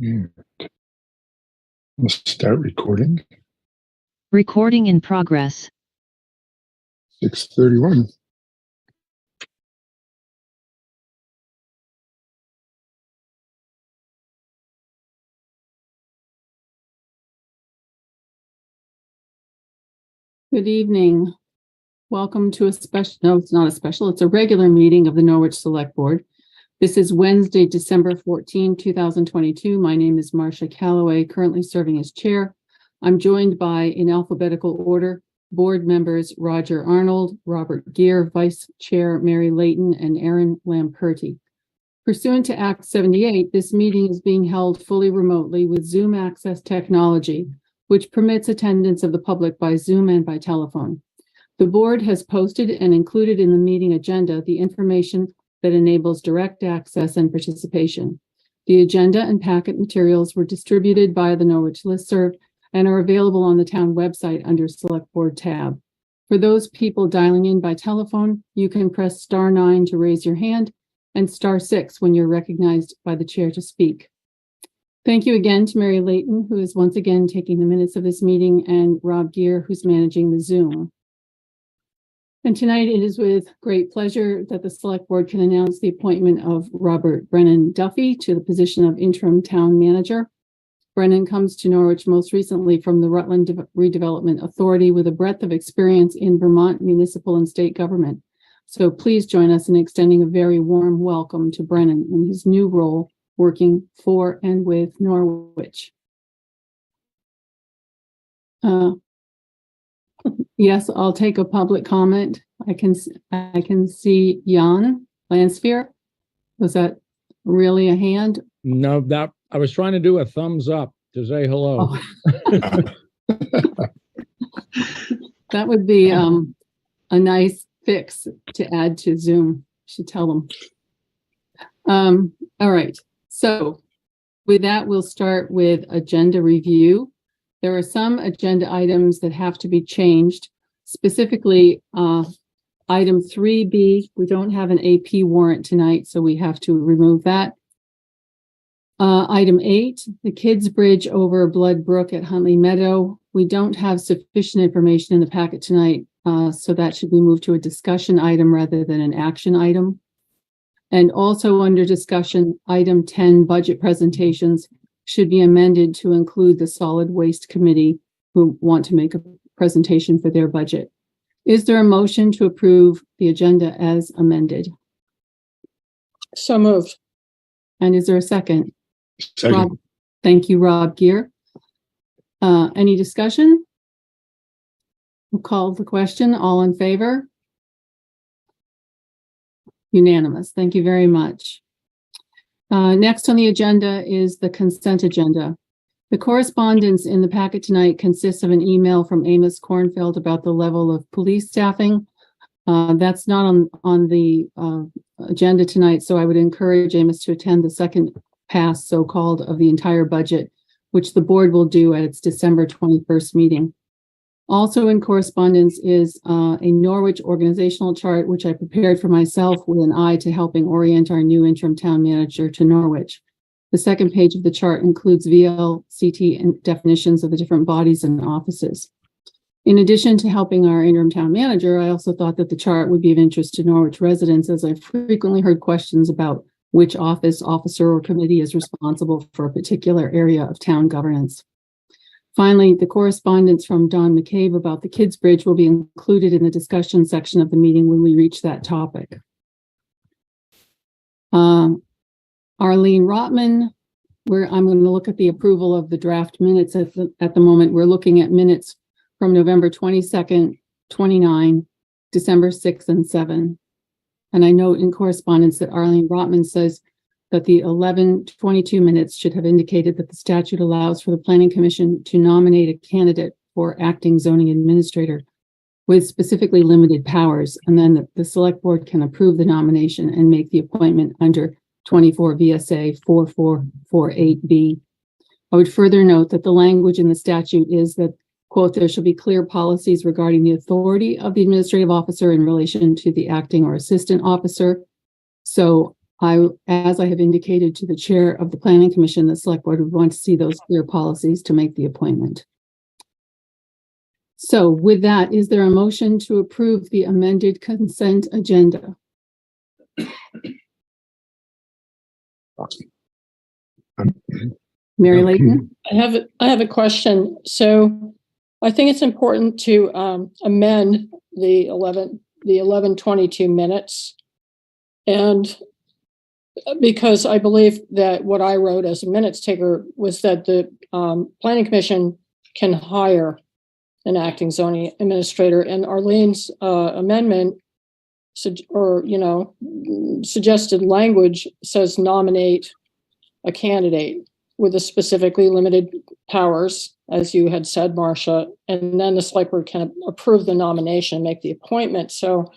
And we'll start recording. Recording in progress. 6:31. Good evening. Welcome to it's a regular meeting of the Norwich Selectboard. This is Wednesday, December 14, 2022. My name is Marcia Calloway, currently serving as chair. I'm joined by, in alphabetical order, board members Roger Arnold, Robert Gear, Vice Chair Mary Layton, and Aaron Lamperti. Pursuant to Act 78, this meeting is being held fully remotely with Zoom access technology, which permits attendance of the public by Zoom and by telephone. The board has posted and included in the meeting agenda the information that enables direct access and participation. The agenda and packet materials were distributed via the Norwich listserv and are available on the town website under Select Board tab. For those people dialing in by telephone, you can press *9 to raise your hand and *6 when you're recognized by the chair to speak. Thank you again to Mary Layton, who is once again taking the minutes of this meeting, and Rob Gear, who's managing the Zoom. And tonight it is with great pleasure that the Select Board can announce the appointment of Robert Brennan Duffy to the position of Interim Town Manager. Brennan comes to Norwich most recently from the Rutland Redevelopment Authority with a breadth of experience in Vermont municipal and state government. So please join us in extending a very warm welcome to Brennan in his new role working for and with Norwich. Yes, I'll take a public comment. I can see Jan Lanspear. Was that really a hand? No, that I was trying to do a thumbs up to say hello. Oh. That would be a nice fix to add to Zoom. Should tell them. All right. So with that, we'll start with agenda review. There are some agenda items that have to be changed. Specifically, item 3B, we don't have an AP warrant tonight, so we have to remove that. Item 8, the kids bridge over Blood Brook at Huntley Meadow. We don't have sufficient information in the packet tonight, so that should be moved to a discussion item rather than an action item. And also under discussion, item 10, budget presentations, should be amended to include the Solid Waste Committee who want to make a presentation for their budget. Is there a motion to approve the agenda as amended? So moved. And is there a second? Second. Rob, thank you, Rob Gear. Any discussion? We'll call the question. All in favor? Unanimous. Thank you very much. Next on the agenda is the consent agenda. The correspondence in the packet tonight consists of an email from Amos Kornfeld about the level of police staffing. That's not on the agenda tonight, so I would encourage Amos to attend the second pass, so-called, of the entire budget, which the board will do at its December 21st meeting. Also in correspondence is a Norwich organizational chart, which I prepared for myself with an eye to helping orient our new interim town manager to Norwich. The second page of the chart includes VLCT and definitions of the different bodies and offices. In addition to helping our interim town manager, I also thought that the chart would be of interest to Norwich residents, as I frequently heard questions about which office, officer, or committee is responsible for a particular area of town governance. Finally, the correspondence from Don McCabe about the Kids Bridge will be included in the discussion section of the meeting when we reach that topic. Arlene Rotman, I'm going to look at the approval of the draft minutes at the moment. We're looking at minutes from November 22nd, 29, December 6th, and 7. And I note in correspondence that Arlene Rotman says that the 11:22 minutes should have indicated that the statute allows for the Planning Commission to nominate a candidate for acting zoning administrator with specifically limited powers, and then the Select Board can approve the nomination and make the appointment under 24 VSA 4448B. I would further note that the language in the statute is that, quote, there shall be clear policies regarding the authority of the administrative officer in relation to the acting or assistant officer. So as I have indicated to the chair of the planning commission, the select board would want to see those clear policies to make the appointment. So with that, is there a motion to approve the amended consent agenda? Mary Layton? I have a question. So I think it's important to amend the 11/22 minutes. And because I believe that what I wrote as a minutes taker was that the planning commission can hire an acting zoning administrator, and Arlene's amendment suggested language says nominate a candidate with a specifically limited powers, as you had said, Marcia, and then the select board can approve the nomination, make the appointment. So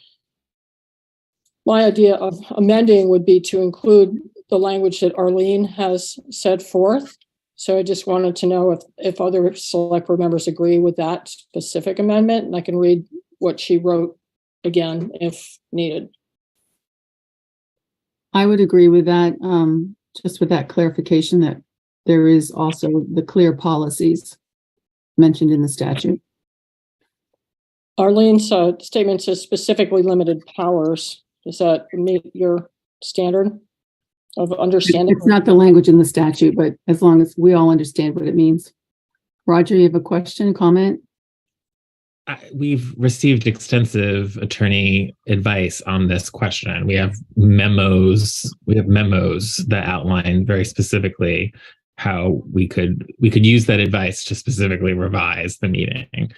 my idea of amending would be to include the language that Arlene has set forth. So I just wanted to know if other select board members agree with that specific amendment, and I can read what she wrote again if needed. I would agree with that, just with that clarification that there is also the clear policies mentioned in the statute. Arlene's statement says specifically limited powers. Does that meet your standard of understanding? It's not the language in the statute, but as long as we all understand what it means. Roger, you have a question, comment? We've received extensive attorney advice on this question. We have memos that outline very specifically how we could use that advice to specifically revise the meeting.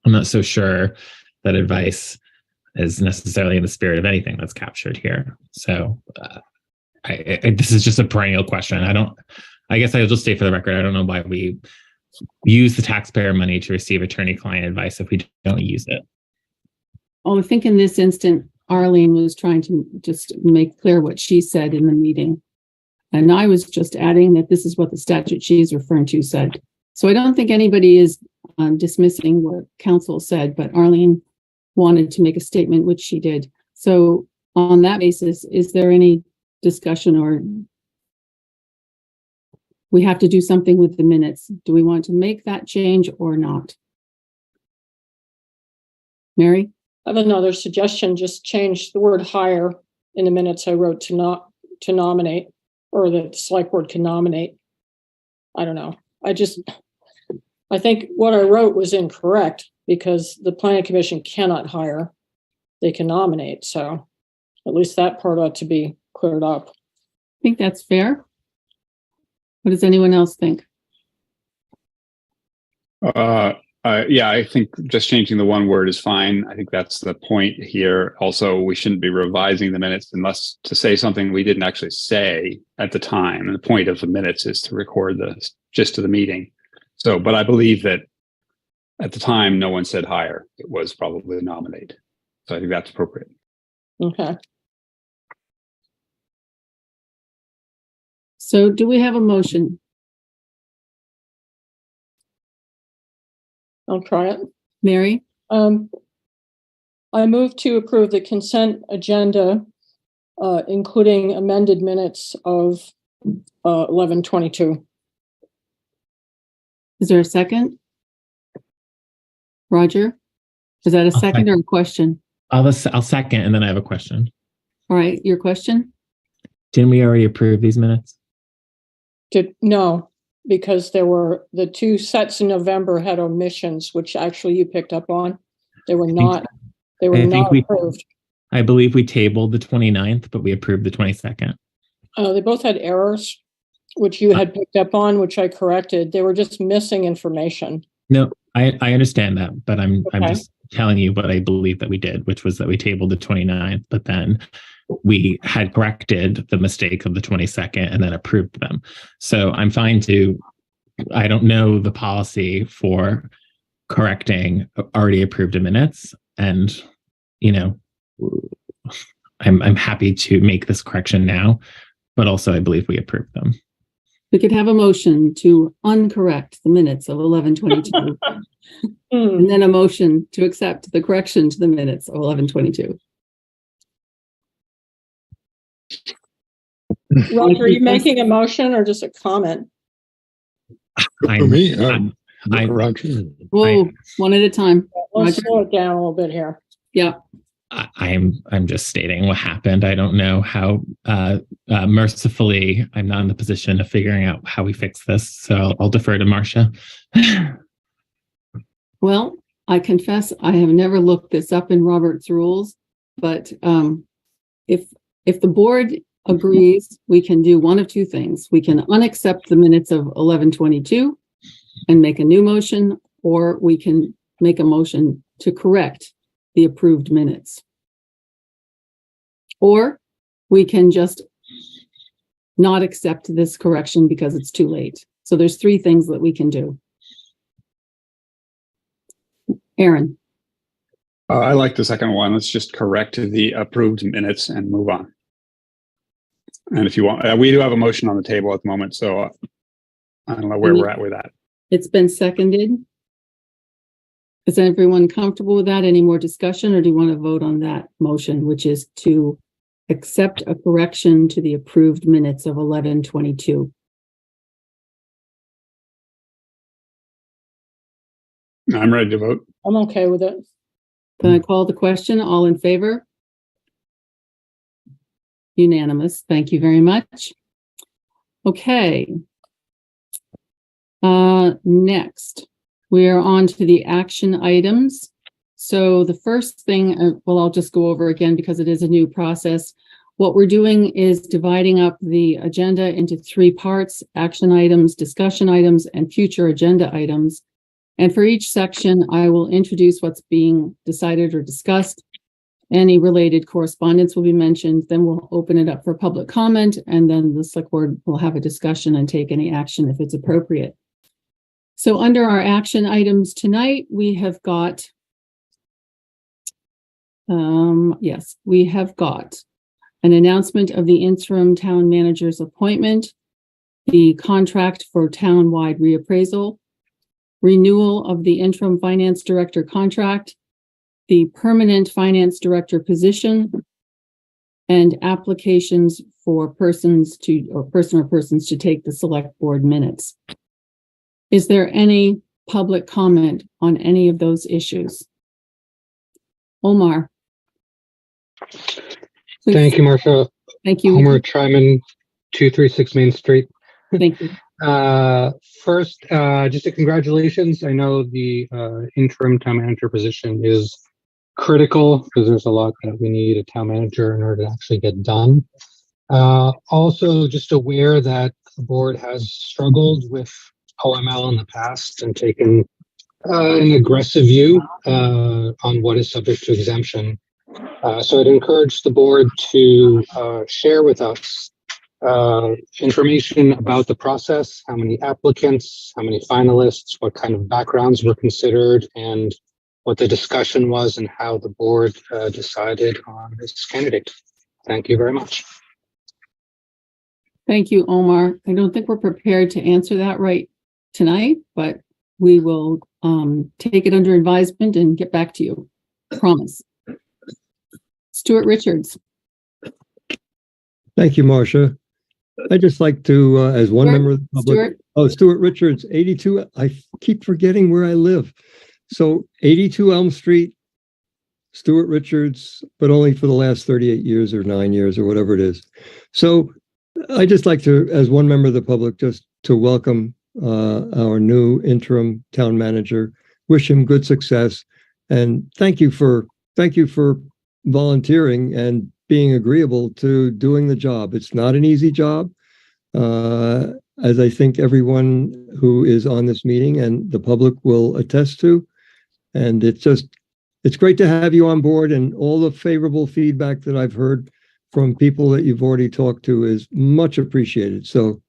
I'm not so sure that advice is necessarily in the spirit of anything that's captured here. So this is just a perennial question. I guess I'll just state for the record, I don't know why we use the taxpayer money to receive attorney-client advice if we don't use it. Well, I think in this instant, Arlene was trying to just make clear what she said in the meeting. And I was just adding that this is what the statute she's referring to said. So I don't think anybody is dismissing what counsel said, but Arlene wanted to make a statement, which she did. So on that basis, is there any discussion, or we have to do something with the minutes? Do we want to make that change or not? Mary? I have another suggestion. Just change the word hire in the minutes I wrote to nominate, or the select board can nominate. I don't know. I think what I wrote was incorrect because the planning commission cannot hire. They can nominate. So at least that part ought to be cleared up. I think that's fair. What does anyone else think? Yeah, I think just changing the one word is fine. I think that's the point here. Also, we shouldn't be revising the minutes unless to say something we didn't actually say at the time. And the point of the minutes is to record the gist of the meeting. So, but I believe that at the time, no one said hire. It was probably nominate. So I think that's appropriate. Okay. So do we have a motion? I'll try it. Mary? I move to approve the consent agenda, including amended minutes of 11/22. Is there a second? Roger? Is that a second or a question? I'll second, and then I have a question. All right, your question? Didn't we already approve these minutes? No, because there were the two sets in November had omissions, which actually you picked up on. They were not approved. I believe we tabled the 29th, but we approved the 22nd. They both had errors, which you had picked up on, which I corrected. They were just missing information. No, I understand that, but I'm just telling you what I believe that we did, which was that we tabled the 29th, but then we had corrected the mistake of the 22nd and then approved them. So I'm fine I don't know the policy for correcting already approved minutes. And, I'm happy to make this correction now, but also I believe we approved them. We could have a motion to uncorrect the minutes of 11/22 and then a motion to accept the correction to the minutes of 11/22. Roger, are you making a motion or just a comment? For me, Roger. Whoa, one at a time. Let's Roger. slow it down a little bit here. Yeah. I'm just stating what happened. I don't know how mercifully I'm not in the position of figuring out how we fix this. So I'll defer to Marcia. Well, I confess I have never looked this up in Robert's rules, but if the board agrees, we can do one of two things. We can unaccept the minutes of 11/22 and make a new motion, or we can make a motion to correct the approved minutes. Or we can just not accept this correction because it's too late. So there's three things that we can do. Aaron. I like the second one. Let's just correct the approved minutes and move on. And if you want, we do have a motion on the table at the moment, so I don't know where we're at with that. It's been seconded. Is everyone comfortable with that? Any more discussion, or do you want to vote on that motion, which is to accept a correction to the approved minutes of 11/22? I'm ready to vote. I'm okay with it. Can I call the question? All in favor? Unanimous. Thank you very much. Okay. Next, we are on to the action items. So the first thing, well, I'll just go over again because it is a new process. What we're doing is dividing up the agenda into three parts: action items, discussion items, and future agenda items. And for each section, I will introduce what's being decided or discussed. Any related correspondence will be mentioned. Then we'll open it up for public comment, and then the select board will have a discussion and take any action if it's appropriate. So under our action items tonight, we have got, we have got an announcement of the interim town manager's appointment, the contract for town-wide reappraisal, renewal of the interim finance director contract, the permanent finance director position, and applications for persons to take the select board minutes. Is there any public comment on any of those issues? Omar. Please. Thank you, Marcia. Thank you. Homer Tryman, 236 Main Street. Thank you. First, just a congratulations. I know the interim town manager position is critical because there's a lot that we need a town manager in order to actually get done. Also, just aware that the board has struggled with OML in the past and taken an aggressive view on what is subject to exemption. So I'd encourage the board to share with us information about the process, how many applicants, how many finalists, what kind of backgrounds were considered, and what the discussion was and how the board decided on this candidate. Thank you very much. Thank you, Omar. I don't think we're prepared to answer that right tonight, but we will take it under advisement and get back to you. Promise. Stuart Richards. Thank you, Marcia. I'd just like to, as one member of the public, Stuart Richards, 82. I keep forgetting where I live. So 82 Elm Street, Stuart Richards, but only for the last 38 years or 9 years or whatever it is. So I just like to, as one member of the public, just to welcome our new interim town manager, wish him good success, and thank you for volunteering and being agreeable to doing the job. It's not an easy job, as I think everyone who is on this meeting and the public will attest to. And it's great to have you on board, and all the favorable feedback that I've heard from people that you've already talked to is much appreciated. So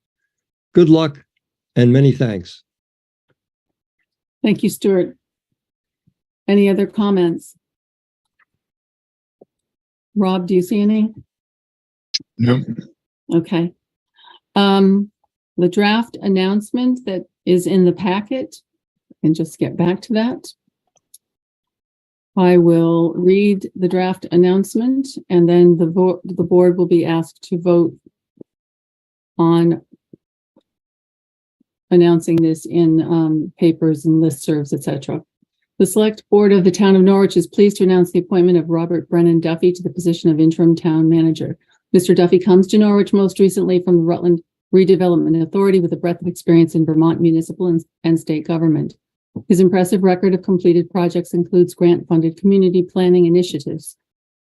good luck and many thanks. Thank you, Stuart. Any other comments? Rob, do you see any? No. Okay. The draft announcement that is in the packet, and just get back to that. I will read the draft announcement, and then the board will be asked to vote on announcing this in papers and listservs, etc. The Select Board of the Town of Norwich is pleased to announce the appointment of Robert Brennan Duffy to the position of Interim Town Manager. Mr. Duffy comes to Norwich most recently from the Rutland Redevelopment Authority with a breadth of experience in Vermont municipal and state government. His impressive record of completed projects includes grant-funded community planning initiatives.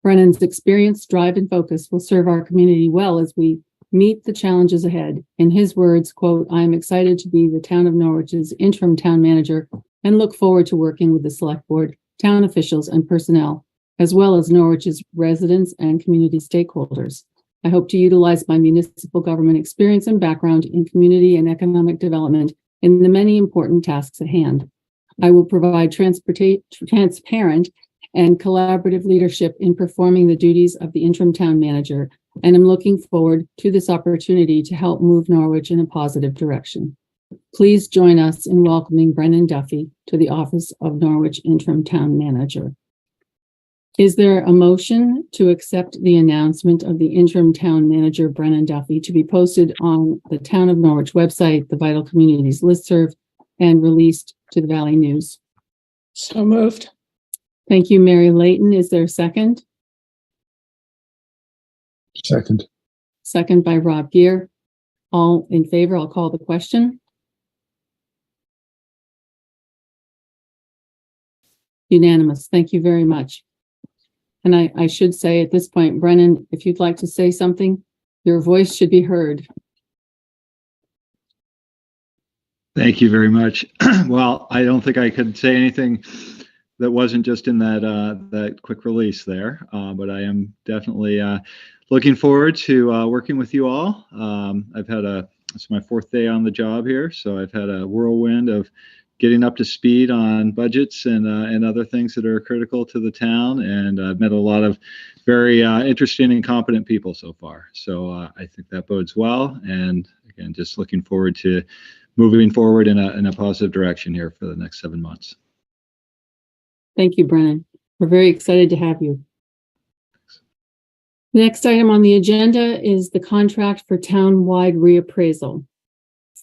Brennan's experience, drive, and focus will serve our community well as we meet the challenges ahead. In his words, quote, "I am excited to be the Town of Norwich's interim town manager and look forward to working with the Select Board, town officials, and personnel, as well as Norwich's residents and community stakeholders. I hope to utilize my municipal government experience and background in community and economic development in the many important tasks at hand. I will provide transparent and collaborative leadership in performing the duties of the interim town manager, and I'm looking forward to this opportunity to help move Norwich in a positive direction. Please join us in welcoming Brennan Duffy to the office of Norwich Interim Town Manager." Is there a motion to accept the announcement of the interim town manager, Brennan Duffy, to be posted on the Town of Norwich website, the Vital Communities listserv, and released to the Valley News? So moved. Thank you, Mary Layton. Is there a second? Second. Second by Rob Gear. All in favor, I'll call the question. Unanimous. Thank you very much. And I should say at this point, Brennan, if you'd like to say something, your voice should be heard. Thank you very much. Well, I don't think I could say anything that wasn't just in that quick release there, but I am definitely looking forward to working with you all. It's my 4th day on the job here, so I've had a whirlwind of getting up to speed on budgets and other things that are critical to the town, and I've met a lot of very interesting and competent people so far. So I think that bodes well, and again, just looking forward to moving forward in a positive direction here for the next 7 months. Thank you, Brennan. We're very excited to have you. The next item on the agenda is the contract for town-wide reappraisal.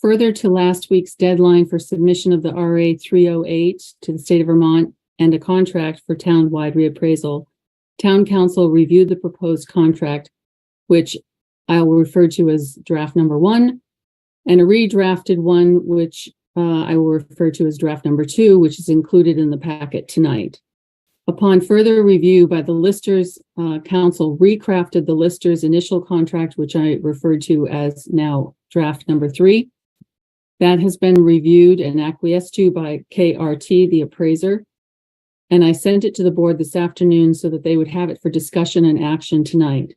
Further to last week's deadline for submission of the RA 308 to the state of Vermont and a contract for town-wide reappraisal, Town Council reviewed the proposed contract, which I will refer to as draft number 1, and a redrafted one, which I will refer to as draft number 2, which is included in the packet tonight. Upon further review by the Listers Council, recrafted the Listers initial contract, which I referred to as now draft number 3. That has been reviewed and acquiesced to by KRT, the appraiser, and I sent it to the board this afternoon so that they would have it for discussion and action tonight.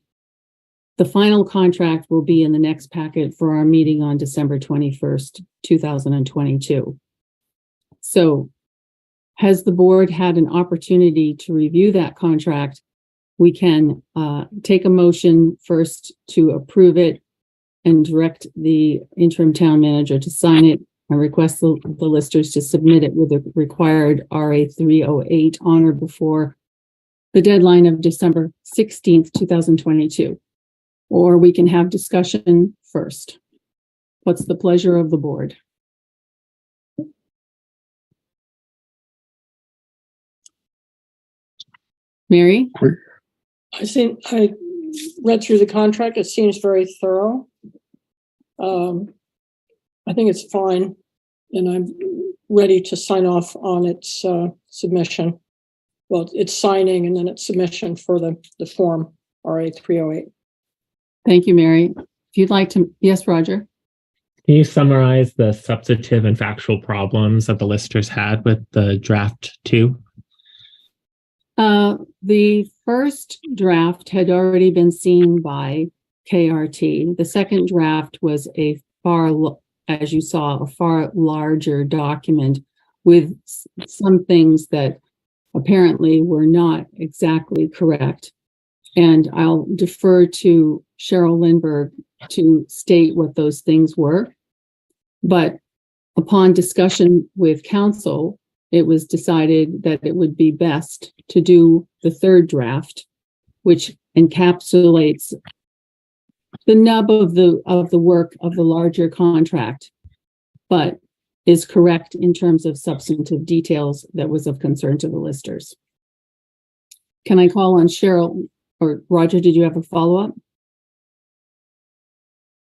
The final contract will be in the next packet for our meeting on December 21st, 2022. So, has the board had an opportunity to review that contract? We can take a motion first to approve it and direct the interim town manager to sign it and request the listers to submit it with the required RA 308 on or before the deadline of December 16th, 2022. Or we can have discussion first. What's the pleasure of the board? Mary? I think I read through the contract. It seems very thorough. I think it's fine, and I'm ready to sign off on its submission. Well, it's signing and then it's submission for the form RA 308. Thank you, Mary. If you'd like to, yes, Roger. Can you summarize the substantive and factual problems that the listers had with the draft 2? The first draft had already been seen by KRT. The second draft was a as you saw, a far larger document with some things that apparently were not exactly correct. And I'll defer to Cheryl Lindbergh to state what those things were. But upon discussion with council, it was decided that it would be best to do the third draft, which encapsulates the nub of the work of the larger contract, but is correct in terms of substantive details that was of concern to the listers. Can I call on Cheryl or Roger? Did you have a follow-up?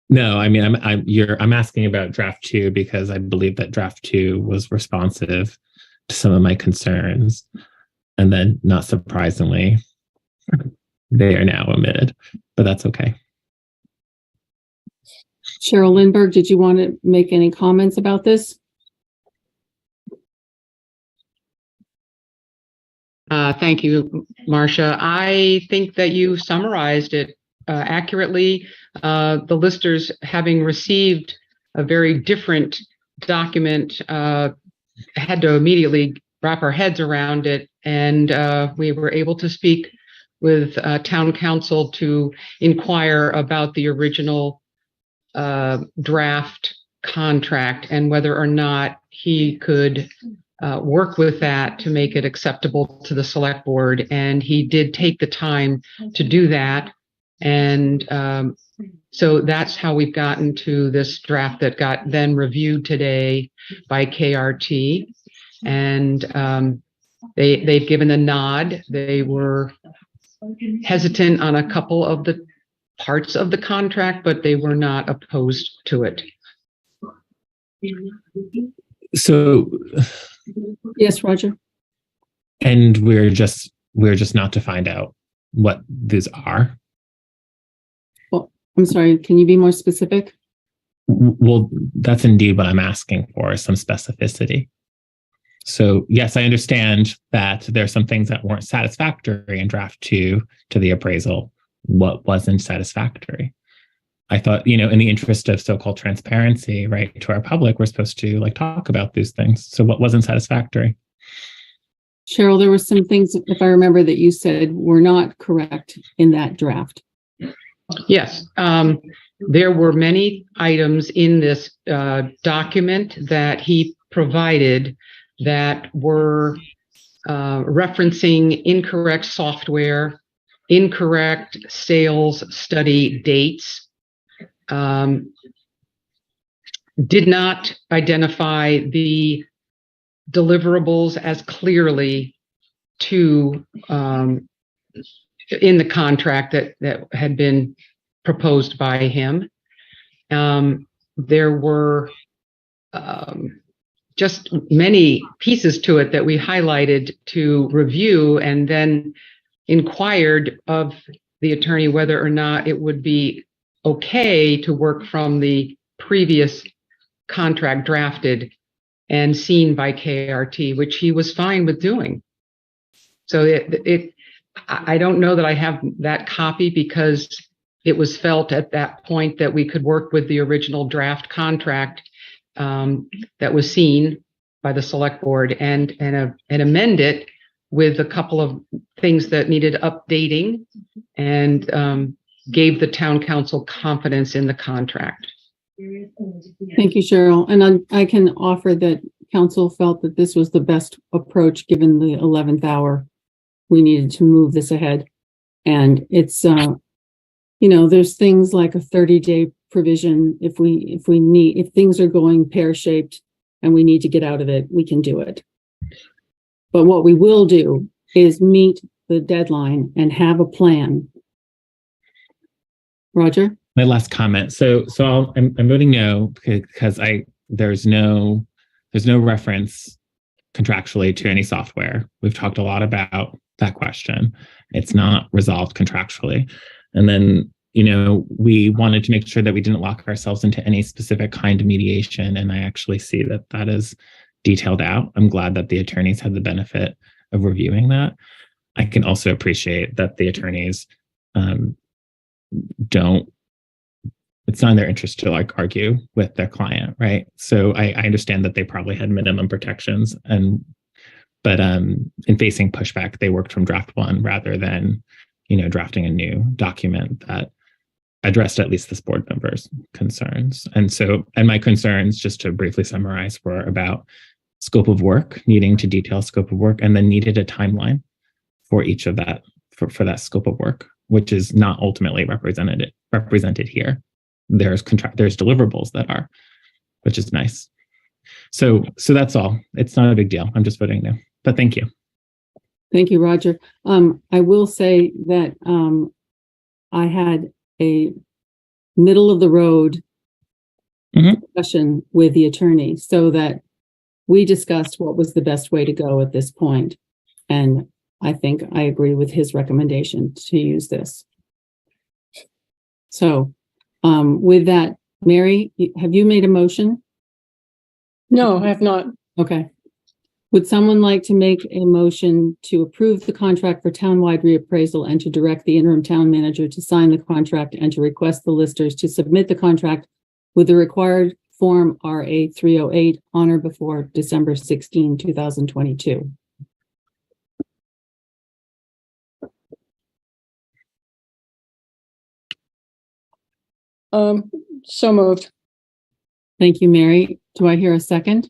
No, I mean, I'm asking about draft 2 because I believe that draft 2 was responsive to some of my concerns, and then not surprisingly, they are now omitted, but that's okay. Cheryl Lindbergh, did you want to make any comments about this? Thank you, Marcia. I think that you summarized it accurately. The listers, having received a very different document, had to immediately wrap our heads around it, and we were able to speak with town council to inquire about the original draft contract and whether or not he could work with that to make it acceptable to the select board. And he did take the time to do that. And so that's how we've gotten to this draft that got then reviewed today by KRT. And they've given a nod. They were hesitant on a couple of the parts of the contract, but they were not opposed to it. So yes, Roger. And we're just not to find out what these are. Well, I'm sorry, can you be more specific? Well, that's indeed what I'm asking for, some specificity. So yes, I understand that there are some things that weren't satisfactory in draft 2 to the appraisal. What wasn't satisfactory? I thought, in the interest of so-called transparency, right, to our public, we're supposed to talk about these things. So what wasn't satisfactory? Cheryl, there were some things, if I remember, that you said were not correct in that draft. Yes, there were many items in this document that he provided that were referencing incorrect software, incorrect sales study dates, did not identify the deliverables as clearly to in the contract that had been proposed by him. There were just many pieces to it that we highlighted to review, and then inquired of the attorney whether or not it would be okay to work from the previous contract drafted and seen by KRT, which he was fine with doing. So I don't know that I have that copy, because it was felt at that point that we could work with the original draft contract that was seen by the select board and amend it with a couple of things that needed updating, and gave the town council confidence in the contract. Thank you, Cheryl. And I can offer that council felt that this was the best approach given the 11th hour. We needed to move this ahead. And it's, there's things like a 30-day provision. If things are going pear-shaped and we need to get out of it, we can do it. But what we will do is meet the deadline and have a plan. Roger? My last comment. So I'm voting no because there's no reference contractually to any software. We've talked a lot about that question. It's not resolved contractually. And then, we wanted to make sure that we didn't lock ourselves into any specific kind of mediation. And I actually see that is detailed out. I'm glad that the attorneys had the benefit of reviewing that. I can also appreciate that the attorneys it's not in their interest to argue with their client, right? So I understand that they probably had minimum protections, but in facing pushback, they worked from draft 1 rather than, drafting a new document that addressed at least this board members' concerns. And my concerns, just to briefly summarize, were about scope of work, needing to detail scope of work, and then needed a timeline for each of that, for that scope of work. which is not ultimately represented here. There's deliverables that are, which is nice. So that's all. It's not a big deal. I'm just voting no, but thank you. Thank you, Roger. I will say that I had a middle of the road discussion with the attorney so that we discussed what was the best way to go at this point. And I think I agree with his recommendation to use this. So with that, Mary, have you made a motion? No, I have not. Okay. Would someone like to make a motion to approve the contract for townwide reappraisal and to direct the interim town manager to sign the contract and to request the listers to submit the contract with the required form RA 308 on or before December 16, 2022? So moved. Thank you, Mary. Do I hear a second?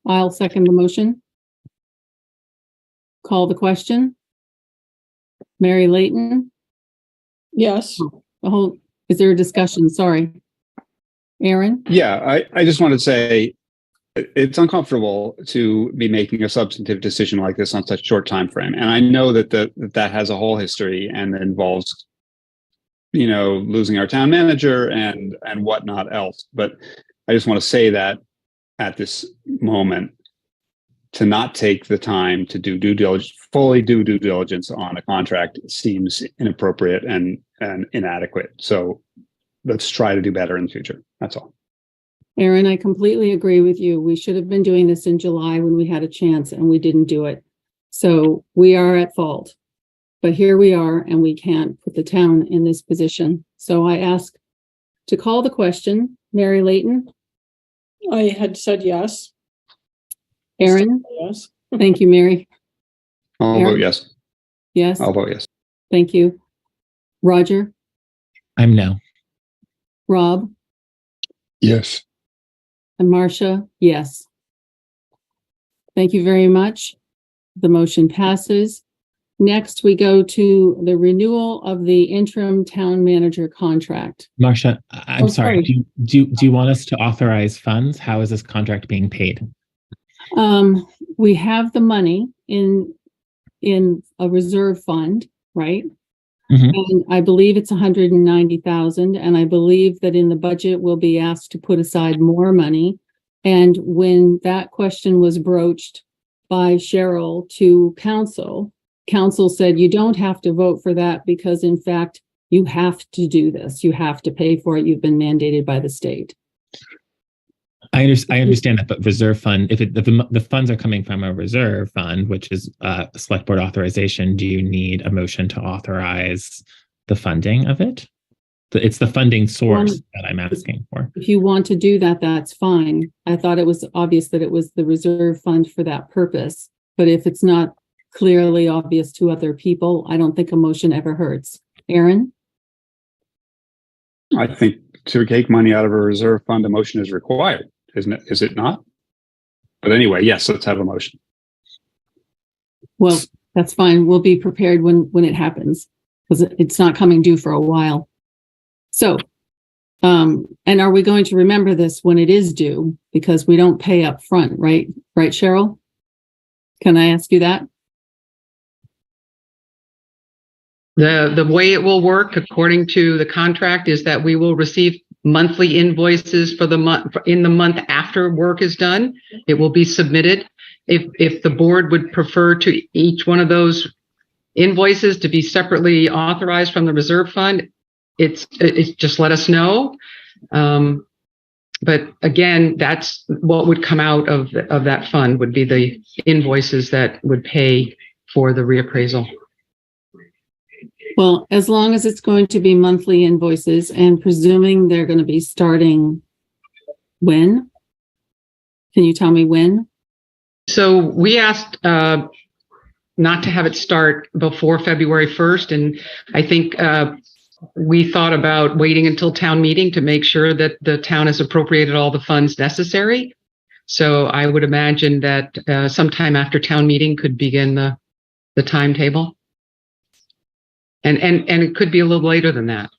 I'll second the motion. Call the question. Mary Layton? Yes. Is there a discussion? Sorry. Aaron? Yeah, I just want to say it's uncomfortable to be making a substantive decision like this on such short time frame. And I know that that has a whole history and involves, losing our town manager and whatnot else. But I just want to say that at this moment, to not take the time to do fully due diligence on a contract seems inappropriate and inadequate. So let's try to do better in the future. That's all. Aaron, I completely agree with you. We should have been doing this in July when we had a chance and we didn't do it. So we are at fault. But here we are, and we can't put the town in this position. So I ask to call the question. Mary Layton? I had said yes. Aaron? Yes. Thank you, Mary. I'll vote yes. Yes. I'll vote yes. Thank you. Roger? I'm no. Rob? Yes. And Marcia? Yes. Thank you very much. The motion passes. Next, we go to the renewal of the interim town manager contract. Marcia, I'm sorry. Do you want us to authorize funds? How is this contract being paid? We have the money in a reserve fund, right? Mm-hmm. And I believe it's 190,000. And I believe that in the budget, we'll be asked to put aside more money. And when that question was broached by Cheryl to council said, you don't have to vote for that because in fact, you have to do this. You have to pay for it. You've been mandated by the state. I understand that, but reserve fund, if the funds are coming from a reserve fund, which is a select board authorization, do you need a motion to authorize the funding of it? It's the funding source that I'm asking for. If you want to do that, that's fine. I thought it was obvious that it was the reserve fund for that purpose. But if it's not clearly obvious to other people, I don't think a motion ever hurts. Aaron? I think to take money out of a reserve fund, a motion is required, isn't it? Is it not? But anyway, yes, let's have a motion. Well, that's fine. We'll be prepared when it happens because it's not coming due for a while. So, and are we going to remember this when it is due? Because we don't pay up front, right? Right, Cheryl? Can I ask you that? The way it will work according to the contract is that we will receive monthly invoices for the month in the month after work is done. It will be submitted. If the board would prefer to each one of those invoices to be separately authorized from the reserve fund, it's just let us know. But again, that's what would come out of that fund would be the invoices that would pay for the reappraisal. Well, as long as it's going to be monthly invoices and presuming they're going to be starting when? Can you tell me when? So we asked not to have it start before February 1st. And I think we thought about waiting until town meeting to make sure that the town has appropriated all the funds necessary. So I would imagine that sometime after town meeting could begin the the timetable. And it could be a little later than that.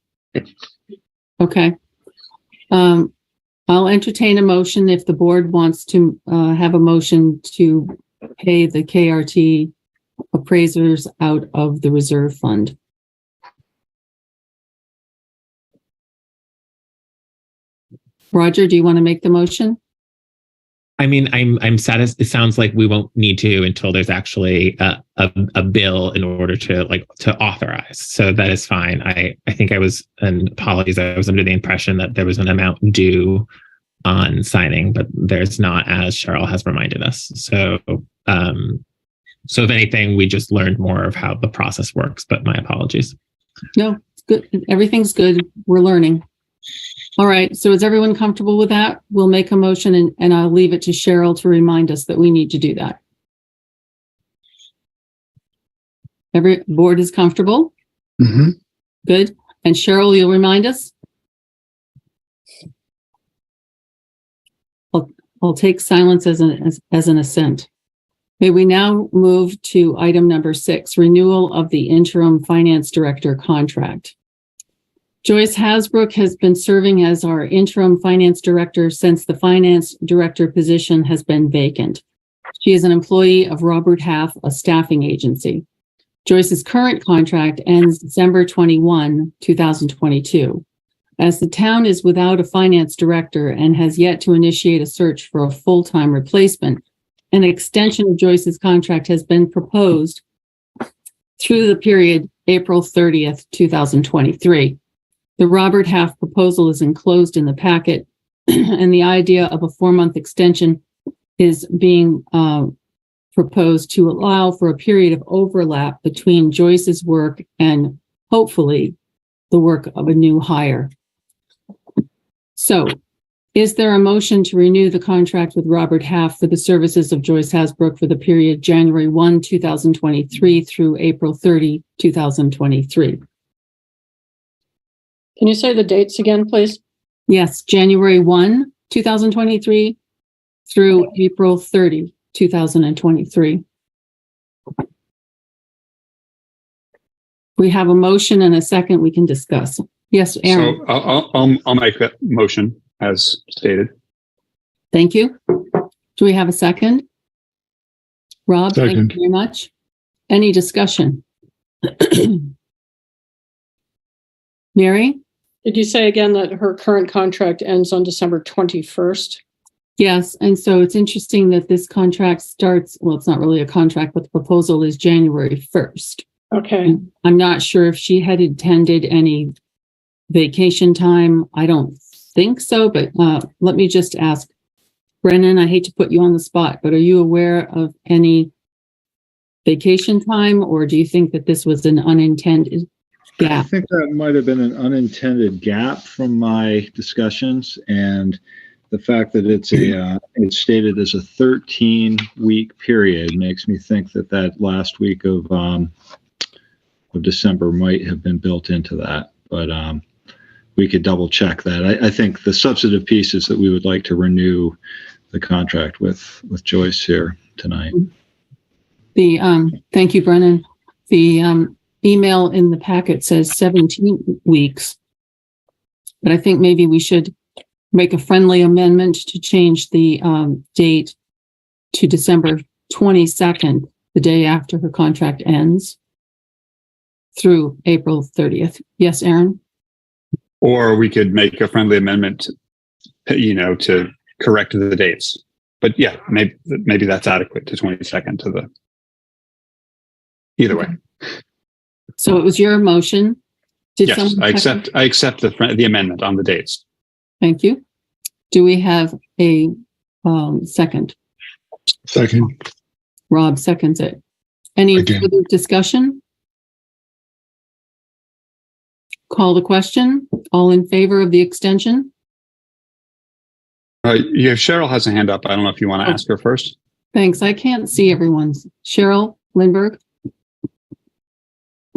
Okay. I'll entertain a motion if the board wants to have a motion to pay the KRT appraisers out of the reserve fund. Roger, do you want to make the motion? I mean, I'm satisfied. It sounds like we won't need to until there's actually a bill in order to authorize. So that is fine. I think I was, and apologies, I was under the impression that there was an amount due on signing, but there's not, as Cheryl has reminded us. So if anything, we just learned more of how the process works, but my apologies. No, it's good. Everything's good. We're learning. All right. So is everyone comfortable with that? We'll make a motion and I'll leave it to Cheryl to remind us that we need to do that. Every board is comfortable? Mm-hmm. Good. And Cheryl, you'll remind us? I'll take silence as an assent. May we now move to item number 6, renewal of the interim finance director contract. Joyce Hasbrook has been serving as our interim finance director since the finance director position has been vacant. She is an employee of Robert Half, a staffing agency. Joyce's current contract ends December 21, 2022. As the town is without a finance director and has yet to initiate a search for a full-time replacement, an extension of Joyce's contract has been proposed through the period April 30th, 2023. The Robert Half proposal is enclosed in the packet, and the idea of a 4-month extension is being proposed to allow for a period of overlap between Joyce's work and hopefully the work of a new hire. So, is there a motion to renew the contract with Robert Half for the services of Joyce Hasbrook for the period January 1, 2023 through April 30, 2023? Can you say the dates again, please? Yes, January 1, 2023 through April 30, 2023. We have a motion and a second we can discuss. Yes, Aaron. So I'll make that motion as stated. Thank you. Do we have a second? Rob, Second. thank you very much. Any discussion? Mary? Did you say again that her current contract ends on December 21st? Yes, and so it's interesting that this contract starts, well, it's not really a contract, but the proposal is January 1st. Okay. I'm not sure if she had intended any vacation time. I don't think so, but let me just ask. Brennan, I hate to put you on the spot, but are you aware of any vacation time, or do you think that this was an unintended gap? I think that might have been an unintended gap from my discussions, and the fact that it's stated as a 13-week period makes me think that that last week of December might have been built into that, but we could double check that. I think the substantive piece is that we would like to renew the contract with Joyce here tonight. Thank you, Brennan. The email in the packet says 17 weeks, but I think maybe we should make a friendly amendment to change the date to December 22nd, the day after her contract ends, through April 30th. Yes, Aaron? Or we could make a friendly amendment, to correct the dates. But yeah, maybe that's adequate to 22nd to the, either way. So it was your motion. Yes, I accept the amendment on the dates. Thank you. Do we have a second? Second. Rob seconds it. Any Again. further discussion? Call the question. All in favor of the extension? Cheryl has a hand up. I don't know if you want to ask her first. Thanks. I can't see everyone's. Cheryl Lindbergh.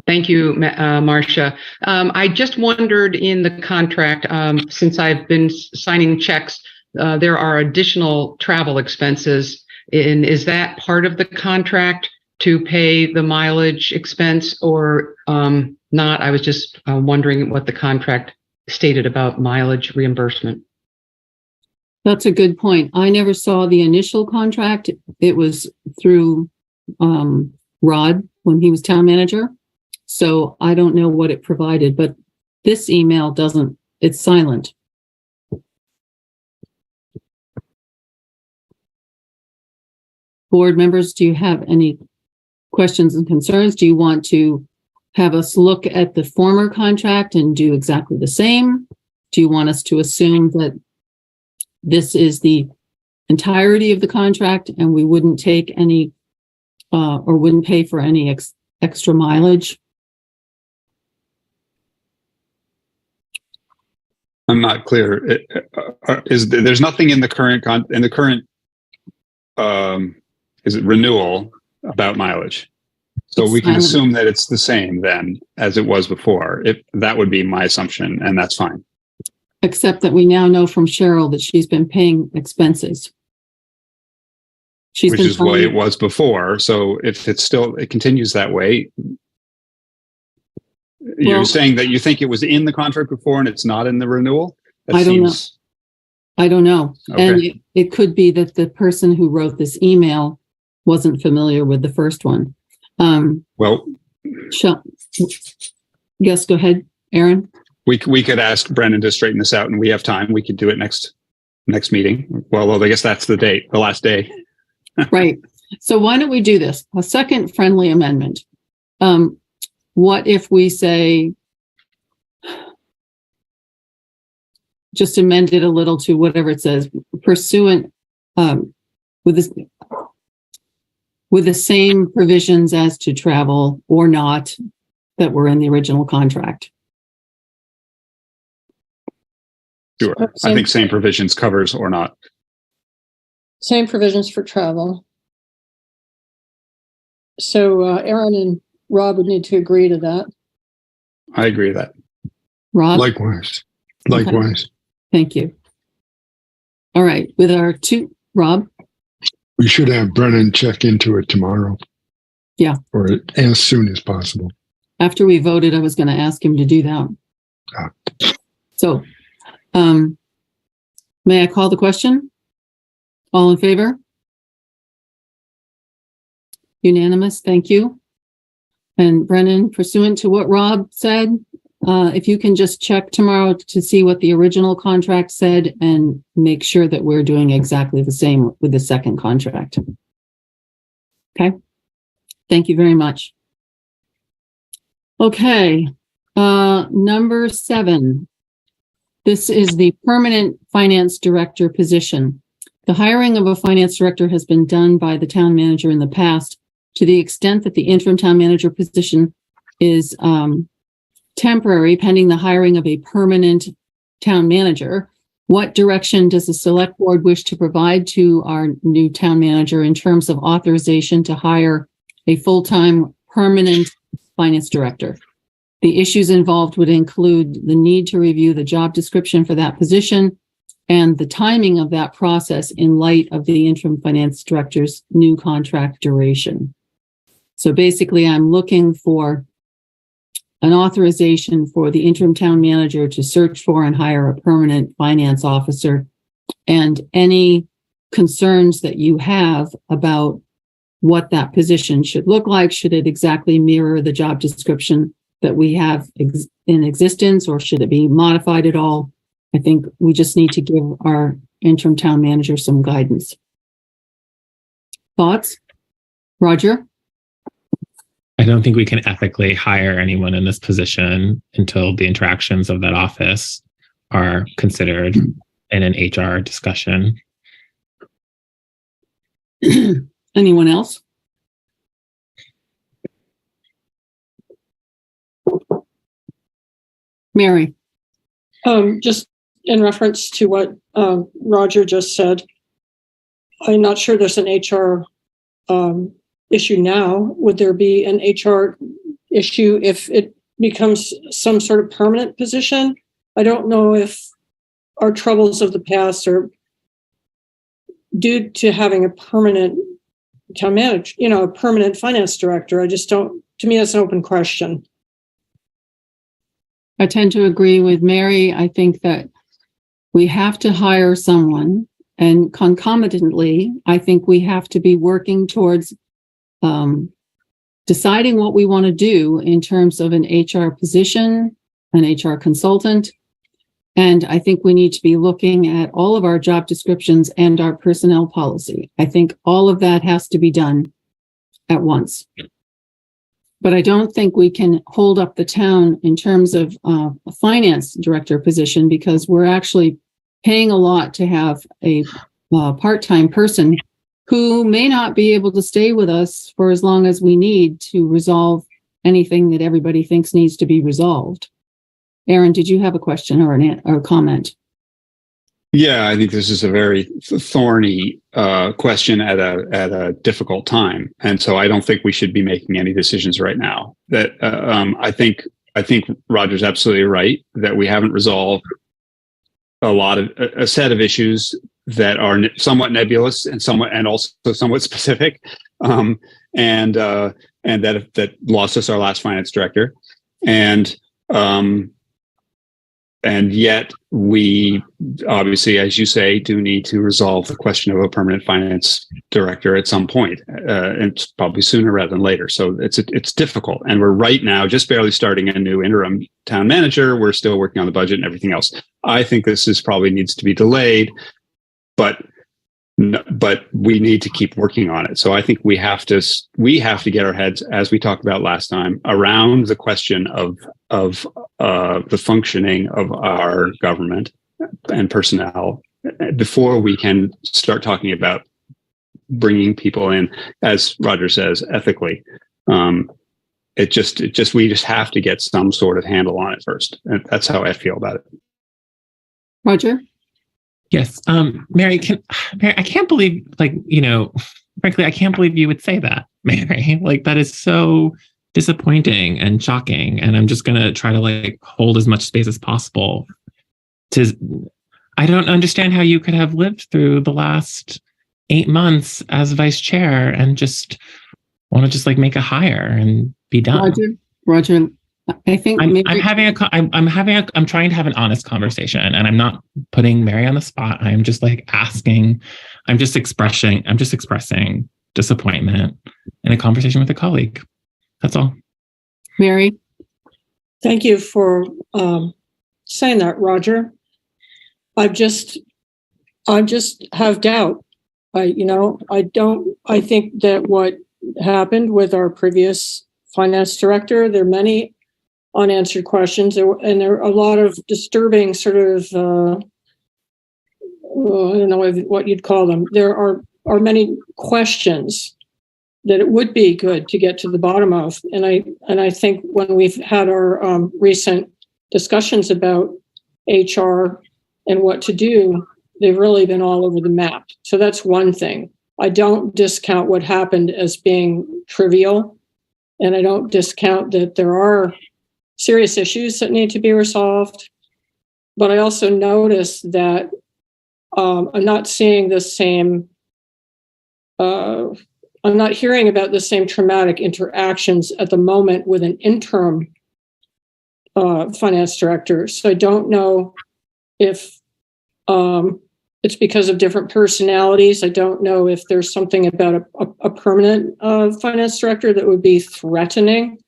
Thank you, Marcia. I just wondered in the contract, since I've been signing checks, there are additional travel expenses. Is that part of the contract to pay the mileage expense or not? I was just wondering what the contract stated about mileage reimbursement. That's a good point. I never saw the initial contract. It was through Rod when he was town manager. So I don't know what it provided, but this email doesn't, it's silent. Board members, do you have any questions and concerns? Do you want to have us look at the former contract and do exactly the same? Do you want us to assume that this is the entirety of the contract and we wouldn't take any or wouldn't pay for any extra mileage? I'm not clear. There's nothing in the current is it renewal about mileage? So we can assume that it's the same then as it was before. If that would be my assumption, and that's fine. Except that we now know from Cheryl that she's been paying expenses. Which is the way it was before. So if it continues that way, you're saying that you think it was in the contract before and it's not in the renewal? I don't know. Okay. And it could be that the person who wrote this email wasn't familiar with the first one. Yes, go ahead, Aaron. We could ask Brendan to straighten this out, and we have time. We could do it next meeting. Well, I guess that's the last day. Right. So why don't we do this? A second friendly amendment. What if we say, just amend it a little to whatever it says, pursuant with the same provisions as to travel or not that were in the original contract. Sure. I think same provisions covers or not. Same provisions for travel. So Aaron and Rob would need to agree to that. I agree with that. Rob? Likewise. Okay. Thank you. All right. With our Rob? We should have Brennan check into it tomorrow. Yeah. Or as soon as possible. After we voted, I was going to ask him to do that. So, may I call the question? All in favor? Unanimous. Thank you. And Brennan, pursuant to what Rob said, if you can just check tomorrow to see what the original contract said and make sure that we're doing exactly the same with the second contract. Okay. Thank you very much. Okay. Number 7. This is the permanent finance director position. The hiring of a finance director has been done by the town manager in the past. To the extent that the interim town manager position is temporary, pending the hiring of a permanent town manager, what direction does the select board wish to provide to our new town manager in terms of authorization to hire a full-time permanent finance director? The issues involved would include the need to review the job description for that position and the timing of that process in light of the interim finance director's new contract duration. So basically, I'm looking for an authorization for the interim town manager to search for and hire a permanent finance officer, and any concerns that you have about what that position should look like. Should it exactly mirror the job description that we have in existence, or should it be modified at all? I think we just need to give our interim town manager some guidance. Thoughts? Roger? I don't think we can ethically hire anyone in this position until the interactions of that office are considered in an HR discussion. Anyone else? Mary? Just in reference to what Roger just said, I'm not sure there's an HR issue now. Would there be an HR issue if it becomes some sort of permanent position? I don't know if our troubles of the past are due to having a permanent town manager, a permanent finance director. I just don't, to me, that's an open question. I tend to agree with Mary. I think that we have to hire someone, and concomitantly, I think we have to be working towards deciding what we want to do in terms of an HR position, an HR consultant. And I think we need to be looking at all of our job descriptions and our personnel policy. I think all of that has to be done at once. But I don't think we can hold up the town in terms of a finance director position, because we're actually paying a lot to have a part-time person who may not be able to stay with us for as long as we need to resolve anything that everybody thinks needs to be resolved. Aaron, did you have a question or a comment? Yeah, I think this is a very thorny question at a difficult time, and so I don't think we should be making any decisions right now. That I think Roger's absolutely right that we haven't resolved a set of issues that are somewhat nebulous and also somewhat specific, and that lost us our last finance director, and yet we obviously, as you say, do need to resolve the question of a permanent finance director at some point, and it's probably sooner rather than later. So it's difficult, and we're right now just barely starting a new interim town manager. We're still working on the budget and everything else. I think this probably needs to be delayed, but we need to keep working on it. So I think we have to get our heads, as we talked about last time, around the question of the functioning of our government and personnel before we can start talking about bringing people in, as Roger says, ethically. We just have to get some sort of handle on it first. And that's how I feel about it. Roger? Yes. Mary, I can't believe, frankly, I can't believe you would say that, Mary. That is so disappointing and shocking. And I'm just going to try to hold as much space as possible. I don't understand how you could have lived through the last 8 months as vice chair and just want to make a hire and be done. Roger, I think I'm trying to have an honest conversation, and I'm not putting Mary on the spot. I'm just asking, I'm just expressing disappointment in a conversation with a colleague. That's all. Mary? Thank you for saying that, Roger. I just have doubt. I think that what happened with our previous finance director, there are many unanswered questions, and there are a lot of disturbing sort of, I don't know what you'd call them. There are many questions that it would be good to get to the bottom of. And I think when we've had our recent discussions about HR and what to do, they've really been all over the map. So that's one thing. I don't discount what happened as being trivial, and I don't discount that there are serious issues that need to be resolved. But I also notice that I'm not seeing the same, I'm not hearing about the same traumatic interactions at the moment with an interim finance director. So I don't know if it's because of different personalities. I don't know if there's something about a permanent finance director that would be threatening.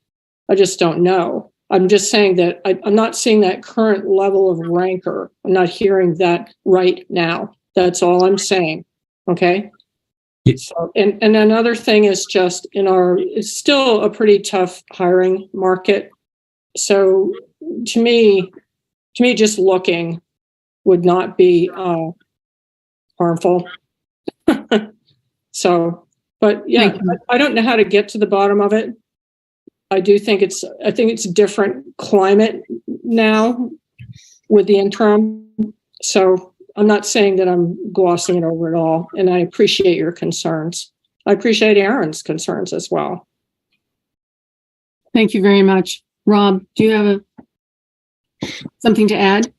I just don't know. I'm just saying that I'm not seeing that current level of rancor. I'm not hearing that right now. That's all I'm saying. Okay. So, and another thing is just it's still a pretty tough hiring market. So to me, just looking would not be harmful. So, but yeah, I don't know how to get to the bottom of it. I think it's a different climate now with the interim. So I'm not saying that I'm glossing it over at all. And I appreciate your concerns. I appreciate Aaron's concerns as well. Thank you very much. Rob, do you have something to add?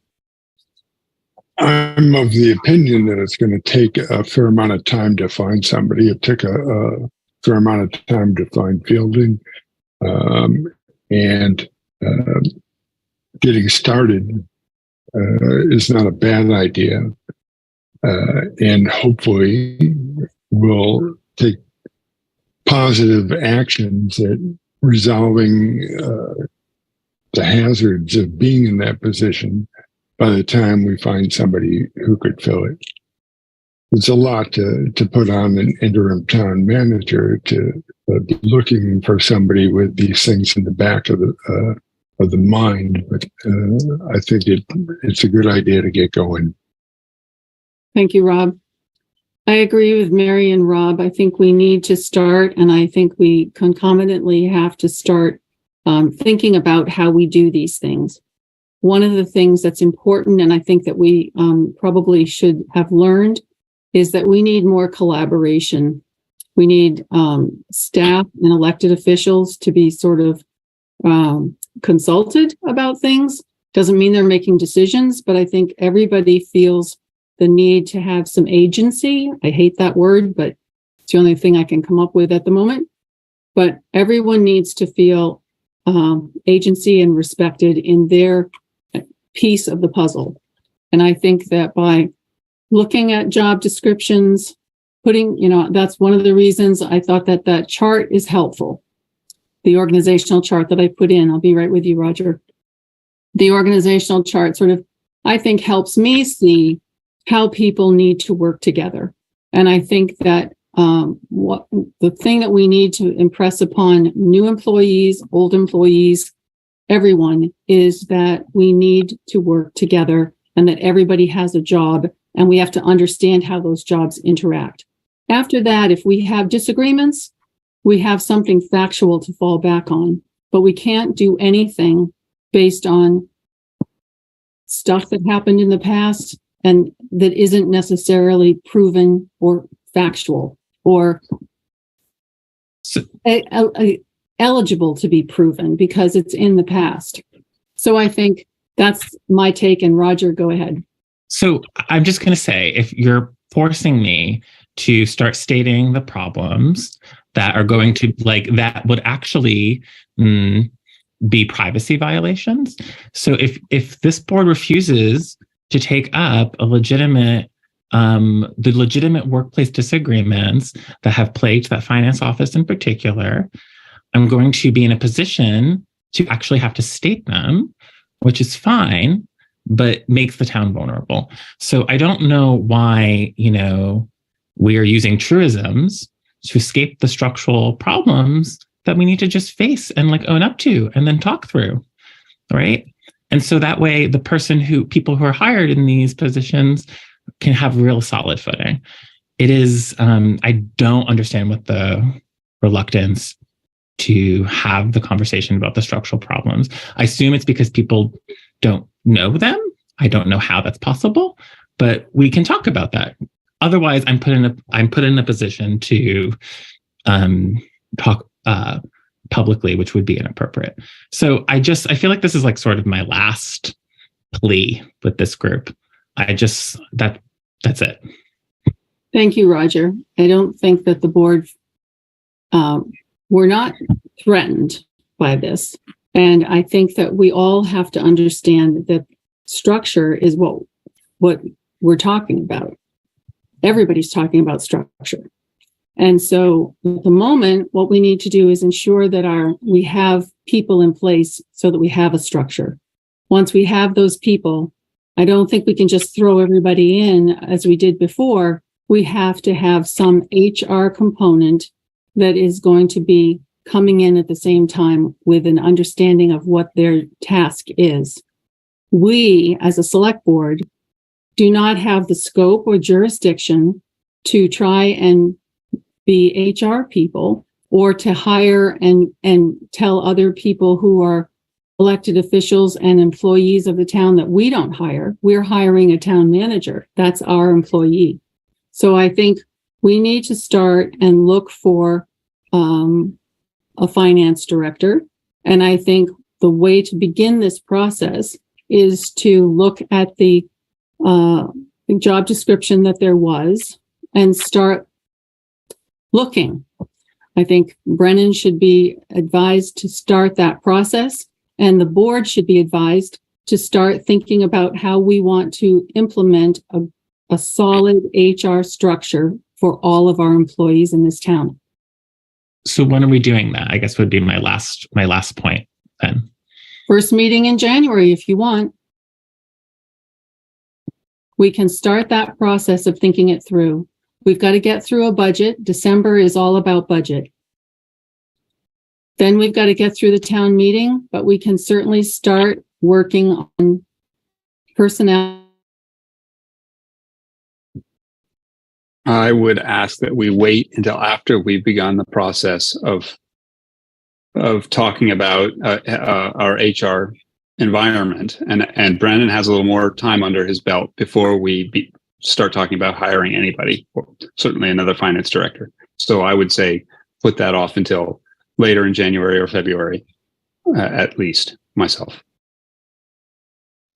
I'm of the opinion that it's going to take a fair amount of time to find somebody. It took a fair amount of time to find Fielding, and getting started is not a bad idea. And hopefully we'll take positive actions at resolving the hazards of being in that position by the time we find somebody who could fill it. It's a lot to put on an interim town manager to be looking for somebody with these things in the back of the mind. But I think it's a good idea to get going. Thank you, Rob. I agree with Mary and Rob. I think we need to start, and I think we concomitantly have to start thinking about how we do these things. One of the things that's important, and I think that we probably should have learned, is that we need more collaboration. We need staff and elected officials to be sort of consulted about things. Doesn't mean they're making decisions, but I think everybody feels the need to have some agency. I hate that word, but it's the only thing I can come up with at the moment. But everyone needs to feel agency and respected in their piece of the puzzle. And I think that by looking at job descriptions, that's one of the reasons I thought that chart is helpful. The organizational chart that I put in, I'll be right with you, Roger. The organizational chart sort of, I think, helps me see how people need to work together. And I think that the thing that we need to impress upon new employees, old employees, everyone, is that we need to work together and that everybody has a job and we have to understand how those jobs interact. After that, if we have disagreements, we have something factual to fall back on, but we can't do anything based on stuff that happened in the past and that isn't necessarily proven or factual or eligible to be proven because it's in the past. So I think that's my take. And Roger, go ahead. So I'm just going to say, if you're forcing me to start stating the problems that are going to, that would actually be privacy violations. So if this board refuses to take up the legitimate workplace disagreements that have plagued that finance office in particular, I'm going to be in a position to actually have to state them, which is fine, but makes the town vulnerable. So I don't know why, we are using truisms to escape the structural problems that we need to just face and own up to and then talk through, right? And so that way people who are hired in these positions can have real solid footing. It is, I don't understand what the reluctance to have the conversation about the structural problems. I assume it's because people don't know them. I don't know how that's possible, but we can talk about that. Otherwise, I'm put in a position to talk publicly, which would be inappropriate. So I feel like this is sort of my last plea with this group. That's it. Thank you, Roger. I don't think that the board, we're not threatened by this. And I think that we all have to understand that structure is what we're talking about. Everybody's talking about structure. And so at the moment, what we need to do is ensure that we have people in place so that we have a structure. Once we have those people, I don't think we can just throw everybody in as we did before. We have to have some HR component that is going to be coming in at the same time with an understanding of what their task is. We, as a select board, do not have the scope or jurisdiction to try and be HR people or to hire and tell other people who are elected officials and employees of the town that we don't hire. We're hiring a town manager. That's our employee. So I think we need to start and look for a finance director. And I think the way to begin this process is to look at the job description that there was and start looking. I think Brennan should be advised to start that process, and the board should be advised to start thinking about how we want to implement a solid HR structure for all of our employees in this town. So when are we doing that? I guess would be my last point then. First meeting in January, if you want. We can start that process of thinking it through. We've got to get through a budget. December is all about budget. Then we've got to get through the town meeting, but we can certainly start working on personnel. I would ask that we wait until after we've begun the process of talking about our HR environment, and Brennan has a little more time under his belt before we start talking about hiring anybody, or certainly another finance director. So I would say put that off until later in January or February, at least myself.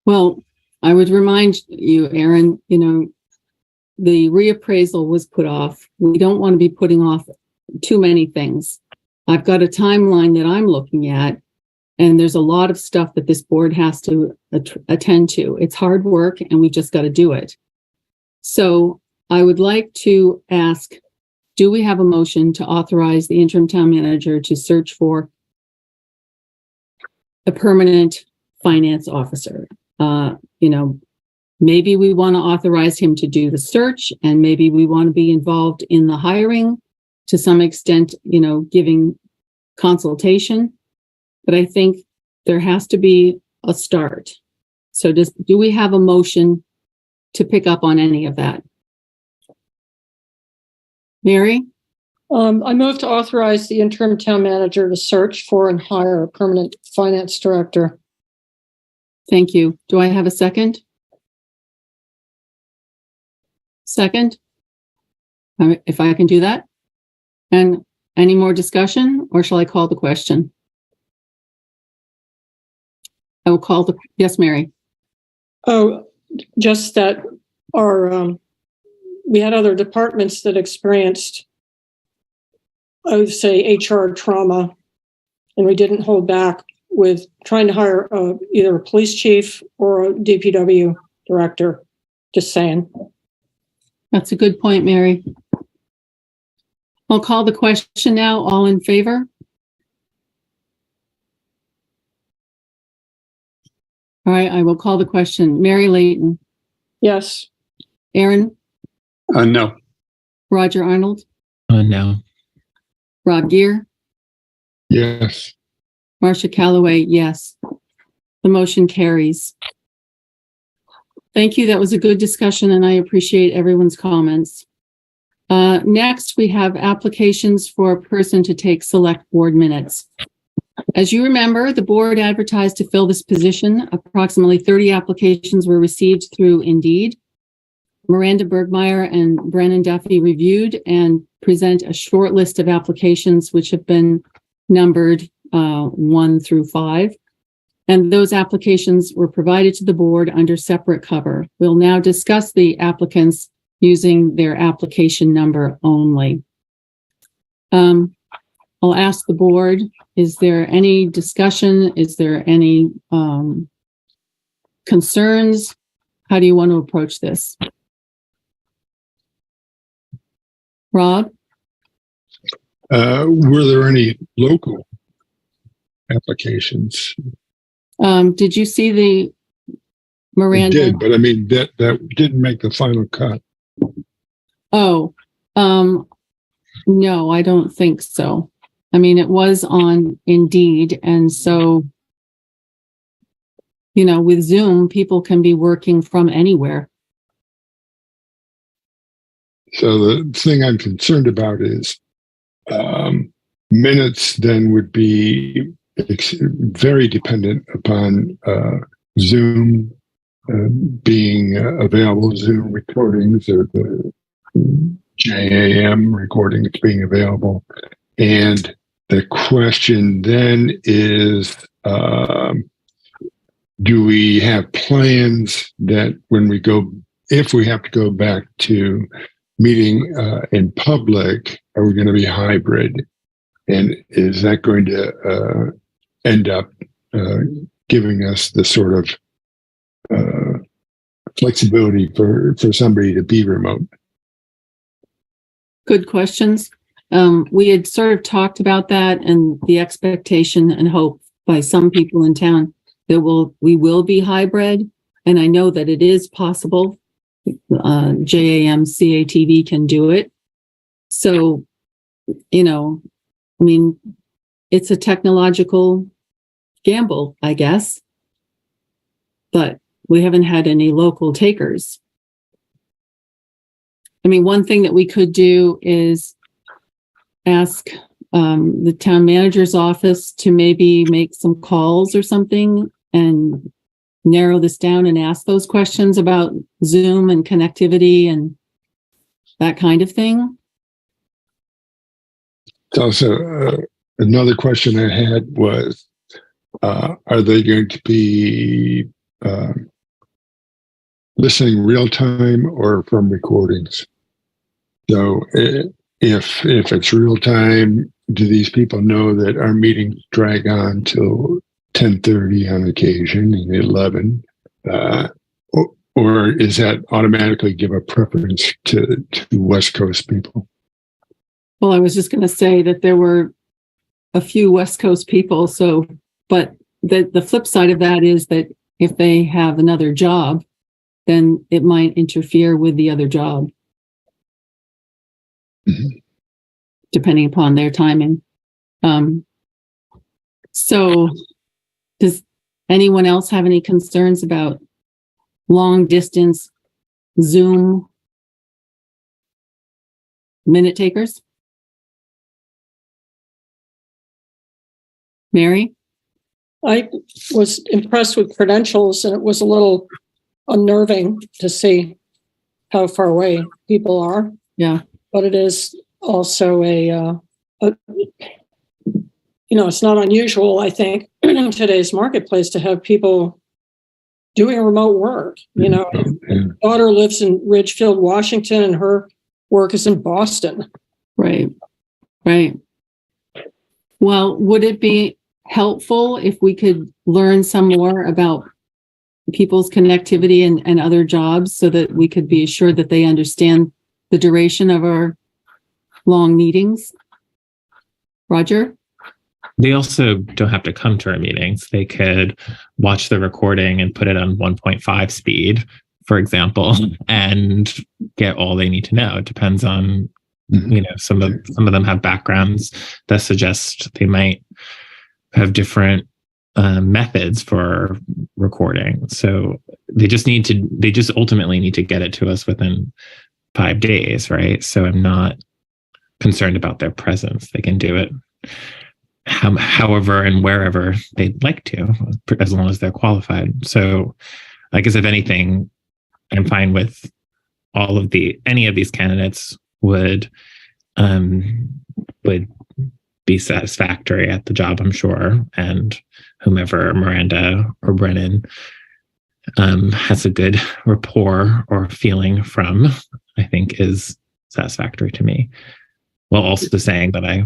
Well, I would remind you, Aaron, the reappraisal was put off. We don't want to be putting off too many things. I've got a timeline that I'm looking at, and there's a lot of stuff that this board has to attend to. It's hard work, and we've just got to do it. So I would like to ask, do we have a motion to authorize the interim town manager to search for a permanent finance officer? Maybe we want to authorize him to do the search, and maybe we want to be involved in the hiring to some extent, giving consultation. But I think there has to be a start. So do we have a motion to pick up on any of that? Mary? I move to authorize the interim town manager to search for and hire a permanent finance director. Thank you. Do I have a second? Second? If I can do that. And any more discussion, or shall I call the question? I will call yes, Mary. Oh, just that we had other departments that experienced, I would say, HR trauma, and we didn't hold back with trying to hire either a police chief or a DPW director. Just saying. That's a good point, Mary. I'll call the question now. All in favor? All right, I will call the question. Mary Layton. Yes. Aaron? No. Roger Arnold? No. Rob Gear? Yes. Marcia Calloway, yes. The motion carries. Thank you. That was a good discussion, and I appreciate everyone's comments. Next, we have applications for a person to take select board minutes. As you remember, the board advertised to fill this position. Approximately 30 applications were received through Indeed. Miranda Bergmeyer and Brennan Duffy reviewed and present a short list of applications which have been numbered 1 through 5. And those applications were provided to the board under separate cover. We'll now discuss the applicants using their application number only. I'll ask the board, is there any discussion? Is there any concerns? How do you want to approach this? Rob? Were there any local applications? Did you see the Miranda? I did, but I mean, that didn't make the final cut. Oh, no, I don't think so. I mean, it was on Indeed, and so, with Zoom, people can be working from anywhere. So the thing I'm concerned about is minutes then would be very dependent upon Zoom being available, Zoom recordings or the JAM recordings being available. And the question then is do we have plans that if we have to go back to meeting in public, are we going to be hybrid? And is that going to end up giving us the sort of flexibility for somebody to be remote? Good questions. We had sort of talked about that, and the expectation and hope by some people in town that we will be hybrid. And I know that it is possible. JAM CATV can do it. So, it's a technological gamble, I guess. But we haven't had any local takers. One thing that we could do is ask the town manager's office to maybe make some calls or something and narrow this down and ask those questions about Zoom and connectivity and that kind of thing. Also, another question I had was, are they going to be listening real time or from recordings? So if it's real time, do these people know that our meetings drag on till 10:30 on occasion and 11? Or is that automatically give a preference to West Coast people? Well, I was just going to say that there were a few West Coast people. But the flip side of that is that if they have another job, then it might interfere with the other job, depending upon their timing. So does anyone else have any concerns about long distance Zoom minute takers? Mary? I was impressed with credentials, and it was a little unnerving to see how far away people are. Yeah. But it is also it's not unusual, I think, in today's marketplace to have people doing remote work. Daughter lives in Ridgefield, Washington, and her work is in Boston. Right. Well, would it be helpful if we could learn some more about people's connectivity and other jobs so that we could be assured that they understand the duration of our long meetings? Roger? They also don't have to come to our meetings. They could watch the recording and put it on 1.5 speed, for example, and get all they need to know. It depends on, some of them have backgrounds that suggest they might have different methods for recording. So they just ultimately need to get it to us within 5 days, right? So I'm not concerned about their presence. They can do it however and wherever they'd like to, as long as they're qualified. So I guess if anything, I'm fine with any of these candidates would be satisfactory at the job, I'm sure. And whomever Miranda or Brennan has a good rapport or feeling from, I think is satisfactory to me. While also saying that I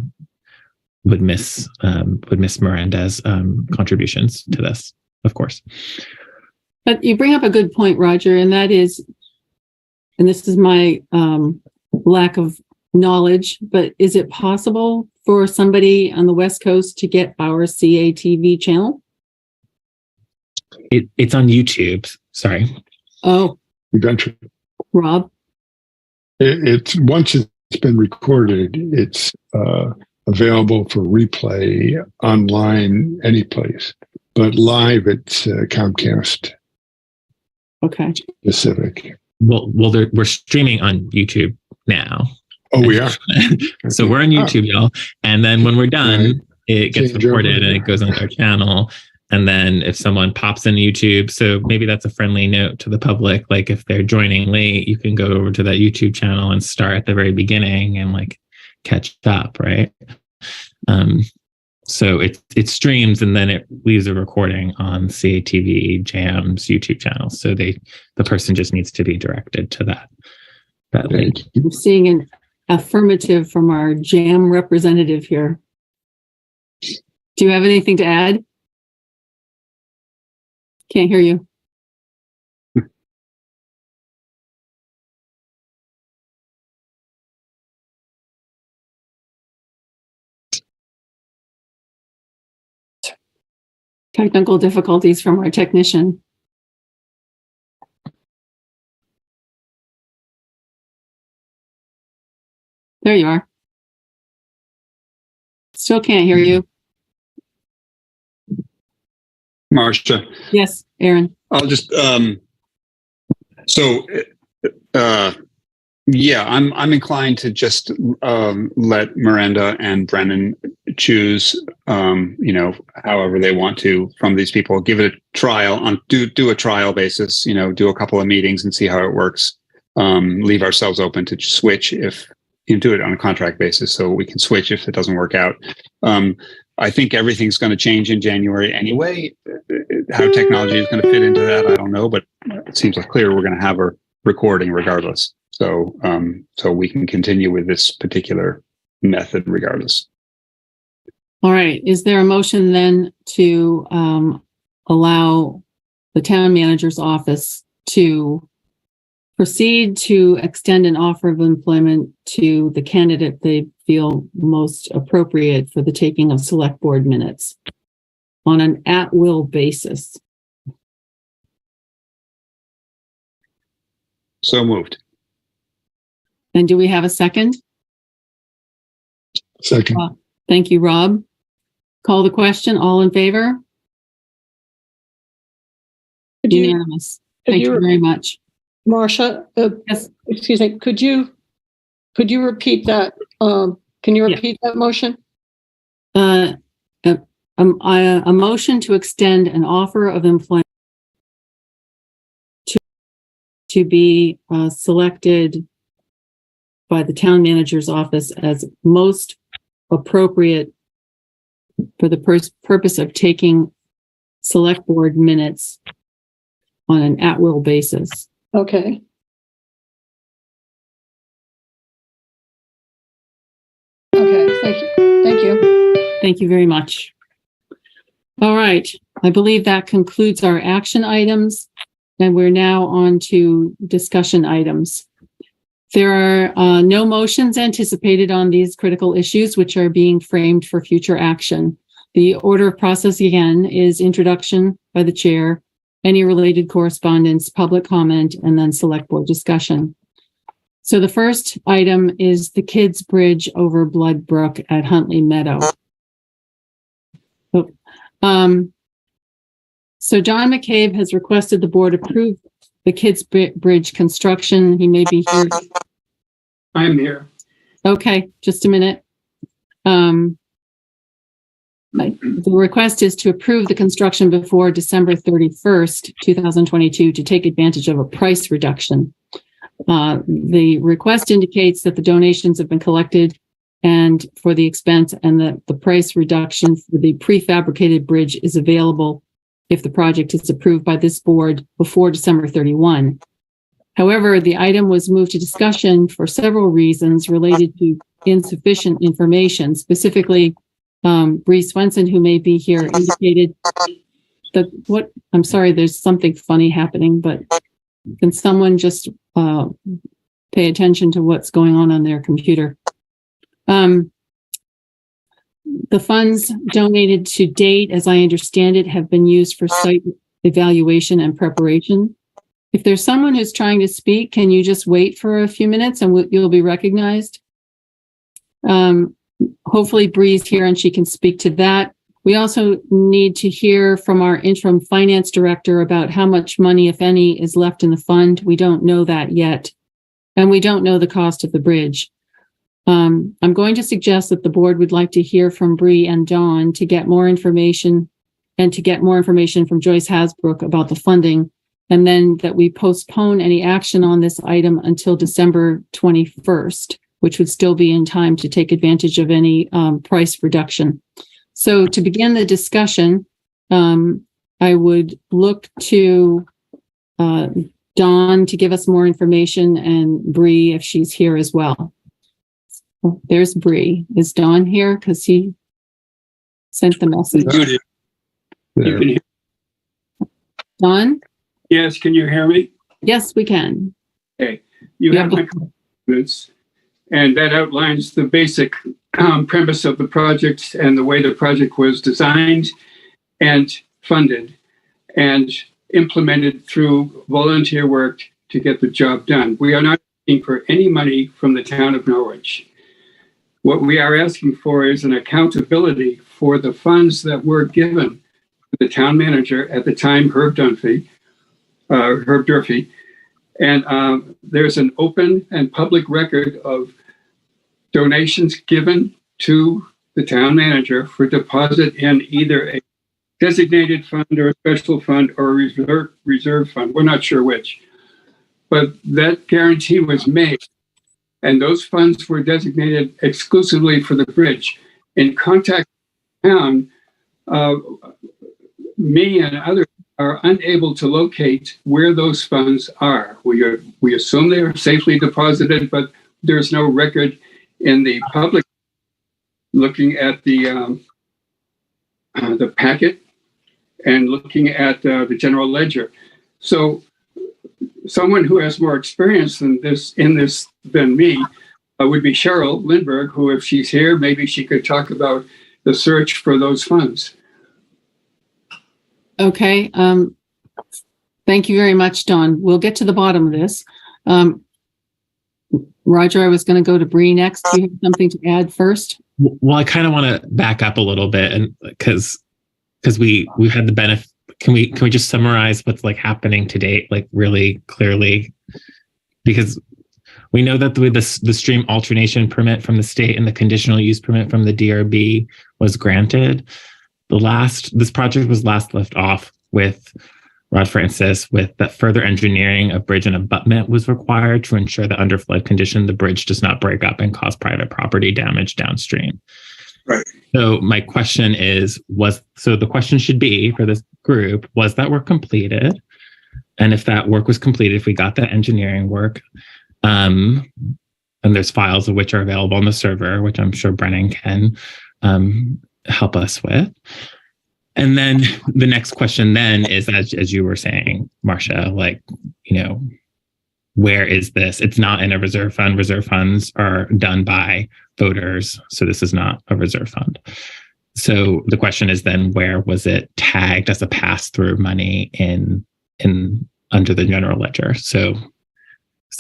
would miss Miranda's contributions to this, of course. But you bring up a good point, Roger, and that is, and this is my lack of knowledge, but is it possible for somebody on the West Coast to get our CATV channel? It's on YouTube. Sorry. Oh. Gotcha. Rob? It's once it's been recorded, it's available for replay online anyplace, but live it's Comcast. Okay. Specific. Well, we're streaming on YouTube now. Oh, we are. So we're on YouTube, y'all. And then when we're done, it gets recorded and it goes on our channel. And then if someone pops in YouTube, so maybe that's a friendly note to the public. Like if they're joining late, you can go over to that YouTube channel and start at the very beginning and like catch up, right? So it streams and then it leaves a recording on CATV, JAM's YouTube channel. So the person just needs to be directed to that link. I'm seeing an affirmative from our JAM representative here. Do you have anything to add? Can't hear you. Technical difficulties from our technician. There you are. Still can't hear you. Marcia. Yes, Aaron. I'll just yeah, I'm inclined to just let Miranda and Brennan choose however they want to from these people. Give it a trial do a trial basis, do a couple of meetings and see how it works. Leave ourselves open to switch if you do it on a contract basis, so we can switch if it doesn't work out. I think everything's going to change in January anyway. How technology is going to fit into that, I don't know, but it seems like clear we're going to have a recording regardless. So we can continue with this particular method regardless. All right. Is there a motion then to allow the town manager's office to proceed to extend an offer of employment to the candidate they feel most appropriate for the taking of select board minutes on an at-will basis? So moved. And do we have a second? Second. Thank you, Rob. Call the question. All in favor? Unanimous. Thank you very much. Marcia, Yes. excuse me, could you repeat that? Can you repeat that motion? A motion to extend an offer of employment to be selected by the town manager's office as most appropriate for the purpose of taking select board minutes on an at-will basis. Okay. Okay, thank you. Thank you. Thank you very much. All right. I believe that concludes our action items, and we're now on to discussion items. There are no motions anticipated on these critical issues, which are being framed for future action. The order of process again is introduction by the chair, any related correspondence, public comment, and then select board discussion. So the first item is the kids' bridge over Blood Brook at Huntley Meadow. So John McCabe has requested the board approve the kids' bridge construction. He may be here. I'm here. Okay, just a minute. The request is to approve the construction before December 31st, 2022 to take advantage of a price reduction. The request indicates that the donations have been collected and for the expense, and that the price reduction for the prefabricated bridge is available if the project is approved by this board before December 31. However, the item was moved to discussion for several reasons related to insufficient information. Specifically, Bree Swenson, who may be here, indicated that I'm sorry, there's something funny happening, but can someone just pay attention to what's going on their computer? The funds donated to date, as I understand it, have been used for site evaluation and preparation. If there's someone who's trying to speak, can you just wait for a few minutes and you'll be recognized? Hopefully Bree's here and she can speak to that. We also need to hear from our interim finance director about how much money, if any, is left in the fund. We don't know that yet. And we don't know the cost of the bridge. I'm going to suggest that the board would like to hear from Bree and Dawn to get more information, and to get more information from Joyce Hasbrook about the funding, and then that we postpone any action on this item until December 21st, which would still be in time to take advantage of any price reduction. So to begin the discussion, I would look to Dawn to give us more information, and Bree if she's here as well. Oh, there's Bree. Is Dawn here? Because he sent the message. Muted. You can hear. Dawn? Yes, can you hear me? Yes, we can. Okay. You have my comments, and that outlines the basic premise of the project and the way the project was designed and funded and implemented through volunteer work to get the job done. We are not asking for any money from the town of Norwich. What we are asking for is an accountability for the funds that were given to the town manager at the time, Herb Durfee. And there's an open and public record of donations given to the town manager for deposit in either a designated fund or a special fund or a reserve fund. We're not sure which. But that guarantee was made, and those funds were designated exclusively for the bridge. In contact with the town, me and others are unable to locate where those funds are. We assume they are safely deposited, but there's no record in the public. Looking at the packet and looking at the general ledger. So someone who has more experience than me would be Cheryl Lindbergh, who, if she's here, maybe she could talk about the search for those funds. Okay. Thank you very much, Dawn. We'll get to the bottom of this. Roger, I was going to go to Bree next. Do you have something to add first? Well, I kind of want to back up a little bit, and because we had the benefit. Can we just summarize what's like happening to date, like really clearly? Because we know that the stream alternation permit from the state and the conditional use permit from the DRB was granted. This project was last left off with Rod Francis with that further engineering of bridge and abutment was required to ensure that under flood condition, the bridge does not break up and cause private property damage downstream. Right. So my question is, the question should be for this group, was that work completed? And if that work was completed, if we got that engineering work, and there's files of which are available on the server, which I'm sure Brennan can help us with. And then the next question then is, as you were saying, Marcia, like, where is this? It's not in a reserve fund. Reserve funds are done by voters. So this is not a reserve fund. So the question is then, where was it tagged as a pass-through money in under the general ledger? So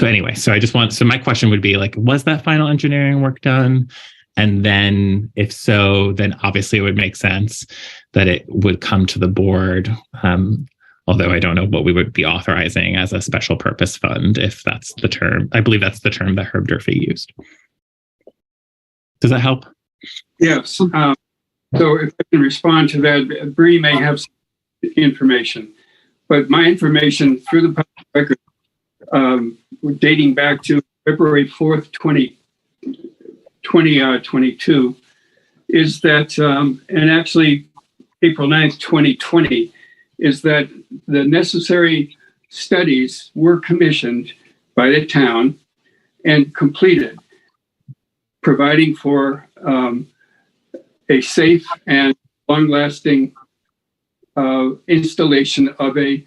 anyway, so my question would be like, was that final engineering work done? And then if so, then obviously it would make sense that it would come to the board. Although I don't know what we would be authorizing as a special purpose fund, if that's the term. I believe that's the term that Herb Durfee used. Does that help? Yes. So if I can respond to that, Bree may have some information, but my information through the public record, dating back to February 4th, 2022, is that, and actually April 9th, 2020, is that the necessary studies were commissioned by the town and completed, providing for a safe and long-lasting installation of a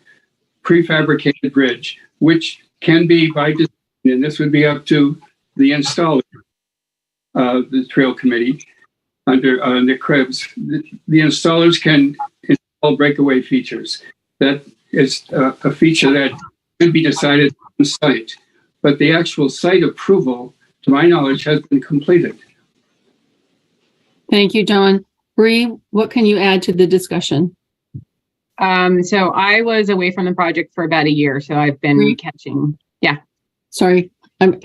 prefabricated bridge, which can be by design, and this would be up to the installer, the trail committee under the CREBS. The installers can install breakaway features. That is a feature that could be decided on site, but the actual site approval, to my knowledge, has been completed. Thank you, Dawn. Bree, what can you add to the discussion? So I was away from the project for about a year, so I've been catching. Yeah. Sorry, I'm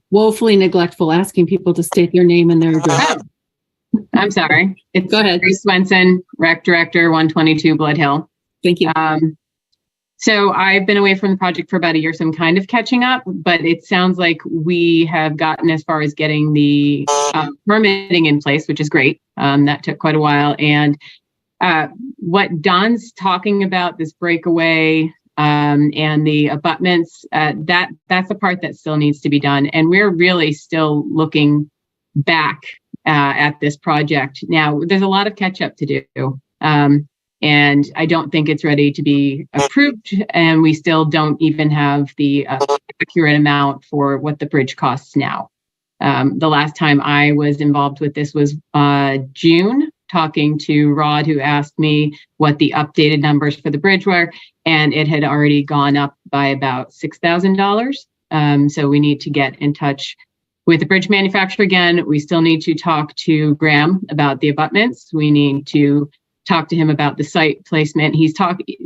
woefully neglectful asking people to state their name and their address. Oh, I'm sorry. Go ahead. Bree Swenson, Rec Director, 122 Blood Hill. Thank you. So I've been away from the project for about a year, so I'm kind of catching up, but it sounds like we have gotten as far as getting the permitting in place, which is great. That took quite a while. And what Don's talking about, this breakaway and the abutments, that's the part that still needs to be done. And we're really still looking back at this project. Now, there's a lot of catch up to do. And I don't think it's ready to be approved. And we still don't even have the accurate amount for what the bridge costs now. The last time I was involved with this was June, talking to Rod, who asked me what the updated numbers for the bridge were, and it had already gone up by about $6,000. So we need to get in touch with the bridge manufacturer again. We still need to talk to Graham about the abutments. We need to talk to him about the site placement.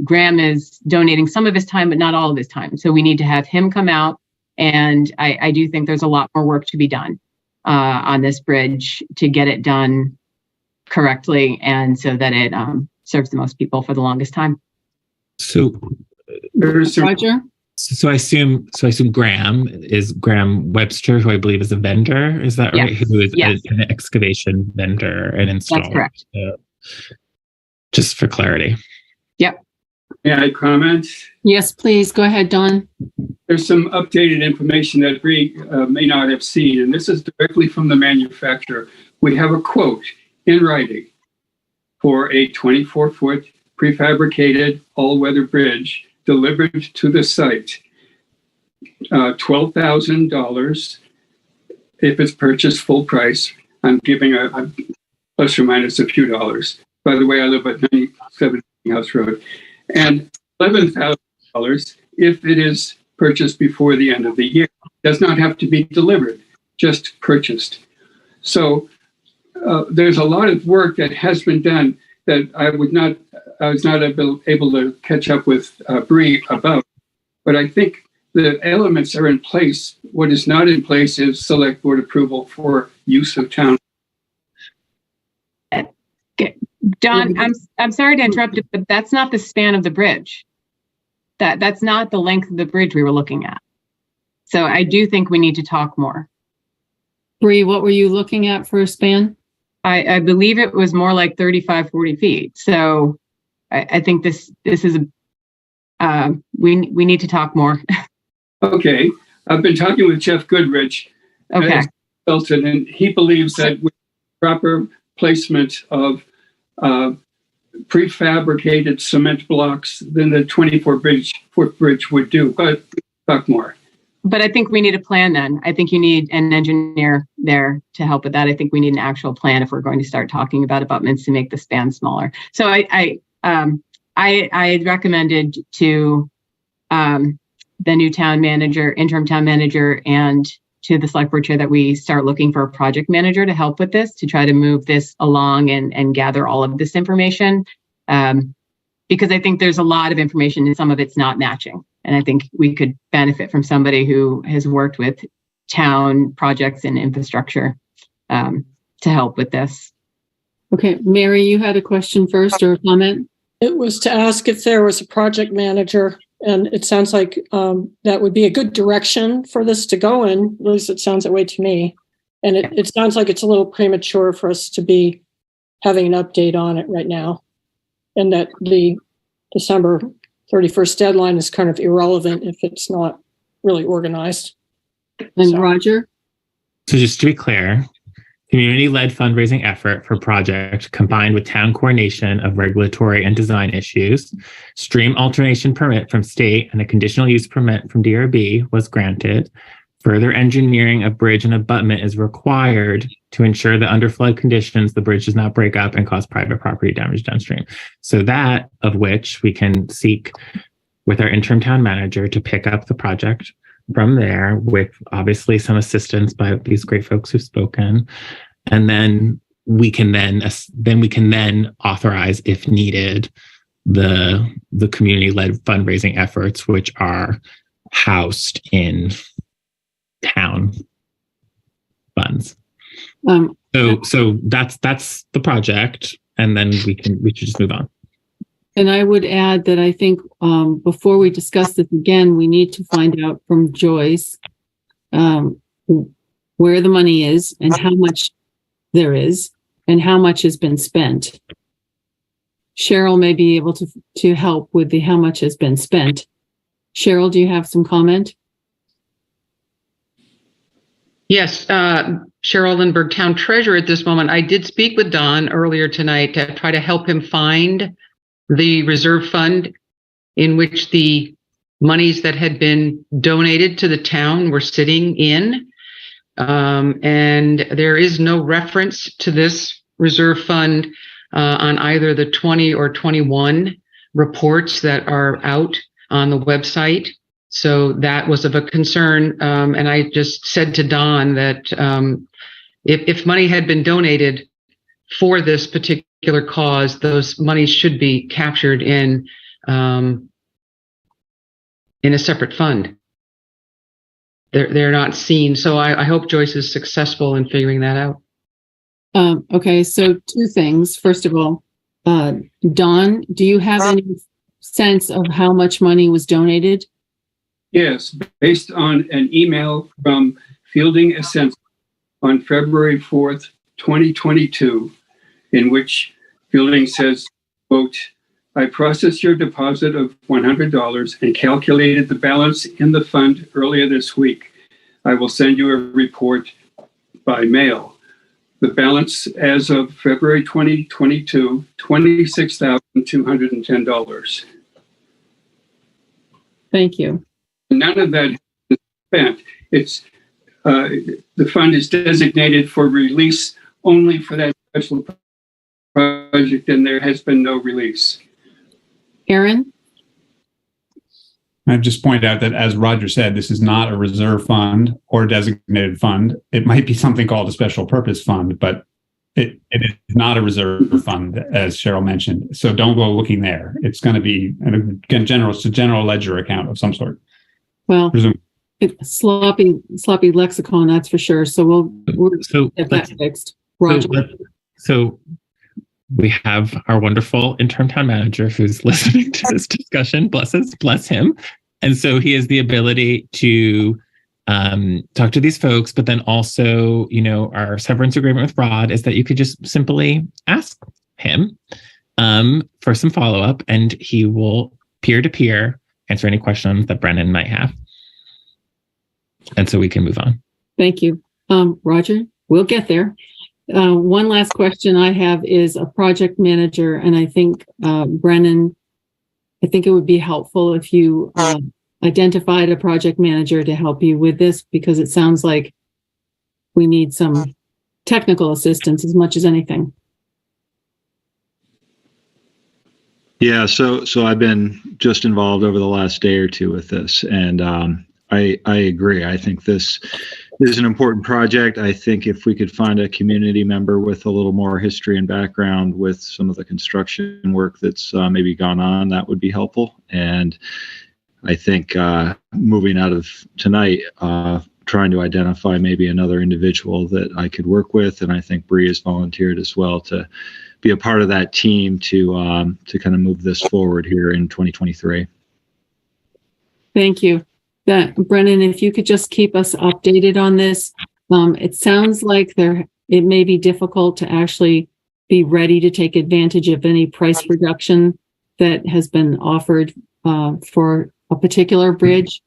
Graham is donating some of his time, but not all of his time. So we need to have him come out. And I do think there's a lot more work to be done on this bridge to get it done correctly and so that it serves the most people for the longest time. So, Roger? So I assume Graham Webster, who I believe is a vendor. Is that right? Yes. Who is Yes. an excavation vendor and installer. That's correct. Just for clarity. Yep. May I comment? Yes, please. Go ahead, Don. There's some updated information that Bree may not have seen, and this is directly from the manufacturer. We have a quote in writing for a 24-foot prefabricated all-weather bridge delivered to the site. $12,000 if it's purchased full price. I'm giving a plus or minus a few dollars. By the way, I live at 97 House Road. And $11,000 if it is purchased before the end of the year. It does not have to be delivered, just purchased. So there's a lot of work that has been done that I was not able to catch up with Bree about. But I think the elements are in place. What is not in place is select board approval for use of town. Don, I'm sorry to interrupt, but that's not the span of the bridge. That's not the length of the bridge we were looking at. So I do think we need to talk more. Bree, what were you looking at for a span? I believe it was more like 35, 40 feet. So I think this is we need to talk more. Okay. I've been talking with Jeff Goodrich, Okay. and he believes that with proper placement of prefabricated cement blocks, then the 24-foot bridge would do. But talk more. But I think we need a plan then. I think you need an engineer there to help with that. I think we need an actual plan if we're going to start talking about abutments to make the span smaller. So I recommended to the new town manager, interim town manager, and to the select board chair that we start looking for a project manager to help with this, to try to move this along and gather all of this information. Because I think there's a lot of information and some of it's not matching. And I think we could benefit from somebody who has worked with town projects and infrastructure to help with this. Okay, Mary, you had a question first or a comment? It was to ask if there was a project manager, and it sounds like that would be a good direction for this to go in. At least it sounds that way to me. And it sounds like it's a little premature for us to be having an update on it right now. And that the December 31st deadline is kind of irrelevant if it's not really organized. And Roger? So just to be clear, community-led fundraising effort for project combined with town coordination of regulatory and design issues, stream alternation permit from state and a conditional use permit from DRB was granted. Further engineering of bridge and abutment is required to ensure that under flood conditions, the bridge does not break up and cause private property damage downstream. So that of which we can seek with our interim town manager to pick up the project from there with obviously some assistance by these great folks who've spoken. And then we can then authorize, if needed, the community-led fundraising efforts, which are housed in town funds. So that's the project, and then we should just move on. And I would add that I think before we discuss this again, we need to find out from Joyce where the money is and how much there is and how much has been spent. Cheryl may be able to help with the how much has been spent. Cheryl, do you have some comment? Yes, Cheryl Lindbergh, Town Treasurer at this moment. I did speak with Don earlier tonight to try to help him find the reserve fund in which the monies that had been donated to the town were sitting in. And there is no reference to this reserve fund on either the 20 or 21 reports that are out on the website. So that was of a concern. And I just said to Don that if money had been donated for this particular cause, those monies should be captured in a separate fund. They're not seen. So I hope Joyce is successful in figuring that out. Okay, so two things. First of all, Don, do you have any sense of how much money was donated? Yes, based on an email from Fielding Essentials on February 4th, 2022, in which Fielding says, quote, I processed your deposit of $100 and calculated the balance in the fund earlier this week. I will send you a report by mail. The balance as of February 2022, $26,210. Thank you. None of that is spent. It's the fund is designated for release only for that special project, and there has been no release. Aaron? I'd just point out that, as Roger said, this is not a reserve fund or designated fund. It might be something called a special purpose fund, but it is not a reserve fund, as Cheryl mentioned. So don't go looking there. It's going to be it's a general ledger account of some sort. Well, sloppy lexicon, that's for sure. So we'll get that fixed. Roger. So we have our wonderful interim town manager who's listening to this discussion. Bless him. And so he has the ability to talk to these folks, but then also, our severance agreement with Rod is that you could just simply ask him for some follow-up, and he will peer-to-peer answer any questions that Brennan might have. And so we can move on. Thank you. Roger, we'll get there. One last question I have is a project manager, and I think, Brennan, I think it would be helpful if you identified a project manager to help you with this, because it sounds like we need some technical assistance as much as anything. Yeah, so I've been just involved over the last day or two with this, and I agree. I think this is an important project. I think if we could find a community member with a little more history and background with some of the construction work that's maybe gone on, that would be helpful. And I think moving out of tonight, trying to identify maybe another individual that I could work with, and I think Bree has volunteered as well to be a part of that team to kind of move this forward here in 2023. Thank you. Brennan, if you could just keep us updated on this. It sounds like it may be difficult to actually be ready to take advantage of any price reduction that has been offered for a particular bridge,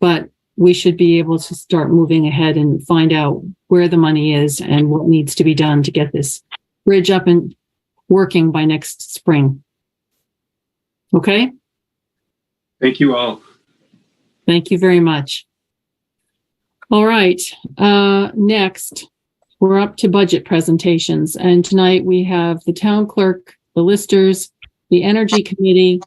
but we should be able to start moving ahead and find out where the money is and what needs to be done to get this bridge up and working by next spring. Okay? Thank you all. Thank you very much. All right. Next, we're up to budget presentations. And tonight we have the town clerk, the listers, the energy committee,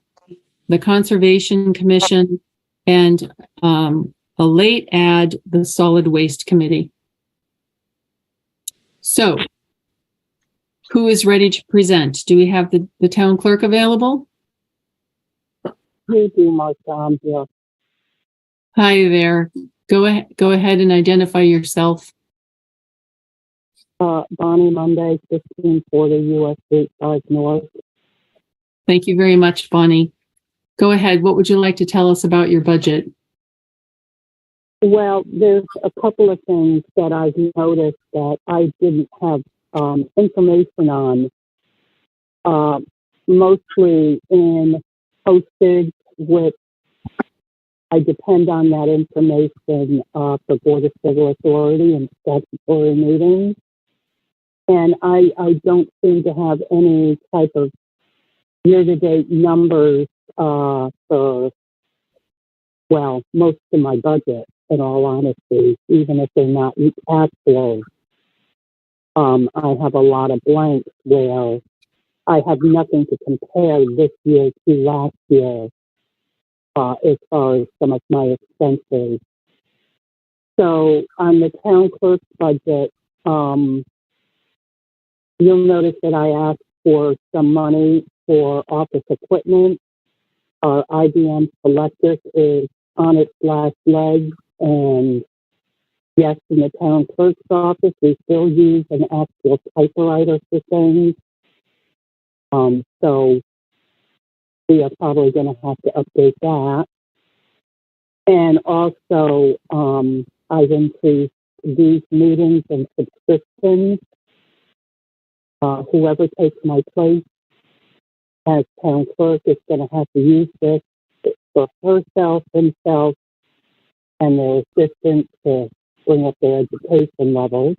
the conservation commission, and a late add, the solid waste committee. So who is ready to present? Do we have the town clerk available? We do, Martha. Yeah. Hi there. Go ahead and identify yourself. Bonnie Monday, 1540 US 8 5 North. Thank you very much, Bonnie. Go ahead. What would you like to tell us about your budget? Well, there's a couple of things that I've noticed that I didn't have information on, mostly in postage, which I depend on that information for Board of Civil Authority and statutory meetings. And I don't seem to have any type of year-to-date numbers for, well, most of my budget, in all honesty, even if they're not actual. I have a lot of blanks where I have nothing to compare this year to last year as far as some of my expenses. So on the town clerk's budget, you'll notice that I asked for some money for office equipment. Our IBM Selectric is on its last leg, and yes, in the town clerk's office, we still use an actual typewriter for things. So we are probably going to have to update that. And also, I've increased these meetings and subscriptions. Whoever takes my place as town clerk is going to have to use this for herself, himself, and their assistant to bring up their education levels.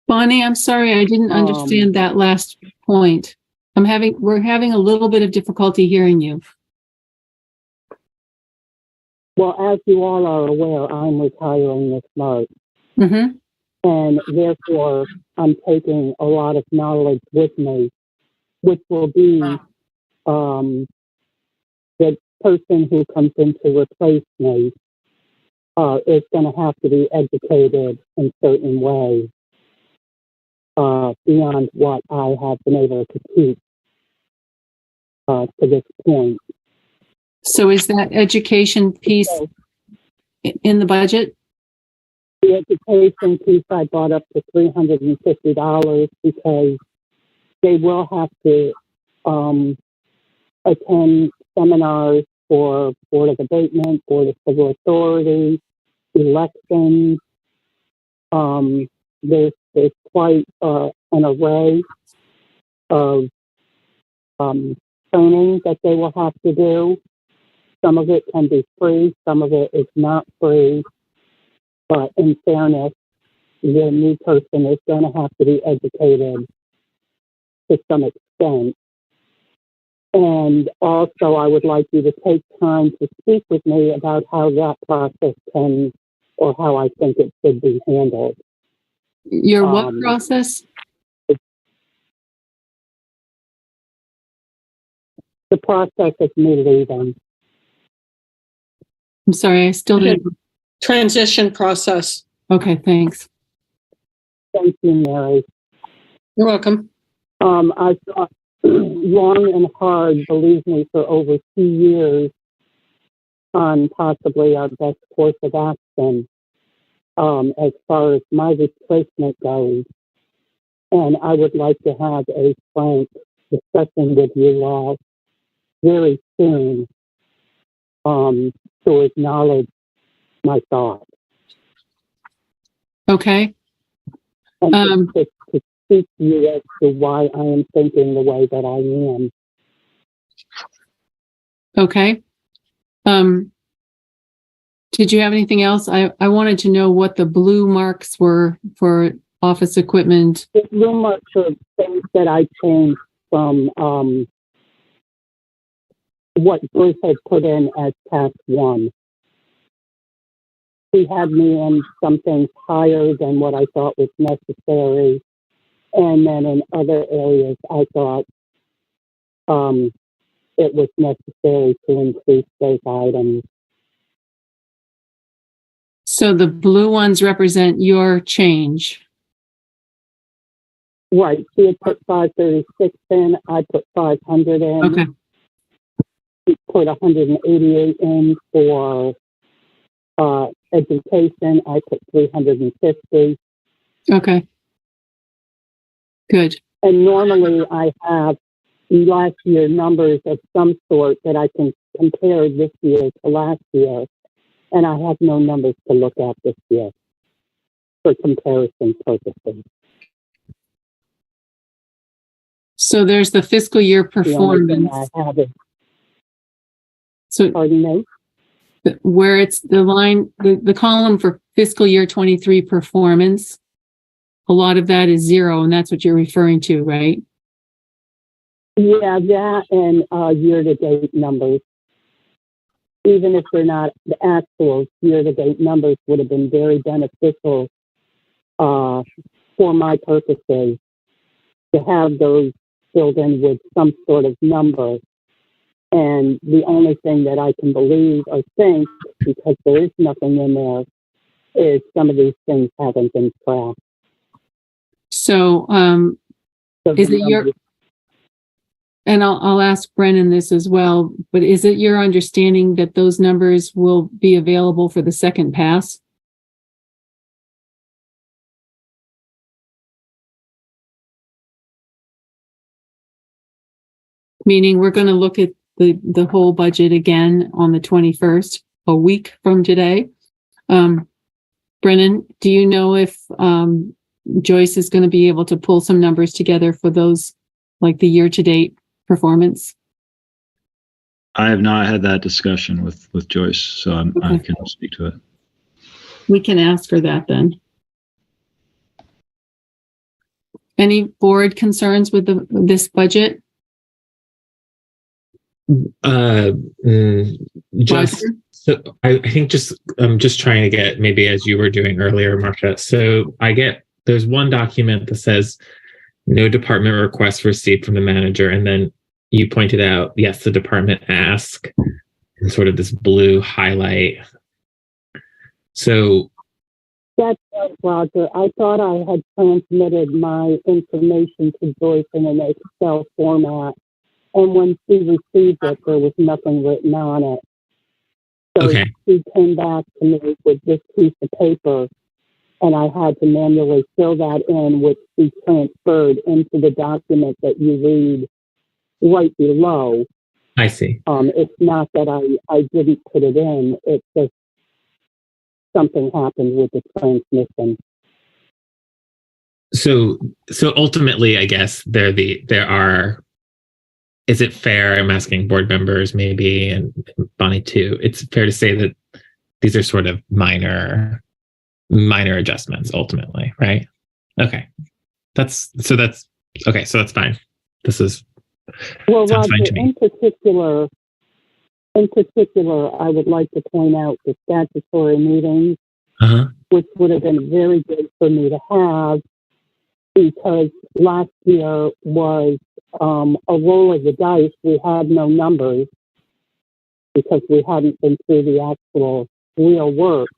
Bonnie, I'm sorry, I didn't understand that last point. We're having a little bit of difficulty hearing you. Well, as you all are aware, I'm retiring this March. Mm-hmm. And therefore, I'm taking a lot of knowledge with me, which will be the person who comes in to replace me is going to have to be educated in certain ways beyond what I have been able to teach to this point. So is that education piece in the budget? The education piece I brought up to $350 because they will have to attend seminars for Board of Abatement, Board of Civil Authority, elections. There's quite an array of training that they will have to do. Some of it can be free, some of it is not free. But in fairness, the new person is going to have to be educated to some extent. And also, I would like you to take time to speak with me about how that process can, or how I think it should be handled. Your what process? The process of me leaving. I'm sorry, I still didn't. Transition process. Okay, thanks. Thank you, Mary. You're welcome. I thought long and hard, believe me, for over 2 years on possibly our best course of action as far as my replacement goes. And I would like to have a frank discussion with you all very soon to acknowledge my thoughts. Okay. And to speak to you as to why I am thinking the way that I am. Okay. Did you have anything else? I wanted to know what the blue marks were for office equipment. The blue marks are things that I changed from what Bruce had put in as task 1. He had me in some things higher than what I thought was necessary. And then in other areas, I thought it was necessary to increase those items. So the blue ones represent your change. Right. She had put 536 in. I put 500 in. Okay. She put 188 in for education. I put 350. Okay. Good. And normally I have last year numbers of some sort that I can compare this year to last year. And I have no numbers to look at this year for comparison purposes. So there's the fiscal year The only thing performance. I have is, So pardon me? where it's the line, the column for fiscal year 23 performance, a lot of that is 0, and that's what you're referring to, right? Yeah, that and year-to-date numbers. Even if they're not the actual year-to-date numbers, would have been very beneficial for my purposes to have those filled in with some sort of number. And the only thing that I can believe or think, because there is nothing in there, is some of these things haven't been tracked. So, So is the it your, numbers- and I'll ask Brennan this as well, but is it your understanding that those numbers will be available for the second pass? Meaning we're going to look at the whole budget again on the 21st, a week from today. Brennan, do you know if Joyce is going to be able to pull some numbers together for those, like the year-to-date performance? I have not had that discussion with Joyce, so I can speak to it. We can ask her that then. Any board concerns with this budget? Just so I think I'm just trying to get, maybe as you were doing earlier, Marcia. So there's one document that says no department request received from the manager, and then you pointed out, yes, the department asked, and sort of this blue highlight. So That's right, Roger. I thought I had transmitted my information to Joyce in an Excel format. And when she received it, there was nothing written on it. So okay. she came back to me with this piece of paper, and I had to manually fill that in, which she transferred into the document that you read right below. I see. It's not that I didn't put it in. It's just something happened with the transmission. So ultimately, I guess is it fair? I'm asking board members maybe, and Bonnie too. It's fair to say that these are sort of minor adjustments ultimately, right? Okay. That's fine. This is, well, sounds Roger, fine to me. In particular, I would like to point out the statutory meetings, which would have been very good for me to have, because last year was a roll of the dice. We had no numbers because we hadn't been through the actual real work.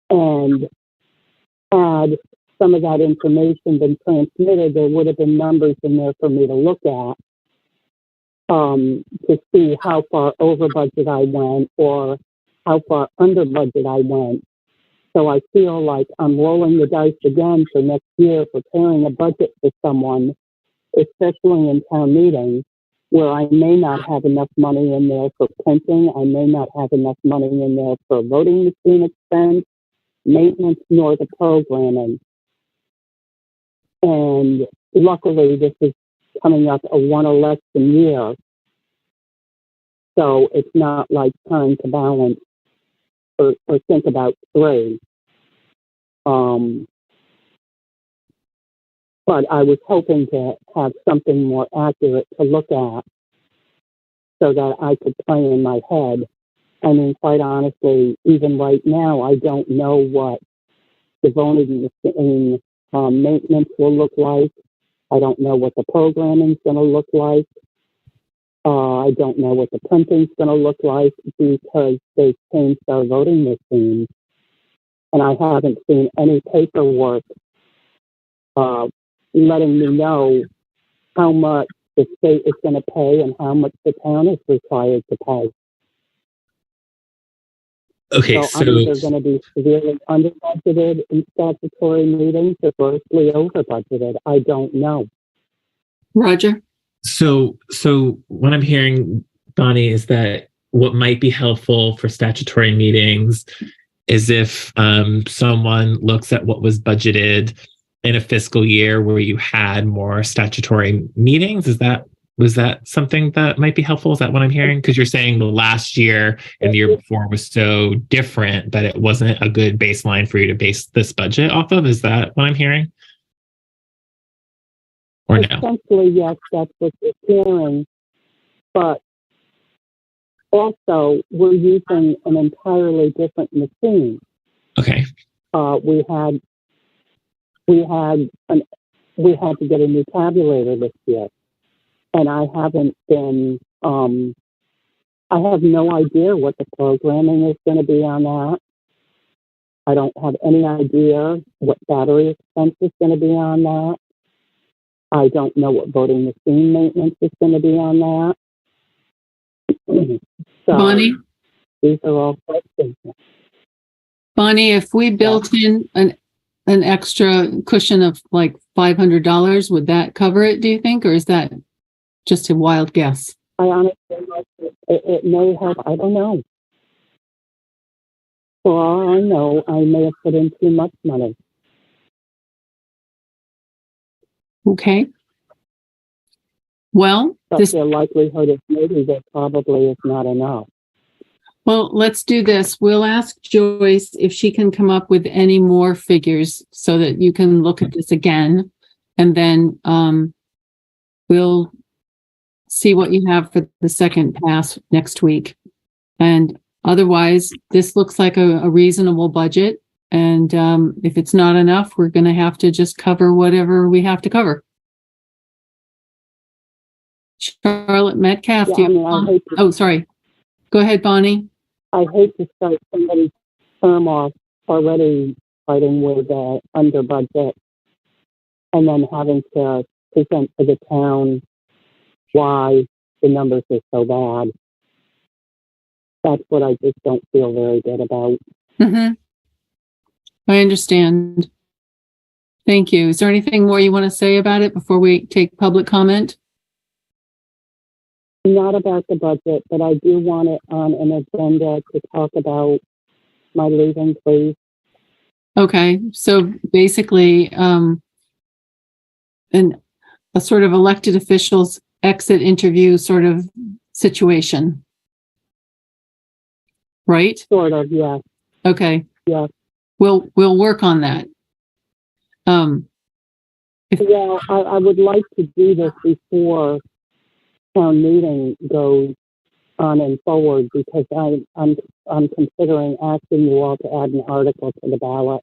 And had some of that information been transmitted, there would have been numbers in there for me to look at to see how far over budget I went or how far under budget I went. So I feel like I'm rolling the dice again for next year, preparing a budget for someone, especially in town meetings, where I may not have enough money in there for printing. I may not have enough money in there for voting machine expense, maintenance, nor the programming. And luckily, this is coming up a one election year. So it's not like trying to balance or think about three. But I was hoping to have something more accurate to look at so that I could play in my head. I mean, quite honestly, even right now, I don't know what the voting machine maintenance will look like. I don't know what the programming's going to look like. I don't know what the printing's going to look like because they've changed our voting machines. And I haven't seen any paperwork letting me know how much the state is going to pay and how much the town is required to pay. Okay, so I'm either going to be severely under budgeted in statutory meetings or grossly over budgeted. I don't know. Roger? So what I'm hearing, Bonnie, is that what might be helpful for statutory meetings is if someone looks at what was budgeted in a fiscal year where you had more statutory meetings. Was that something that might be helpful? Is that what I'm hearing? Because you're saying the last year and the year before was so different that it wasn't a good baseline for you to base this budget off of. Is that what I'm hearing? Or no? Essentially, yes, that's what you're hearing. But also, we're using an entirely different machine. Okay. We had to get a new tabulator this year, and I haven't been. I have no idea what the programming is going to be on that. I don't have any idea what battery expense is going to be on that. I don't know what voting machine maintenance is going to be on that. So, Bonnie? These are all questions. Bonnie, if we built in an extra cushion of like $500, would that cover it, do you think? Or is that just a wild guess? I honestly, it may help. I don't know. For all I know, I may have put in too much money. Okay. Well, but the likelihood is maybe there probably is not enough. Well, let's do this. We'll ask Joyce if she can come up with any more figures so that you can look at this again. And then we'll see what you have for the second pass next week. And otherwise, this looks like a reasonable budget. And if it's not enough, we're going to have to just cover whatever we have to cover. Charlotte Metcalf, oh, sorry. Go ahead, Bonnie. I hate to start somebody's term off already fighting with under budget and then having to present to the town why the numbers are so bad. That's what I just don't feel very good about. Mm-hmm. I understand. Thank you. Is there anything more you want to say about it before we take public comment? Not about the budget, but I do want it on an agenda to talk about my leaving, please. Okay, so basically, a sort of elected officials exit interview sort of situation, right? Sort of, yeah. Okay. Yeah. We'll work on that. I would like to do this before town meeting goes on and forward because I'm considering asking you all to add an article to the ballot.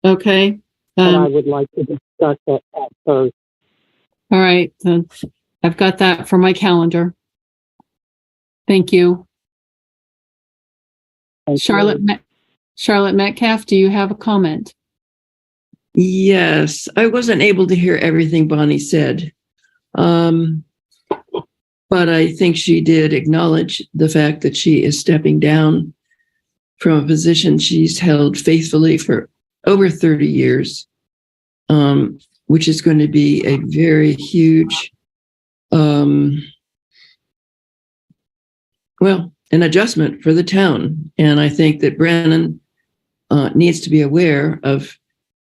Okay. But I would like to discuss it at first. All right. So I've got that for my calendar. Thank you. Charlotte Metcalf, do you have a comment? Yes, I wasn't able to hear everything Bonnie said. But I think she did acknowledge the fact that she is stepping down from a position she's held faithfully for over 30 years, which is going to be a very huge, an adjustment for the town. And I think that Brannon needs to be aware of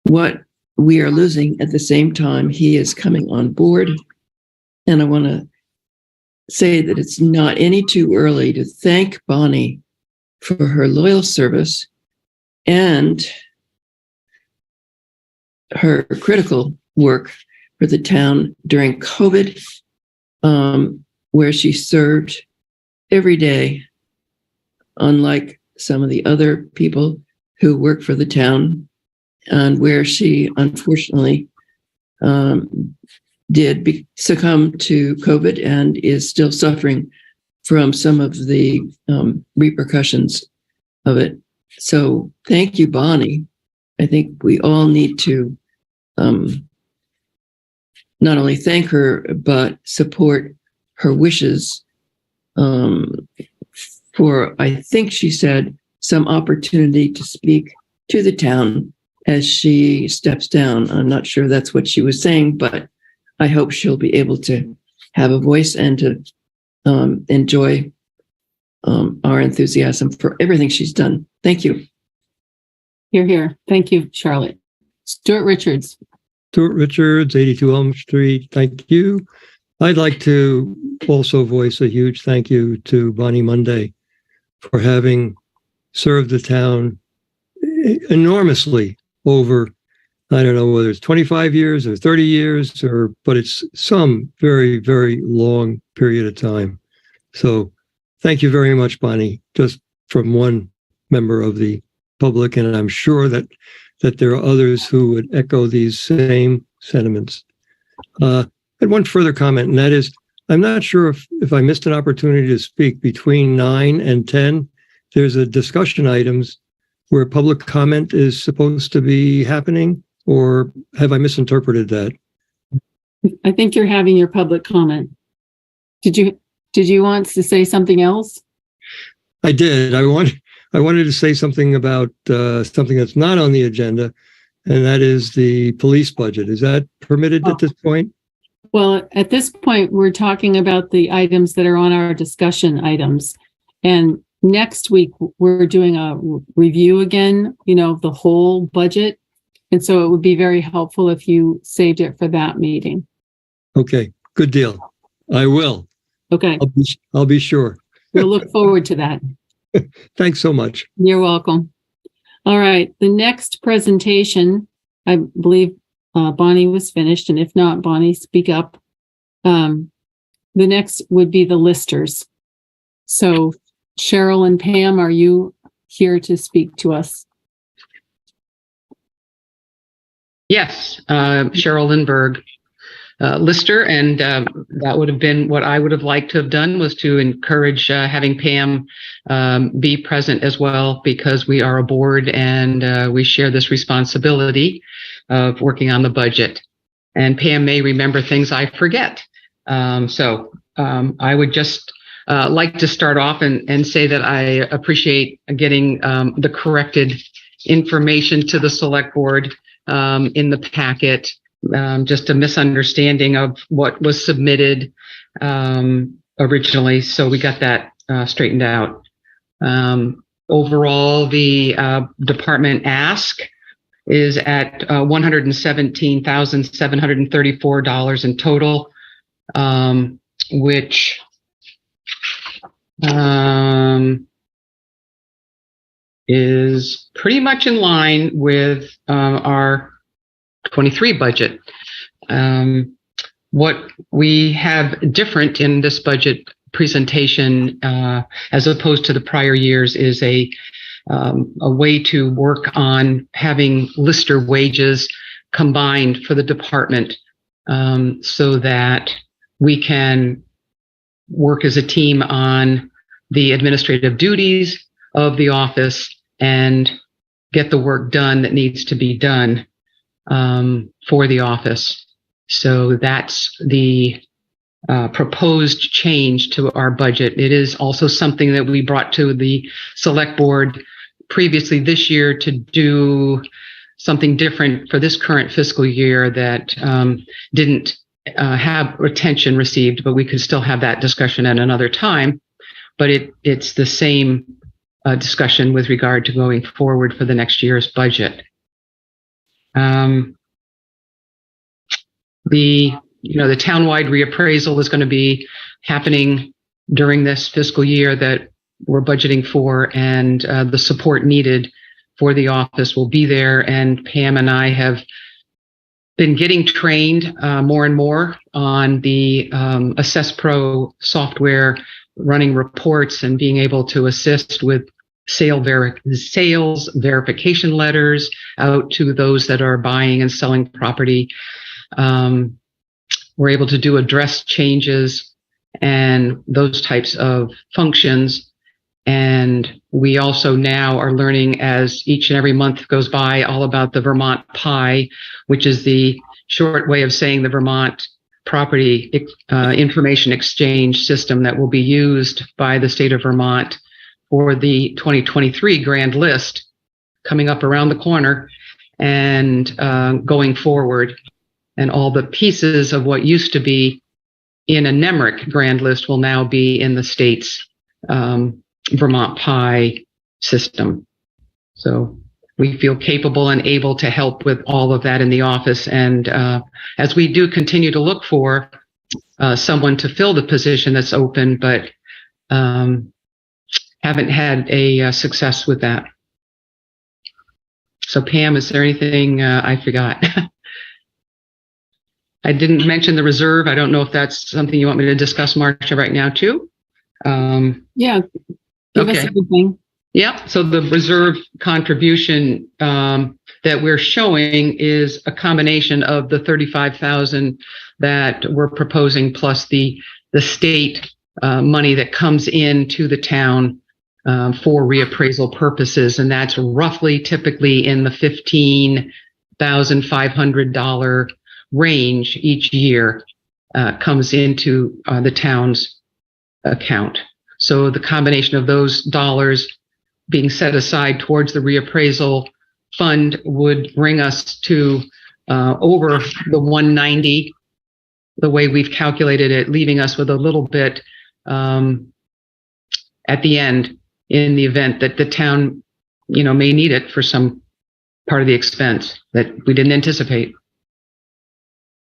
what we are losing at the same time he is coming on board. And I want to say that it's not any too early to thank Bonnie for her loyal service and her critical work for the town during COVID, where she served every day, unlike some of the other people who work for the town, and where she unfortunately did succumb to COVID and is still suffering from some of the repercussions of it. So thank you, Bonnie. I think we all need to not only thank her, but support her wishes for, I think she said, some opportunity to speak to the town as she steps down. I'm not sure that's what she was saying, but I hope she'll be able to have a voice and to enjoy our enthusiasm for everything she's done. Thank you. Hear, hear. Thank you, Charlotte. Stuart Richards. Stuart Richards, 82 Elm Street. Thank you. I'd like to also voice a huge thank you to Bonnie Monday for having served the town enormously over, I don't know whether it's 25 years or 30 years, but it's some very, very long period of time. So thank you very much, Bonnie, just from one member of the public, and I'm sure that there are others who would echo these same sentiments. And one further comment, and that is, I'm not sure if I missed an opportunity to speak between 9 and 10. There's a discussion items where public comment is supposed to be happening, or have I misinterpreted that? I think you're having your public comment. Did you want to say something else? I did. I wanted to say something about something that's not on the agenda, and that is the police budget. Is that permitted at this point? Well, at this point, we're talking about the items that are on our discussion items. And next week, we're doing a review again, of the whole budget. And so it would be very helpful if you saved it for that meeting. Okay, good deal. I will. Okay. I'll be sure. We'll look forward to that. Thanks so much. You're welcome. All right. The next presentation, I believe Bonnie was finished. And if not, Bonnie, speak up. The next would be the listers. So Cheryl and Pam, are you here to speak to us? Yes, Cheryl Lindbergh, lister, and that would have been what I would have liked to have done, was to encourage having Pam be present as well, because we are a board and we share this responsibility of working on the budget. And Pam may remember things I forget. So I would just like to start off and say that I appreciate getting the corrected information to the select board in the packet. Just a misunderstanding of what was submitted originally. So we got that straightened out. Overall, the department ask is at $117,734 in total, which is pretty much in line with our 23 budget. What we have different in this budget presentation, as opposed to the prior years, is a way to work on having lister wages combined for the department, so that we can work as a team on the administrative duties of the office and get the work done that needs to be done for the office. So that's the proposed change to our budget. It is also something that we brought to the select board previously this year to do something different for this current fiscal year that didn't have attention received, but we could still have that discussion at another time. But it's the same discussion with regard to going forward for the next year's budget. The townwide reappraisal is going to be happening during this fiscal year that we're budgeting for, and the support needed for the office will be there. And Pam and I have been getting trained more and more on the Assess Pro software, running reports and being able to assist with sales verification letters out to those that are buying and selling property. We're able to do address changes and those types of functions. And we also now are learning, as each and every month goes by, all about the Vermont PI, which is the short way of saying the Vermont Property Information Exchange system that will be used by the state of Vermont for the 2023 grand list coming up around the corner and going forward. and all the pieces of what used to be in a NEMRIC grand list will now be in the state's Vermont PI system. So we feel capable and able to help with all of that in the office. And as we do continue to look for someone to fill the position that's open, but haven't had a success with that. So Pam, is there anything I forgot? I didn't mention the reserve. I don't know if that's something you want me to discuss, Marcia, right now too. Yeah, give us a good thing. Yeah, so the reserve contribution that we're showing is a combination of the $35,000 that we're proposing plus the state money that comes into the town for reappraisal purposes, and that's roughly typically in the $15,500 range each year comes into the town's account. So the combination of those dollars being set aside towards the reappraisal fund would bring us to over the 190, the way we've calculated it, leaving us with a little bit at the end in the event that the town, may need it for some part of the expense that we didn't anticipate.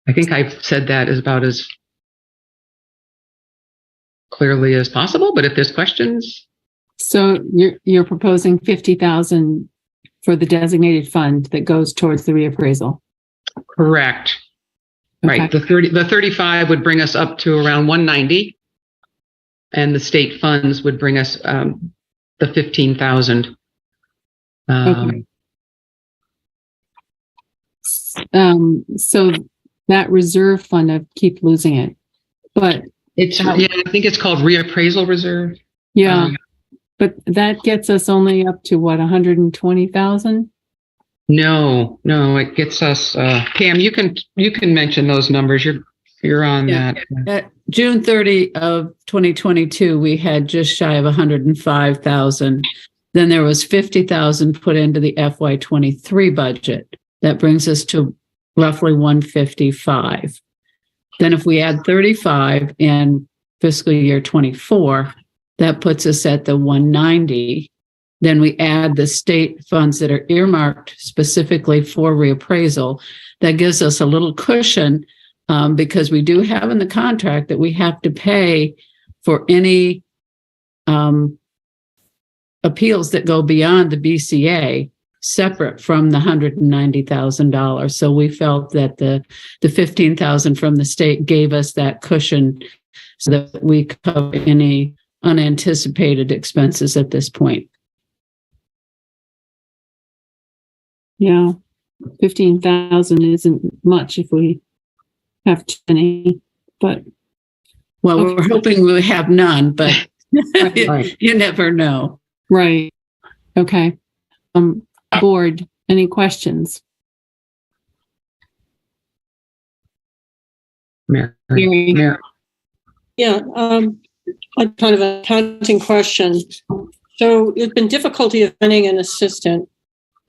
I think I've said that is about as clearly as possible, but if there's questions. So you're proposing 50,000 for the designated fund that goes towards the reappraisal. Correct. Okay. Right. The 35 would bring us up to around 190, and the state funds would bring us the 15,000. Okay. So that reserve fund, I keep losing it, but it's I think it's called reappraisal reserve. Yeah, but that gets us only up to what, 120,000? No, it gets us. Pam, you can mention those numbers. You're on that. At June 30 of 2022, we had just shy of 105,000. Then there was 50,000 put into the FY23 budget. That brings us to roughly 155. Then if we add 35 in fiscal year 24, that puts us at the 190. Then we add the state funds that are earmarked specifically for reappraisal. That gives us a little cushion because we do have in the contract that we have to pay for any appeals that go beyond the BCA, separate from the $190,000. So we felt that the $15,000 from the state gave us that cushion so that we cover any unanticipated expenses at this point. Yeah, 15,000 isn't much if we have 20, but well, okay. We're hoping we have none, but right. You never know. Right. Okay. Board, any questions? Mary. Yeah, a kind of an accounting question. So there's been difficulty of finding an assistant,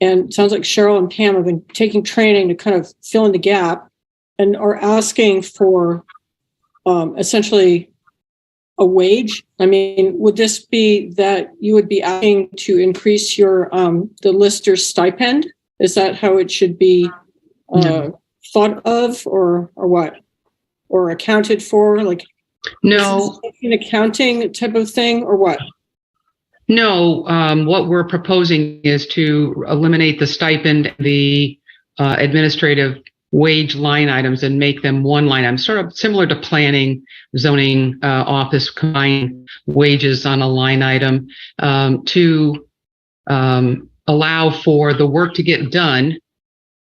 and it sounds like Cheryl and Pam have been taking training to kind of fill in the gap and are asking for essentially a wage. I mean, would this be that you would be asking to increase your the lister's stipend? Is that how it should be thought of, or what, or accounted for? Like, no, an accounting type of thing, or what? No, what we're proposing is to eliminate the stipend, the administrative wage line items, and make them one line item, sort of similar to planning, zoning, office, combine wages on a line item to allow for the work to get done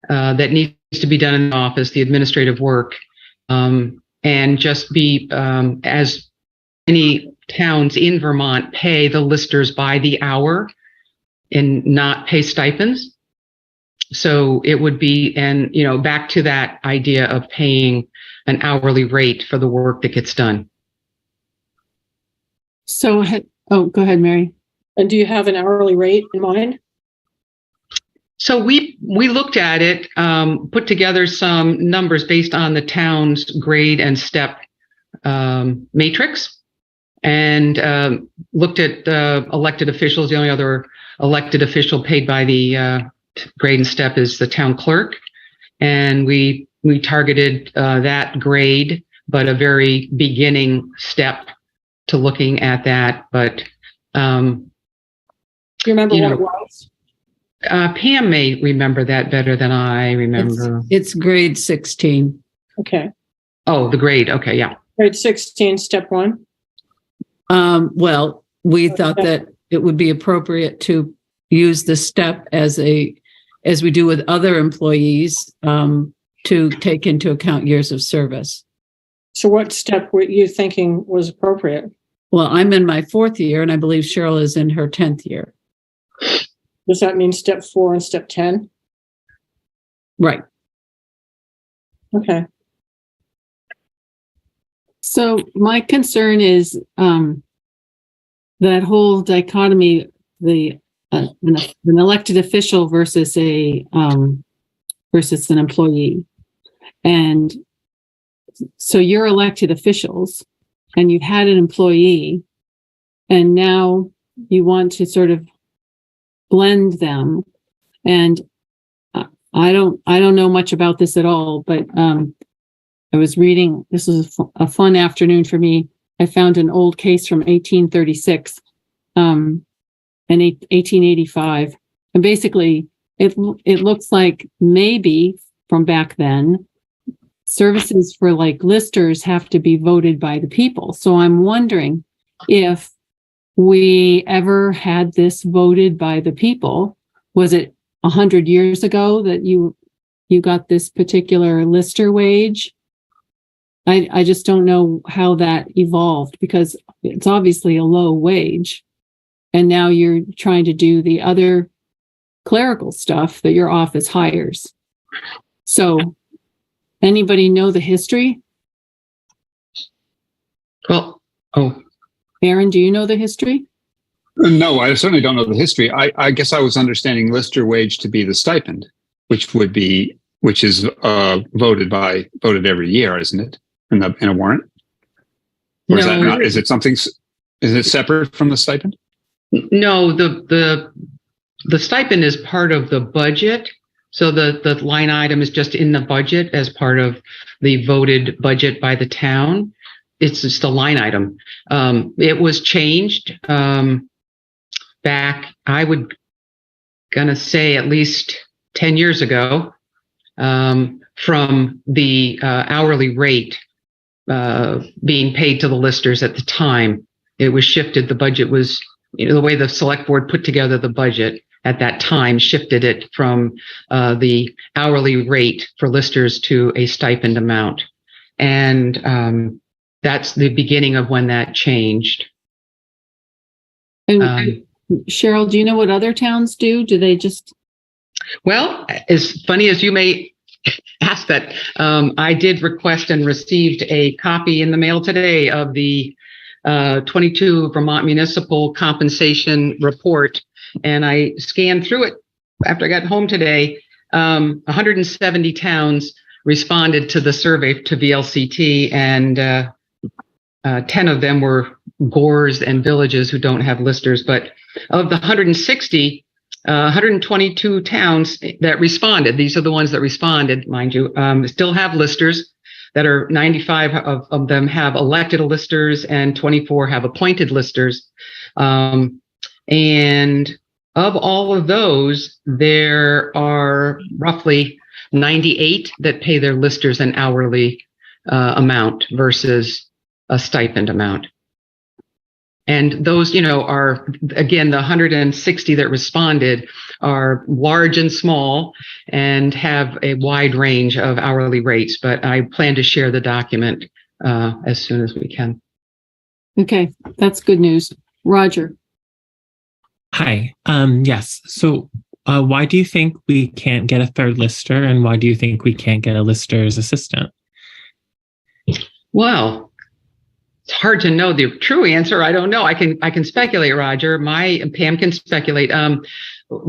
that needs to be done in the office, the administrative work, and just be as many towns in Vermont pay the listers by the hour and not pay stipends. So it would be, and back to that idea of paying an hourly rate for the work that gets done. So, go ahead, Mary. And do you have an hourly rate in mind? So we looked at it, put together some numbers based on the town's grade and step matrix, and looked at elected officials. The only other elected official paid by the grade and step is the town clerk, and we targeted that grade, but a very beginning step to looking at that. But do you remember what it was? Pam may remember that better than I remember. It's grade 16. Okay. Oh, the grade. Okay, yeah. Grade 16, step 1. Well, we thought that it would be appropriate to use the step as we do with other employees, to take into account years of service. So what step were you thinking was appropriate? Well, I'm in my 4th year, and I believe Cheryl is in her 10th year. Does that mean step 4 and step 10? Right. Okay. So my concern is that whole dichotomy, an elected official versus an employee. And so you're elected officials and you've had an employee, and now you want to sort of blend them. And I don't know much about this at all, but I was reading, this was a fun afternoon for me. I found an old case from 1836 and 1885. And basically it looks like maybe from back then, services for like listers have to be voted by the people. So I'm wondering if we ever had this voted by the people. Was it 100 years ago that you got this particular lister wage? I just don't know how that evolved, because it's obviously a low wage. And now you're trying to do the other clerical stuff that your office hires. So anybody know the history? Well, Aaron, do you know the history? No, I certainly don't know the history. I guess I was understanding lister wage to be the stipend, which is voted every year, isn't it? In a warrant? Or is that not? Is it separate from the stipend? No, the stipend is part of the budget. So the line item is just in the budget as part of the voted budget by the town. It's just a line item. It was changed back, I would gonna say at least 10 years ago, from the hourly rate being paid to the listers at the time. It was shifted. The budget was, the way the select board put together the budget at that time shifted it from the hourly rate for listers to a stipend amount. And that's the beginning of when that changed. And Cheryl, do you know what other towns do? Do they just? Well, as funny as you may ask that, I did request and received a copy in the mail today of the 22 Vermont Municipal Compensation Report, and I scanned through it after I got home today. 170 towns responded to the survey to VLCT, and 10 of them were gores and villages who don't have listers. But of the 160, 122 towns that responded, these are the ones that responded, mind you, still have listers. That are 95 of them have elected listers, and 24 have appointed listers. And of all of those, there are roughly 98 that pay their listers an hourly amount versus a stipend amount. And those, are, again, the 160 that responded are large and small and have a wide range of hourly rates. But I plan to share the document as soon as we can. Okay, that's good news. Roger. Hi. Yes. So why do you think we can't get a third lister, and why do you think we can't get a lister's assistant? Well, it's hard to know the true answer. I don't know. I can speculate, Roger. Pam can speculate.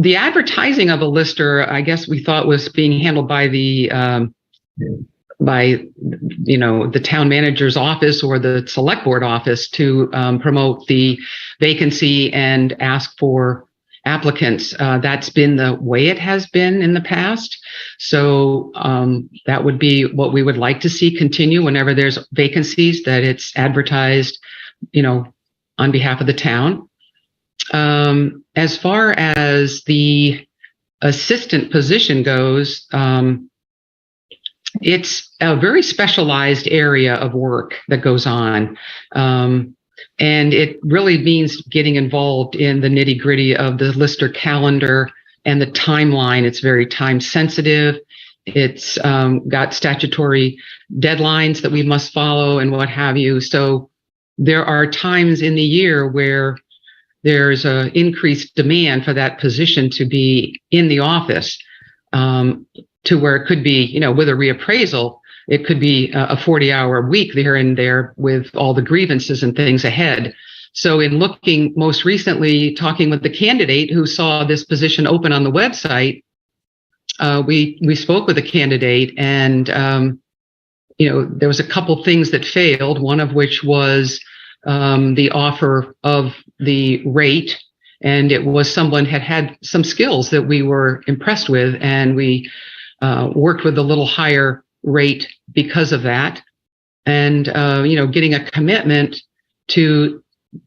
The advertising of a lister, I guess we thought was being handled by the town manager's office or the select board office to promote the vacancy and ask for applicants. That's been the way it has been in the past. So that would be what we would like to see continue whenever there's vacancies, that it's advertised, on behalf of the town. As far as the assistant position goes, it's a very specialized area of work that goes on. And it really means getting involved in the nitty-gritty of the lister calendar and the timeline. It's very time sensitive. It's got statutory deadlines that we must follow and what have you. So there are times in the year where there's an increased demand for that position to be in the office, to where it could be, with a reappraisal, it could be a 40-hour week here and there with all the grievances and things ahead. So in looking most recently, talking with the candidate who saw this position open on the website, we spoke with the candidate, and there was a couple things that failed, one of which was the offer of the rate. And it was someone had some skills that we were impressed with, and we worked with a little higher rate because of that. And getting a commitment to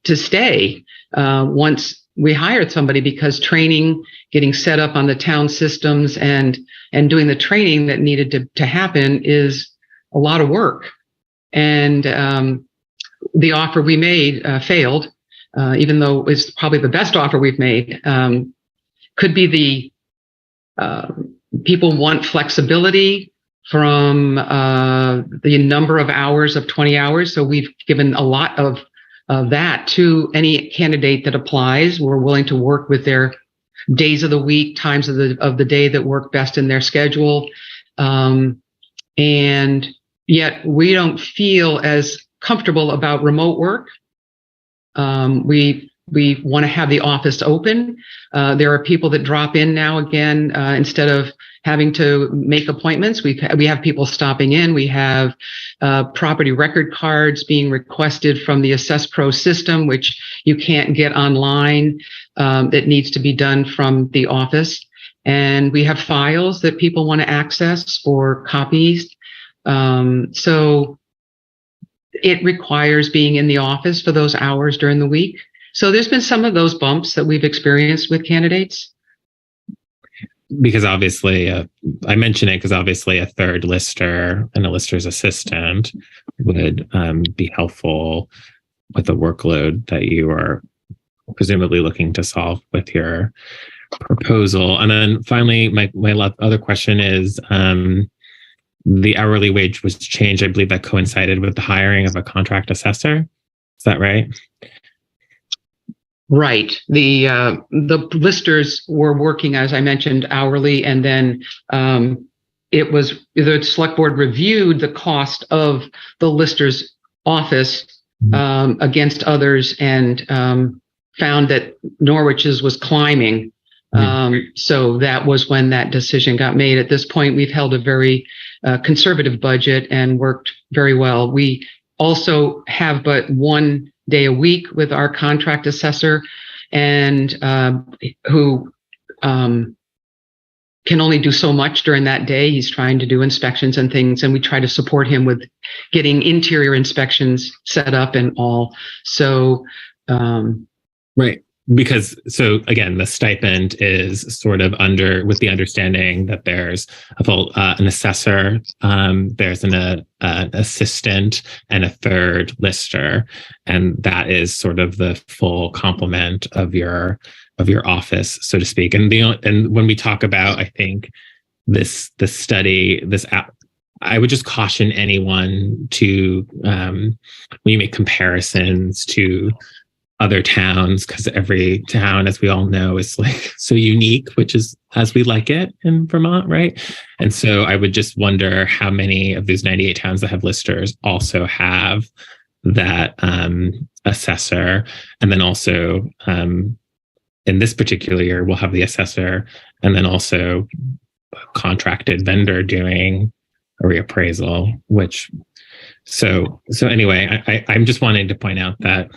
stay once we hired somebody, because training, getting set up on the town systems and doing the training that needed to happen is a lot of work. And the offer we made failed, even though it's probably the best offer we've made. Could be people want flexibility from the number of hours of 20 hours. So we've given a lot of that to any candidate that applies. We're willing to work with their days of the week, times of the day that work best in their schedule. And yet we don't feel as comfortable about remote work. We want to have the office open. There are people that drop in now again, instead of having to make appointments. We have people stopping in. We have property record cards being requested from the Assess Pro system, which you can't get online. That needs to be done from the office. And we have files that people want to access for copies. So it requires being in the office for those hours during the week. So there's been some of those bumps that we've experienced with candidates. Because obviously, I mention it because obviously a third lister and a lister's assistant would be helpful with the workload that you are presumably looking to solve with your proposal. And then finally, my other question is, the hourly wage was changed. I believe that coincided with the hiring of a contract assessor. Is that right? Right. The listers were working, as I mentioned, hourly, and then it was the select board reviewed the cost of the lister's office against others, and found that Norwich's was climbing. So that was when that decision got made. At this point, we've held a very conservative budget and worked very well. We also have but one day a week with our contract assessor, and who can only do so much during that day. He's trying to do inspections and things, and we try to support him with getting interior inspections set up and all. So, right. Because, so again, the stipend is sort of with the understanding that there's an assessor, there's an assistant, and a third lister, and that is sort of the full complement of your office, so to speak. And when we talk about, I think this study, this app, I would just caution anyone to when you make comparisons to other towns, because every town, as we all know, is like so unique, which is as we like it in Vermont, right? And so I would just wonder how many of these 98 towns that have listers also have that assessor, and then also in this particular year, we'll have the assessor and then also a contracted vendor doing a reappraisal, which, so anyway, I'm just wanting to point out that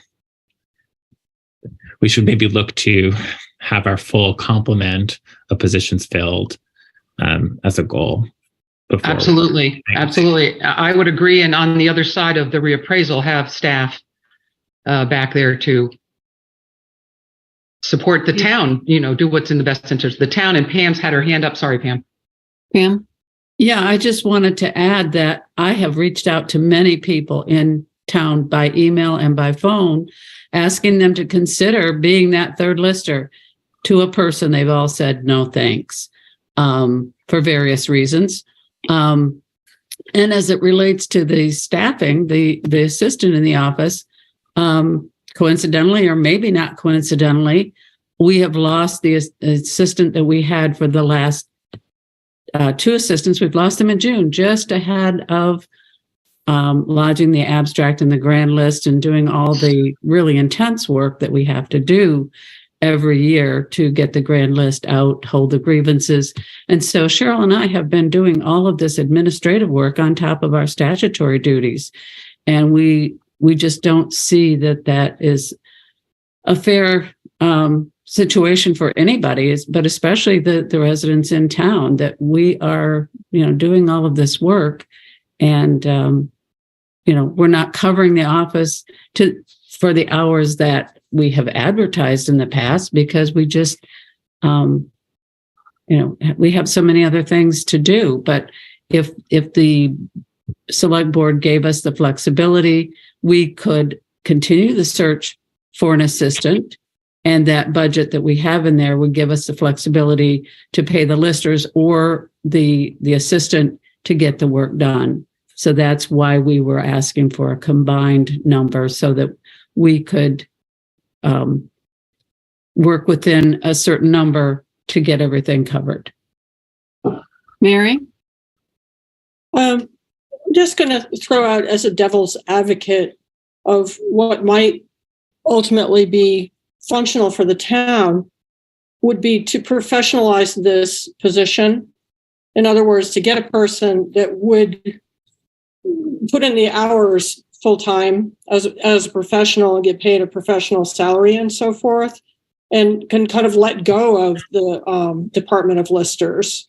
we should maybe look to have our full complement of positions filled as a goal. Absolutely. I would agree. And on the other side of the reappraisal, have staff back there to support the town, do what's in the best interest of the town. And Pam's had her hand up. Sorry, Pam. Pam? Yeah, I just wanted to add that I have reached out to many people in town by email and by phone, asking them to consider being that third lister. To a person, they've all said no thanks for various reasons. And as it relates to the staffing, the assistant in the office, coincidentally, or maybe not coincidentally, we have lost the assistant that we had for the last 2 assistants. We've lost them in June, just ahead of lodging the abstract and the grand list and doing all the really intense work that we have to do every year to get the grand list out, hold the grievances. And so Cheryl and I have been doing all of this administrative work on top of our statutory duties. And we just don't see that is a fair situation for anybody, but especially the residents in town, that we are, doing all of this work and, we're not covering the office for the hours that we have advertised in the past because we just, we have so many other things to do. But if the select board gave us the flexibility, we could continue the search for an assistant, and that budget that we have in there would give us the flexibility to pay the listers or the assistant to get the work done. So that's why we were asking for a combined number so that we could work within a certain number to get everything covered. Mary? I'm just going to throw out as a devil's advocate of what might ultimately be functional for the town would be to professionalize this position. In other words, to get a person that would put in the hours full-time as a professional and get paid a professional salary and so forth, and can kind of let go of the Department of Listers.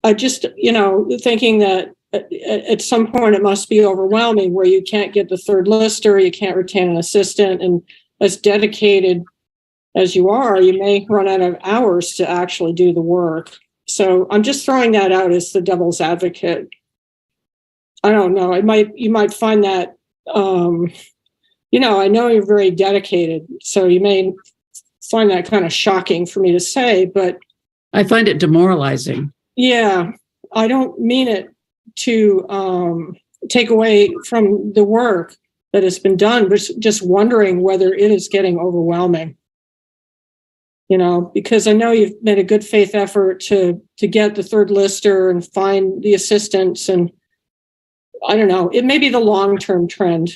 I just, thinking that at some point it must be overwhelming where you can't get the third lister, you can't retain an assistant, and as dedicated as you are, you may run out of hours to actually do the work. So I'm just throwing that out as the devil's advocate. I don't know. You might find that, I know you're very dedicated, so you may find that kind of shocking for me to say, but I find it demoralizing. Yeah, I don't mean it to take away from the work that has been done, but just wondering whether it is getting overwhelming. Because I know you've made a good faith effort to get the third lister and find the assistants, and I don't know, it may be the long-term trend,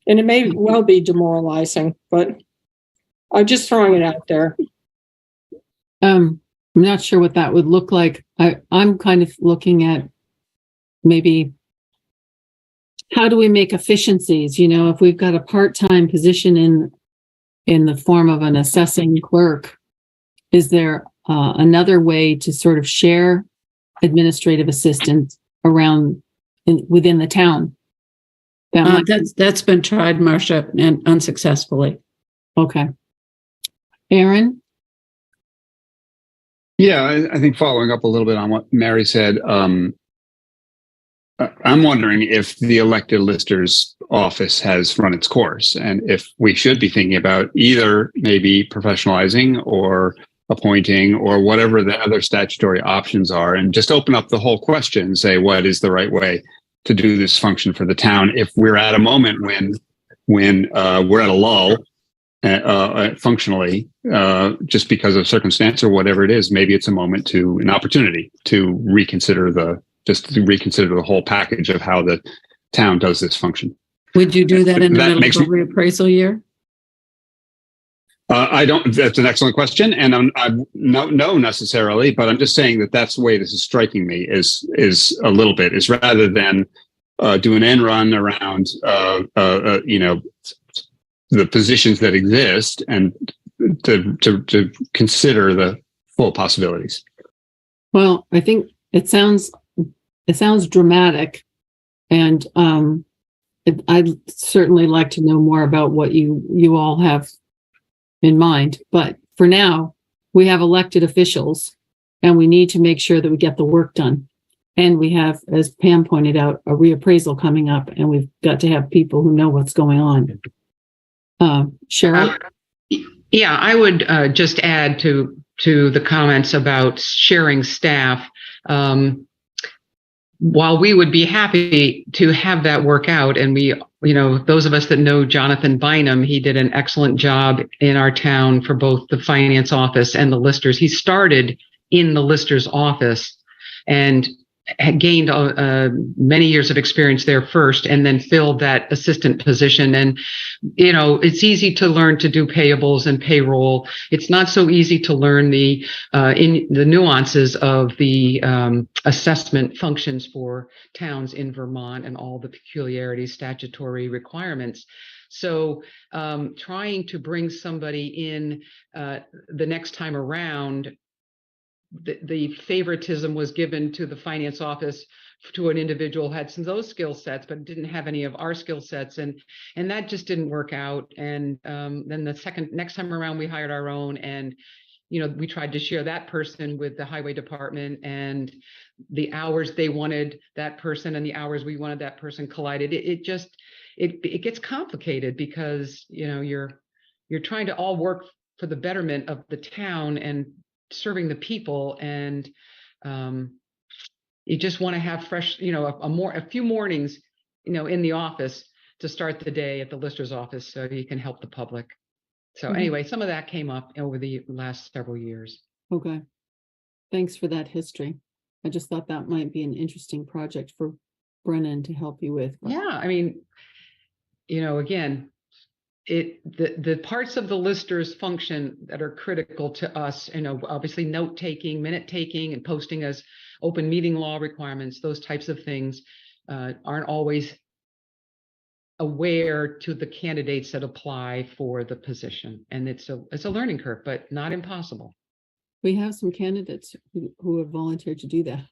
and it may well be demoralizing, but I'm just throwing it out there. I'm not sure what that would look like. I'm kind of looking at maybe how do we make efficiencies? If we've got a part-time position in the form of an assessing clerk, is there another way to sort of share administrative assistants around within the town? That's been tried, Marcia, and unsuccessfully. Okay. Aaron? Yeah, I think following up a little bit on what Mary said, I'm wondering if the elected lister's office has run its course, and if we should be thinking about either maybe professionalizing or appointing or whatever the other statutory options are, and just open up the whole question and say, what is the right way to do this function for the town? If we're at a moment when we're at a lull, functionally, just because of circumstance or whatever it is, maybe it's an opportunity to reconsider the whole package of how the town does this function. Would you do that in the That middle of makes a reappraisal year? I don't. That's an excellent question, and I'm no necessarily, but I'm just saying that that's the way this is striking me is a little bit is rather than do an end run around the positions that exist and to consider the full possibilities. Well, I think it sounds dramatic, and I'd certainly like to know more about what you all have in mind. But for now, we have elected officials, and we need to make sure that we get the work done. And we have, as Pam pointed out, a reappraisal coming up, and we've got to have people who know what's going on. Cheryl? Yeah, I would just add to the comments about sharing staff. While we would be happy to have that work out, and we, those of us that know Jonathan Bynum, he did an excellent job in our town for both the finance office and the listers. He started in the listers office and had gained many years of experience there first, and then filled that assistant position. And, it's easy to learn to do payables and payroll. It's not so easy to learn the nuances of the assessment functions for towns in Vermont and all the peculiarities, statutory requirements. So trying to bring somebody in the next time around, the favoritism was given to the finance office to an individual who had some of those skill sets, but didn't have any of our skill sets. And that just didn't work out. And then the next time around, we hired our own, and, we tried to share that person with the highway department, and the hours they wanted that person and the hours we wanted that person collided. It gets complicated because, you're trying to all work for the betterment of the town and serving the people, and you just want to have fresh, a few mornings, in the office to start the day at the lister's office so you can help the public. So anyway, some of that came up over the last several years. Okay. Thanks for that history. I just thought that might be an interesting project for Brennan to help you with. Yeah, I mean, again, the parts of the listers function that are critical to us, obviously note taking, minute taking, and posting as open meeting law requirements, those types of things aren't always aware to the candidates that apply for the position. And it's a learning curve, but not impossible. We have some candidates who have volunteered to do that.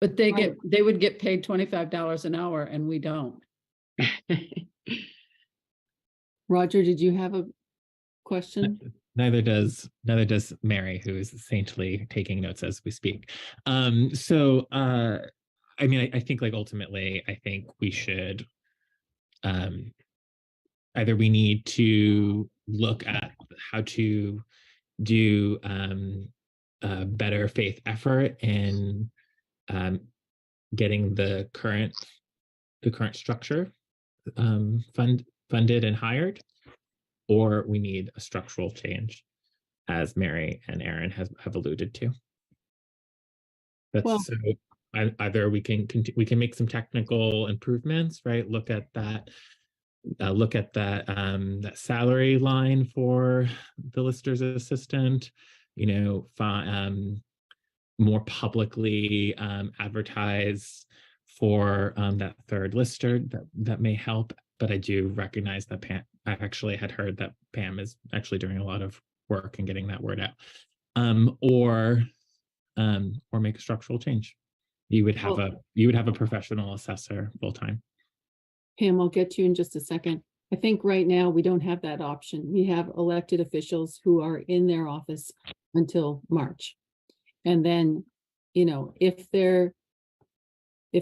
But they would get paid $25 an hour, and we don't. Roger, did you have a question? Neither does Mary, who is saintly taking notes as we speak. I mean, I think ultimately, I think we should either we need to look at how to do a better faith effort in getting the current structure funded and hired, or we need a structural change, as Mary and Aaron have alluded to. So either we can make some technical improvements, right? Look at that salary line for the lister's assistant, more publicly advertise for that third lister. That may help. But I do recognize that I actually had heard that Pam is actually doing a lot of work in getting that word out. Or make a structural change. You would have a professional assessor full time. Pam, I'll get to you in just a second. I think right now we don't have that option. We have elected officials who are in their office until March. And then, if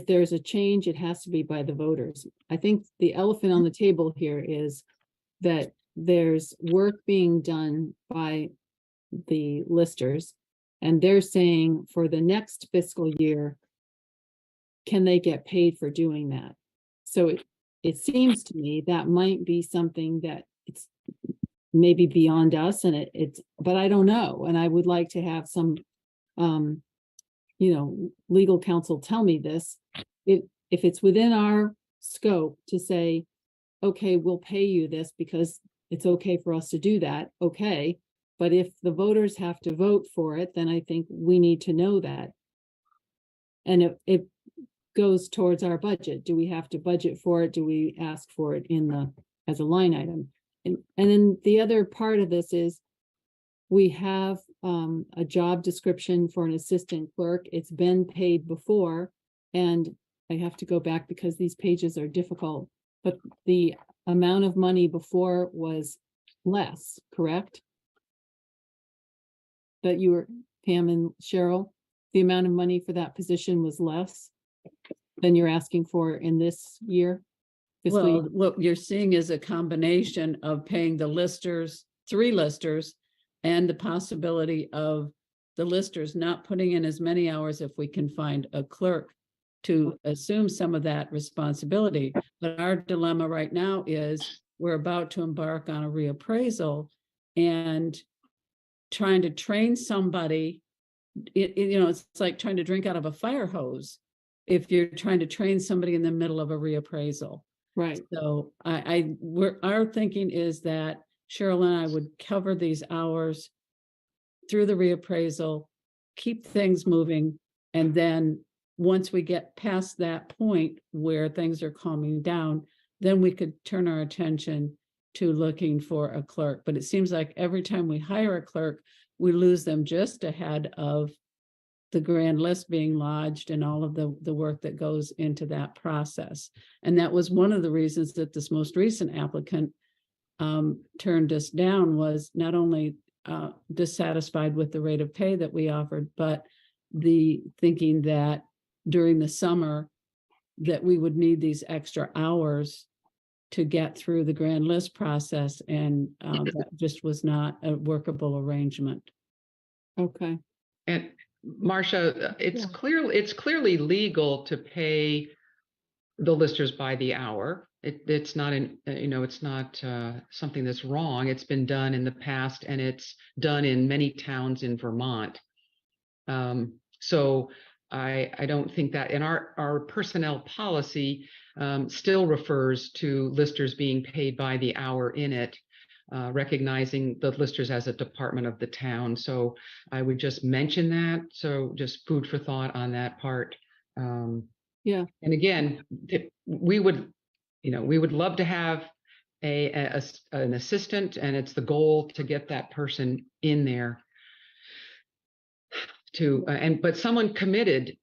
there's a change, it has to be by the voters. I think the elephant on the table here is that there's work being done by the listers, and they're saying for the next fiscal year, can they get paid for doing that? So it seems to me that might be something that it's maybe beyond us, and but I don't know. And I would like to have some legal counsel tell me this, if it's within our scope to say, okay, we'll pay you this because it's okay for us to do that, okay. But if the voters have to vote for it, then I think we need to know that. And it goes towards our budget. Do we have to budget for it? Do we ask for it as a line item? And then the other part of this is we have a job description for an assistant clerk. It's been paid before, and I have to go back because these pages are difficult, but the amount of money before was less, correct? That you were, Pam and Cheryl, the amount of money for that position was less than you're asking for in this year? Well, what you're seeing is a combination of paying the listers, 3 listers, and the possibility of the listers not putting in as many hours if we can find a clerk to assume some of that responsibility. But our dilemma right now is we're about to embark on a reappraisal, and trying to train somebody, it's like trying to drink out of a fire hose if you're trying to train somebody in the middle of a reappraisal. Right. So our thinking is that Cheryl and I would cover these hours through the reappraisal, keep things moving, and then once we get past that point where things are calming down, then we could turn our attention to looking for a clerk. But it seems like every time we hire a clerk, we lose them just ahead of the grand list being lodged and all of the work that goes into that process. And that was one of the reasons that this most recent applicant turned us down, was not only dissatisfied with the rate of pay that we offered, but the thinking that during the summer that we would need these extra hours to get through the grand list process, and that just was not a workable arrangement. Okay. And Marcia, it's clearly legal to pay the listers by the hour. It's not it's not something that's wrong. It's been done in the past, and it's done in many towns in Vermont. So I don't think that, and our personnel policy still refers to listers being paid by the hour in it, recognizing the listers as a department of the town. So I would just mention that. So just food for thought on that part. Yeah. And again, we would love to have an assistant, and it's the goal to get that person in there but someone committed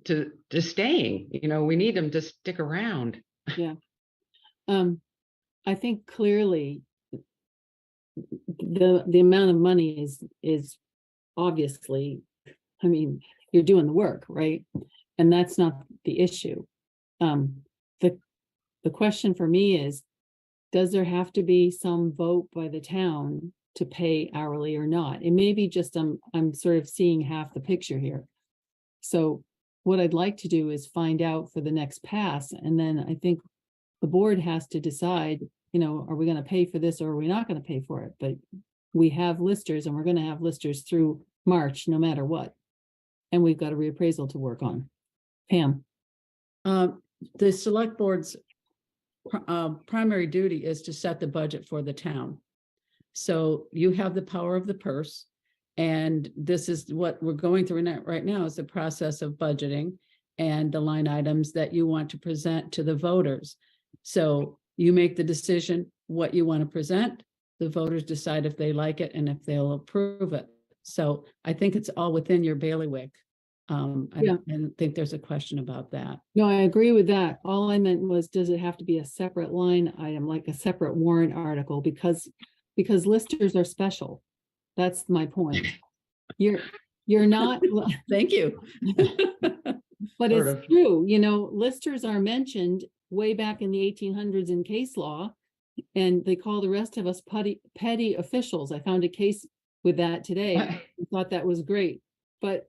to staying. We need them to stick around. Yeah. I think clearly the amount of money is obviously, you're doing the work, right? And that's not the issue. The question for me is, does there have to be some vote by the town to pay hourly or not? It may be just I'm sort of seeing half the picture here. So what I'd like to do is find out for the next pass, and then I think the board has to decide, are we going to pay for this or are we not going to pay for it? But we have listers, and we're going to have listers through March no matter what. And we've got a reappraisal to work on. Pam. The select board's primary duty is to set the budget for the town. So you have the power of the purse, and this is what we're going through right now, is the process of budgeting and the line items that you want to present to the voters. So you make the decision what you want to present. The voters decide if they like it and if they'll approve it. So I think it's all within your bailiwick. I don't think there's a question about that. No, I agree with that. All I meant was, does it have to be a separate line item, like a separate warrant article? Because listers are special. That's my point. You're not. Thank you. But it's true. Listers are mentioned way back in the 1800s in case law, and they call the rest of us petty officials. I found a case with that today. I thought that was great. But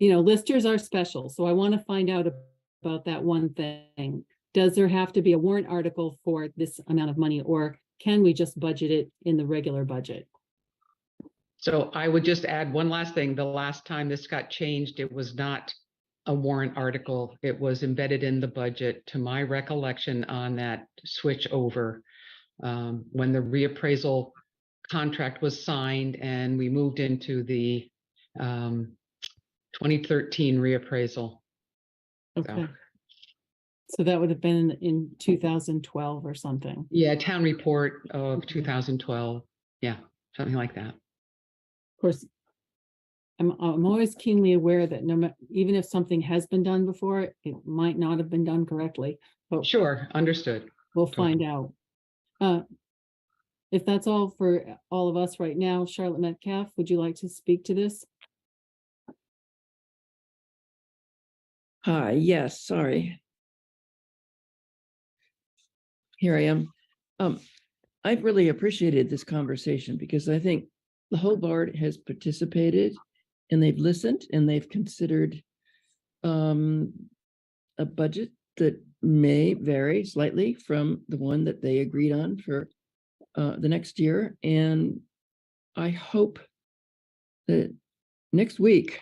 listers are special. So I want to find out about that one thing. Does there have to be a warrant article for this amount of money, or can we just budget it in the regular budget? So I would just add one last thing. The last time this got changed, it was not a warrant article. It was embedded in the budget, to my recollection, on that switch over when the reappraisal contract was signed and we moved into the 2013 reappraisal. Okay. So that would have been in 2012 or something. Yeah, town report of 2012. Yeah, something like that. Of course, I'm always keenly aware that even if something has been done before, it might not have been done correctly. But sure, understood. We'll find out. If that's all for all of us right now, Charlotte Metcalf, would you like to speak to this? Hi, yes, sorry. Here I am. I've really appreciated this conversation because I think the whole board has participated and they've listened and they've considered a budget that may vary slightly from the one that they agreed on for the next year. And I hope that next week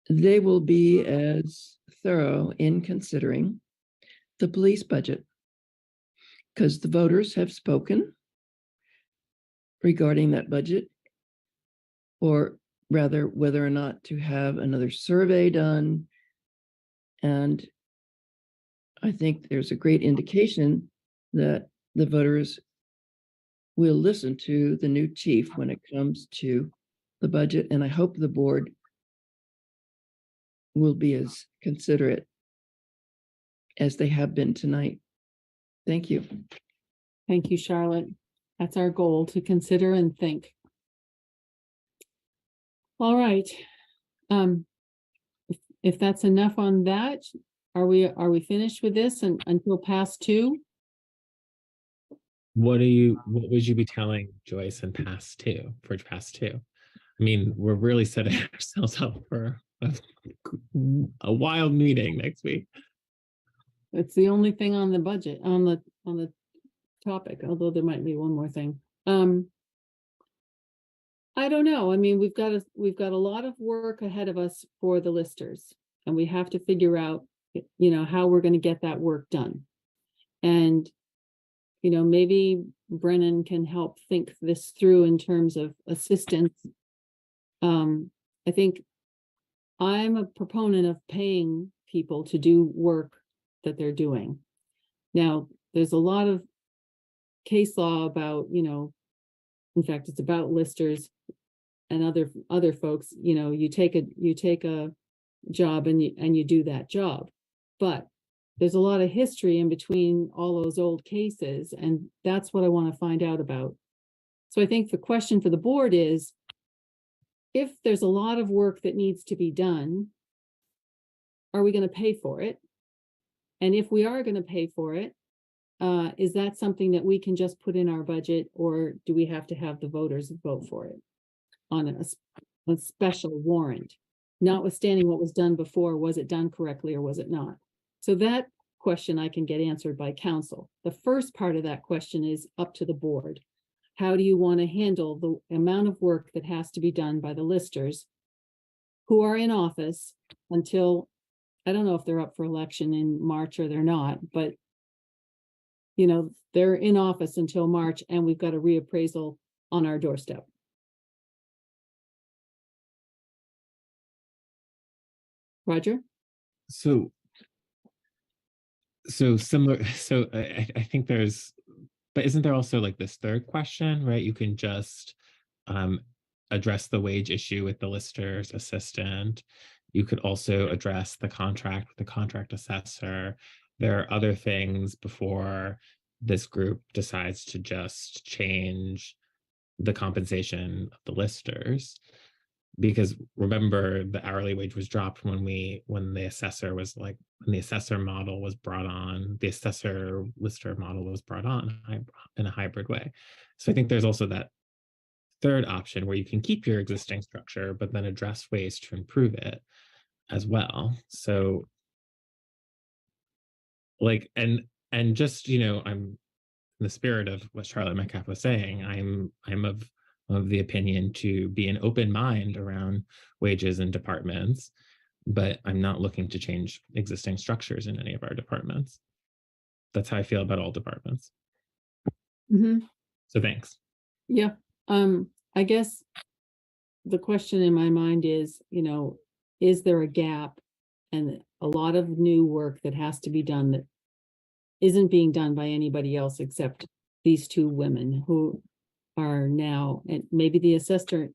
they will be as thorough in considering the police budget, because the voters have spoken regarding that budget, or rather whether or not to have another survey done. And I think there's a great indication that the voters will listen to the new chief when it comes to the budget. And I hope the board will be as considerate as they have been tonight. Thank you. Thank you, Charlotte. That's our goal, to consider and think. All right. If that's enough on that, are we finished with this and until past two? What would you be telling Joyce and past two? I mean, we're really setting ourselves up for a wild meeting next week. It's the only thing on the budget, on the topic, although there might be one more thing. I don't know. I mean, we've got a lot of work ahead of us for the listers, and we have to figure out, how we're going to get that work done. And, maybe Brennan can help think this through in terms of assistance. I think I'm a proponent of paying people to do work that they're doing. Now, there's a lot of case law about, in fact, it's about listers and other folks. You take a job and you do that job, but there's a lot of history in between all those old cases, and that's what I want to find out about. So I think the question for the board is, if there's a lot of work that needs to be done, are we going to pay for it? And if we are going to pay for it, is that something that we can just put in our budget, or do we have to have the voters vote for it on a special warrant? Notwithstanding what was done before, was it done correctly or was it not? So that question I can get answered by council. The first part of that question is up to the board. How do you want to handle the amount of work that has to be done by the listers who are in office until, I don't know if they're up for election in March or they're not, but they're in office until March, and we've got a reappraisal on our doorstep. Roger? So similar. So I think there's, but isn't there also like this third question, right? You can just address the wage issue with the lister's assistant. You could also address the contract with the contract assessor. There are other things before this group decides to just change the compensation of the listers. Because remember, the hourly wage was dropped when the assessor model was brought on, the assessor lister model was brought on in a hybrid way. So I think there's also that third option where you can keep your existing structure, but then address ways to improve it as well. So and just, I'm in the spirit of what Charlotte Metcalf was saying, I'm of the opinion to be an open mind around wages and departments, but I'm not looking to change existing structures in any of our departments. That's how I feel about all departments. Mm-hmm. So thanks. Yeah. I guess the question in my mind is, is there a gap and a lot of new work that has to be done that isn't being done by anybody else except these two women who are now, and maybe the assessor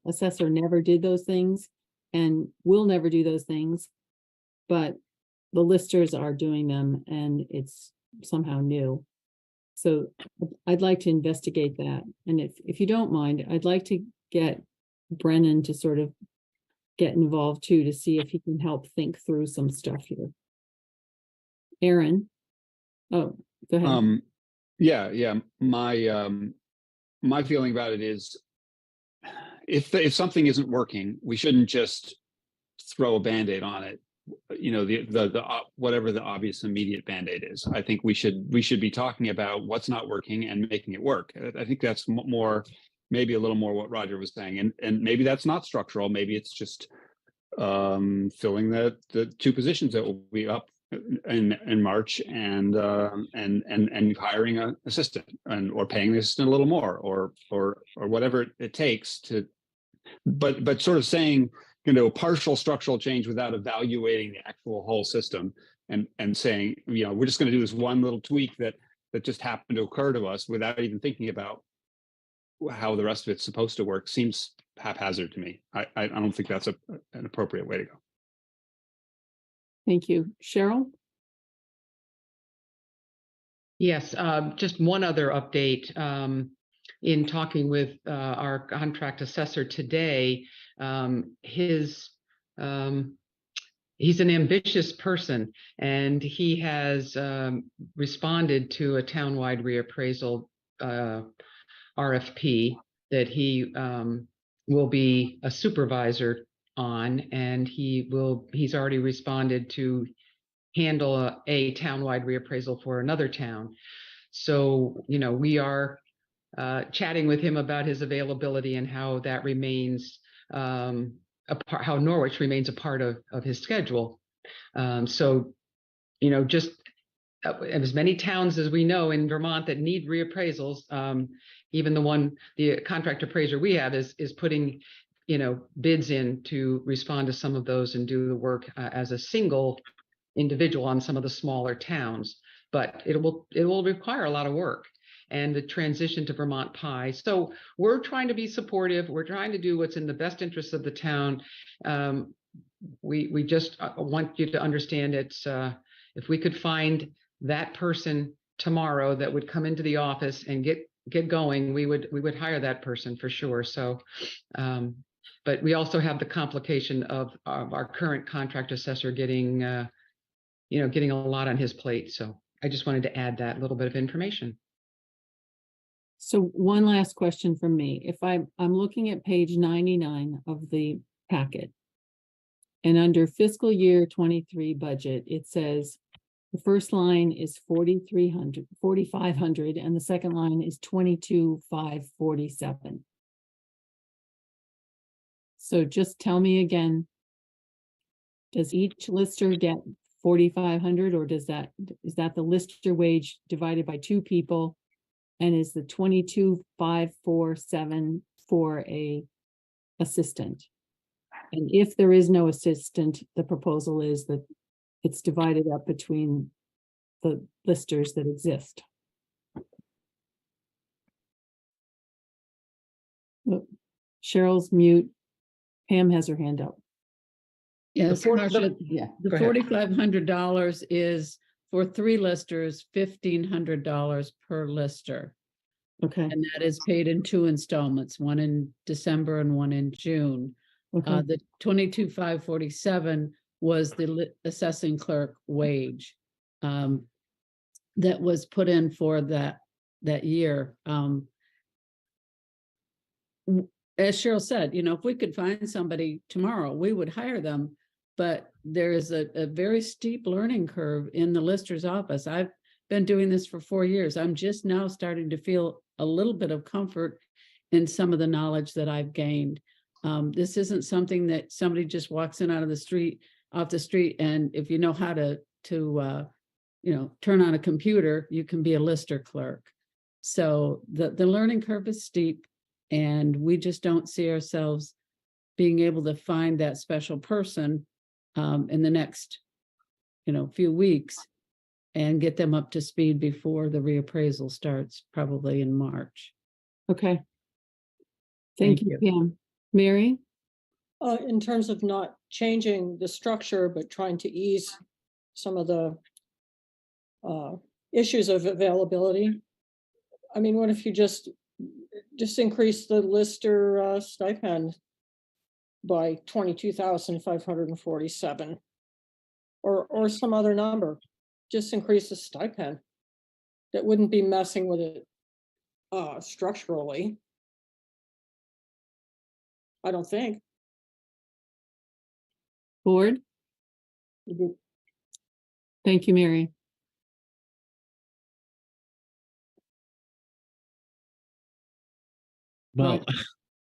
never did those things and will never do those things, but the listers are doing them and it's somehow new. So I'd like to investigate that. And if you don't mind, I'd like to get Brennan to sort of get involved too, to see if he can help think through some stuff here. Aaron? Oh, go ahead. Yeah. My feeling about it is if something isn't working, we shouldn't just throw a Band-Aid on it. The whatever the obvious immediate Band-Aid is. I think we should be talking about what's not working and making it work. I think that's more, maybe a little more what Roger was saying, and maybe that's not structural. Maybe it's just filling the two positions that will be up in March and hiring an assistant or paying the assistant a little more or whatever it takes to, but sort of saying, a partial structural change without evaluating the actual whole system and saying, we're just going to do this one little tweak that just happened to occur to us without even thinking about how the rest of it's supposed to work seems haphazard to me. I don't think that's an appropriate way to go. Thank you. Cheryl? Yes, just one other update. In talking with our contract assessor today, he's an ambitious person, and he has responded to a townwide reappraisal RFP that he will be a supervisor on, and he's already responded to handle a townwide reappraisal for another town. So, we are chatting with him about his availability and how that remains how Norwich remains a part of his schedule. So, just as many towns as we know in Vermont that need reappraisals, even the contract appraiser we have is putting, bids in to respond to some of those and do the work as a single individual on some of the smaller towns. But it will require a lot of work and the transition to Vermont Pi. So we're trying to be supportive. We're trying to do what's in the best interest of the town. We just want you to understand it's if we could find that person tomorrow that would come into the office and get going, we would hire that person for sure. So, but we also have the complication of our current contract assessor getting a lot on his plate. So I just wanted to add that little bit of information. So one last question from me. If I'm looking at page 99 of the packet, and under fiscal year 23 budget, it says the first line is 4,500, and the second line is 22,547. So just tell me again, does each lister get 4,500, or is that the lister wage divided by two people? And is the 22,547 for a assistant? And if there is no assistant, the proposal is that it's divided up between the listers that exist. Cheryl's mute. Pam has her hand up. Yes, The $4,500 is for three listers, $1,500 per lister. Okay. And that is paid in two installments, one in December and one in June. Okay. The 22,547 was the assessing clerk wage that was put in for that year. As Cheryl said, if we could find somebody tomorrow, we would hire them. But there is a very steep learning curve in the lister's office. I've been doing this for 4 years. I'm just now starting to feel a little bit of comfort in some of the knowledge that I've gained. This isn't something that somebody just walks in out of the street off the street. And if you know how to turn on a computer, you can be a lister clerk. So the learning curve is steep, and we just don't see ourselves being able to find that special person in the next, few weeks and get them up to speed before the reappraisal starts, probably in March. Okay. Thank you, Pam. Mary? In terms of not changing the structure, but trying to ease some of the issues of availability. I mean, what if you just increase the lister stipend by 22,547 or some other number? Just increase the stipend. That wouldn't be messing with it structurally. I don't think. Board? Thank you, Mary. Well,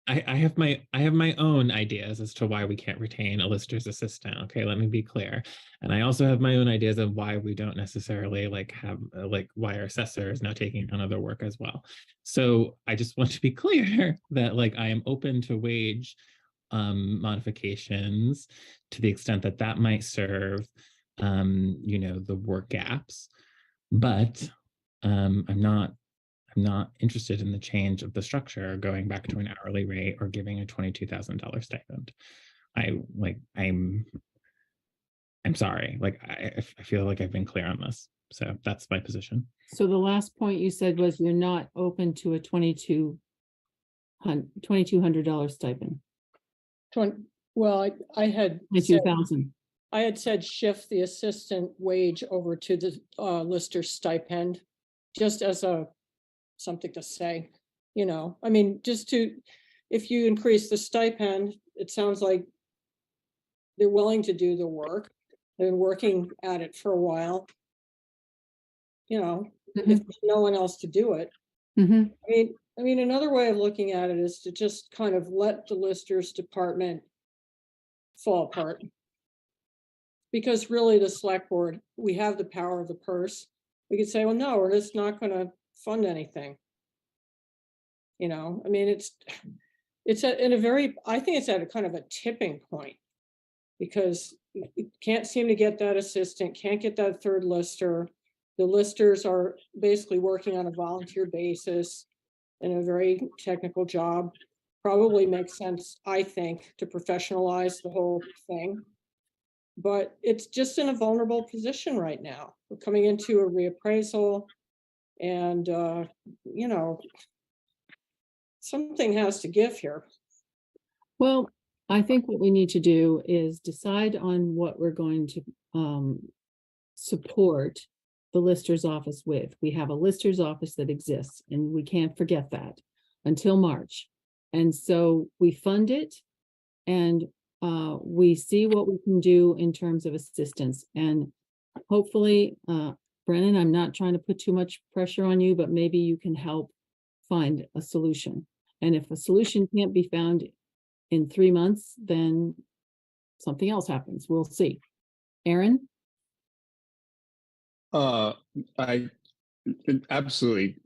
I have my own ideas as to why we can't retain a lister's assistant. Okay, let me be clear. And I also have my own ideas of why we don't necessarily have why our assessor is now taking on other work as well. So I just want to be clear that I am open to wage modifications to the extent that that might serve the work gaps, but I'm not interested in the change of the structure, going back to an hourly rate or giving a $22,000 stipend. I'm sorry. I feel like I've been clear on this. So that's my position. So the last point you said was you're not open to a $2,200 stipend. Well, I had 22,000. I had said shift the assistant wage over to the lister stipend, just as something to say, I mean, if you increase the stipend, it sounds like they're willing to do the work. They've been working at it for a while. If there's no one else to do it. Mm-hmm. I mean, another way of looking at it is to just kind of let the listers department fall apart. Because really the select board, we have the power of the purse. We could say, well, no, we're just not going to fund anything. I mean, I think it's at a kind of a tipping point, because you can't seem to get that assistant, can't get that third lister. The listers are basically working on a volunteer basis in a very technical job. Probably makes sense, I think, to professionalize the whole thing. But it's just in a vulnerable position right now. We're coming into a reappraisal, and something has to give here. Well, I think what we need to do is decide on what we're going to support the lister's office with. We have a lister's office that exists, and we can't forget that until March. And so we fund it, and we see what we can do in terms of assistance. And hopefully, Brennan, I'm not trying to put too much pressure on you, but maybe you can help find a solution. And if a solution can't be found in 3 months, then something else happens. We'll see. Aaron? I absolutely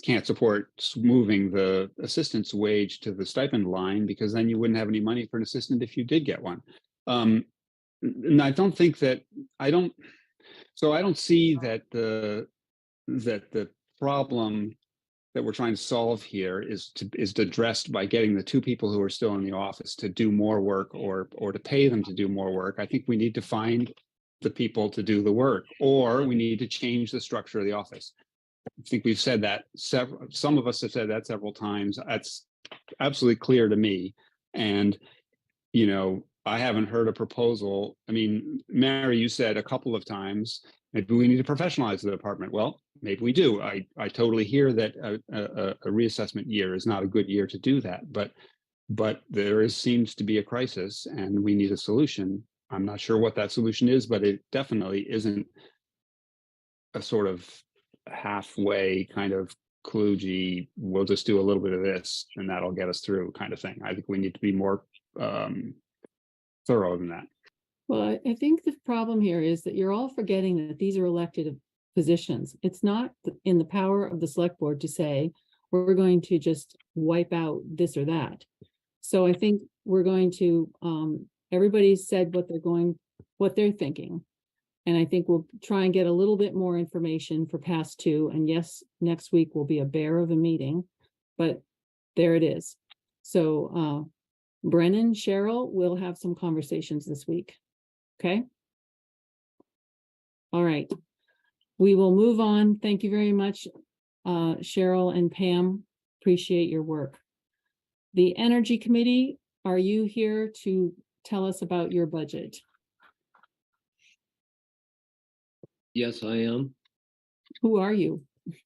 can't support moving the assistant's wage to the stipend line, because then you wouldn't have any money for an assistant if you did get one. And I don't think that I don't see that the problem that we're trying to solve here is addressed by getting the two people who are still in the office to do more work, or to pay them to do more work. I think we need to find the people to do the work, or we need to change the structure of the office. I think we've said that some of us have said that several times. That's absolutely clear to me. And, I haven't heard a proposal. I mean, Mary, you said a couple of times, maybe we need to professionalize the department. Well, maybe we do. I totally hear that a reassessment year is not a good year to do that, but seems to be a crisis, and we need a solution. I'm not sure what that solution is, but it definitely isn't a sort of halfway kind of kludgy, we'll just do a little bit of this and that'll get us through kind of thing. I think we need to be more thorough than that. Well, I think the problem here is that you're all forgetting that these are elected positions. It's not in the power of the select board to say, we're going to just wipe out this or that. So I think we're going to, everybody's said what they're thinking. And I think we'll try and get a little bit more information for past two. And yes, next week will be a bear of a meeting, but there it is. So, Brennan, Cheryl, we'll have some conversations this week. Okay. All right. We will move on. Thank you very much, Cheryl and Pam. Appreciate your work. The Energy Committee, are you here to tell us about your budget? Yes, I am. Who are you?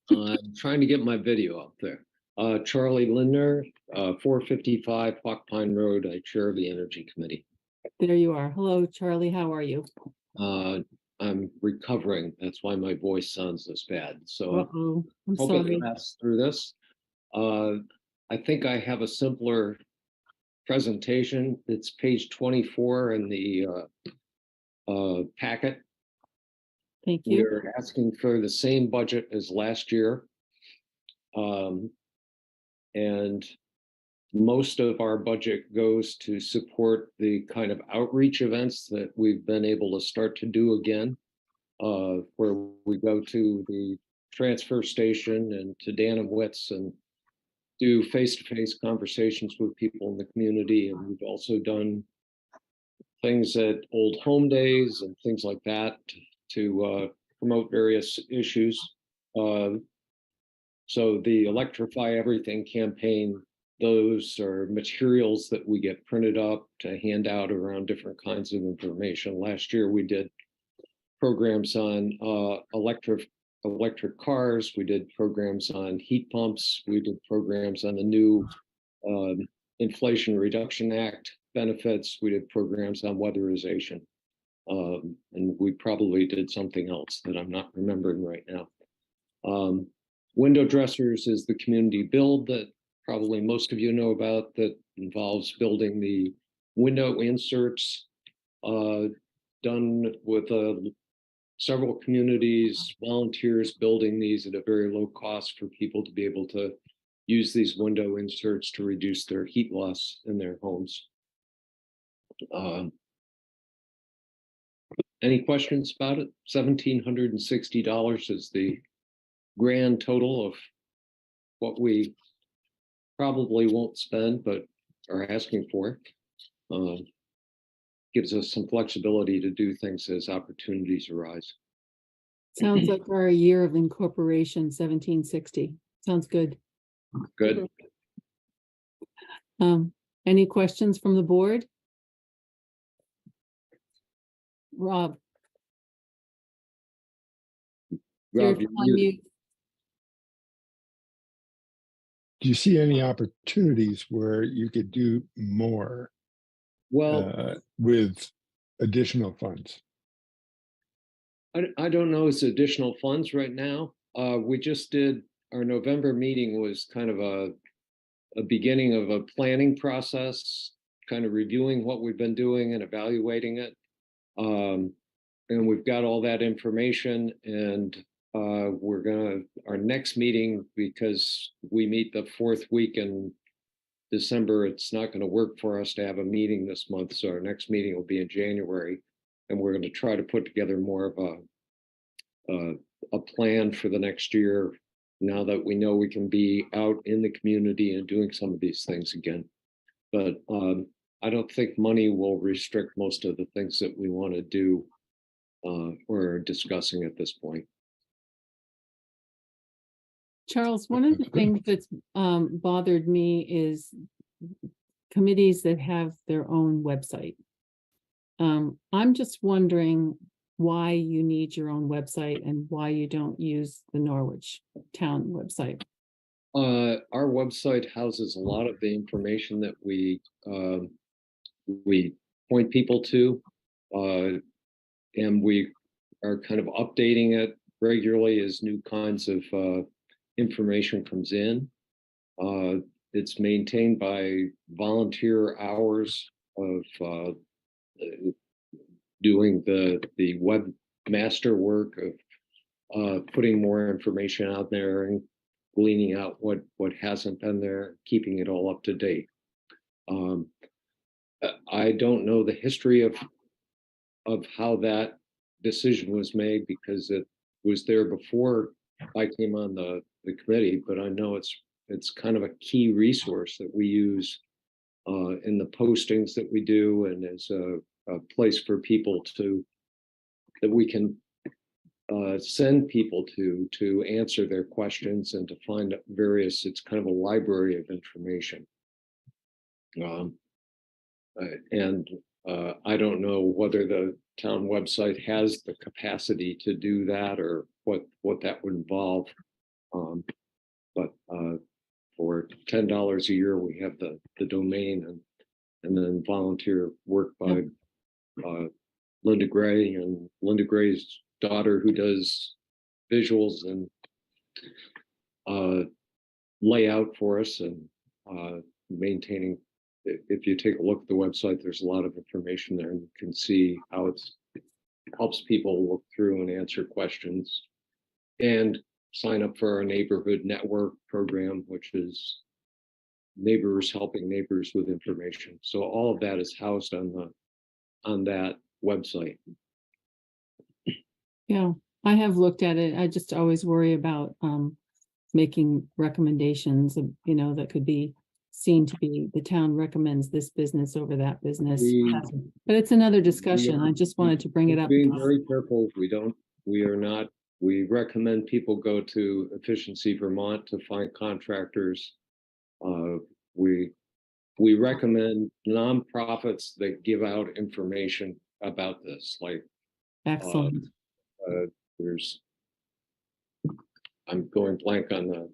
I'm trying to get my video up there. Charlie Lindner, 455 Hawk Pine Road. I chair the Energy Committee. There you are. Hello, Charlie. How are you? I'm recovering. That's why my voice sounds this bad. So I'm hope sorry. I pass through this. I think I have a simpler presentation. It's page 24 in the packet. Thank you. We're asking for the same budget as last year. And most of our budget goes to support the kind of outreach events that we've been able to start to do again, where we go to the transfer station and to Danowitz and do face-to-face conversations with people in the community. And we've also done things at Old Home Days and things like that to promote various issues. So the Electrify Everything campaign, those are materials that we get printed up to hand out around different kinds of information. Last year we did programs on electric cars. We did programs on heat pumps. We did programs on the new Inflation Reduction Act benefits. We did programs on weatherization. And we probably did something else that I'm not remembering right now. Window dressers is the community build that probably most of you know about, that involves building the window inserts, done with several communities, volunteers building these at a very low cost for people to be able to use these window inserts to reduce their heat loss in their homes. Any questions about it? $1,760 is the grand total of what we probably won't spend, but are asking for. Gives us some flexibility to do things as opportunities arise. Sounds like our year of incorporation, 1760. Sounds good. Good. Any questions from the board? Rob. Rob, You're on mute. Do you see any opportunities where you could do more with additional funds? I don't know. It's additional funds right now. We just did, our November meeting was kind of a beginning of a planning process, kind of reviewing what we've been doing and evaluating it. And we've got all that information, and our next meeting, because we meet the fourth week in December, it's not going to work for us to have a meeting this month. So our next meeting will be in January, and we're going to try to put together more of a plan for the next year, now that we know we can be out in the community and doing some of these things again. But I don't think money will restrict most of the things that we want to do or discussing at this point. Charles, one of the things that's bothered me is committees that have their own website. I'm just wondering why you need your own website and why you don't use the Norwich Town website. Our website houses a lot of the information that we point people to, and we are kind of updating it regularly as new kinds of information comes in. It's maintained by volunteer hours of doing the webmaster work of putting more information out there and gleaning out what hasn't been there, keeping it all up to date. I don't know the history of how that decision was made because it was there before I came on the committee, but I know it's kind of a key resource that we use in the postings that we do, and as a place for people that we can send people to answer their questions and to find various. It's kind of a library of information. And I don't know whether the town website has the capacity to do that or what that would involve. But for $10 a year, we have the domain and then volunteer work by Linda Gray and Linda Gray's daughter, who does visuals and layout for us and maintaining. If you take a look at the website, there's a lot of information there, and you can see how it helps people look through and answer questions and sign up for our neighborhood network program, which is neighbors helping neighbors with information. So all of that is housed on that website. Yeah, I have looked at it. I just always worry about making recommendations, that could be seen to be the town recommends this business over that business. But it's another discussion. I just wanted to bring it up. Being very careful. We recommend people go to Efficiency Vermont to find contractors. We recommend nonprofits that give out information about this, like excellent. I'm going blank on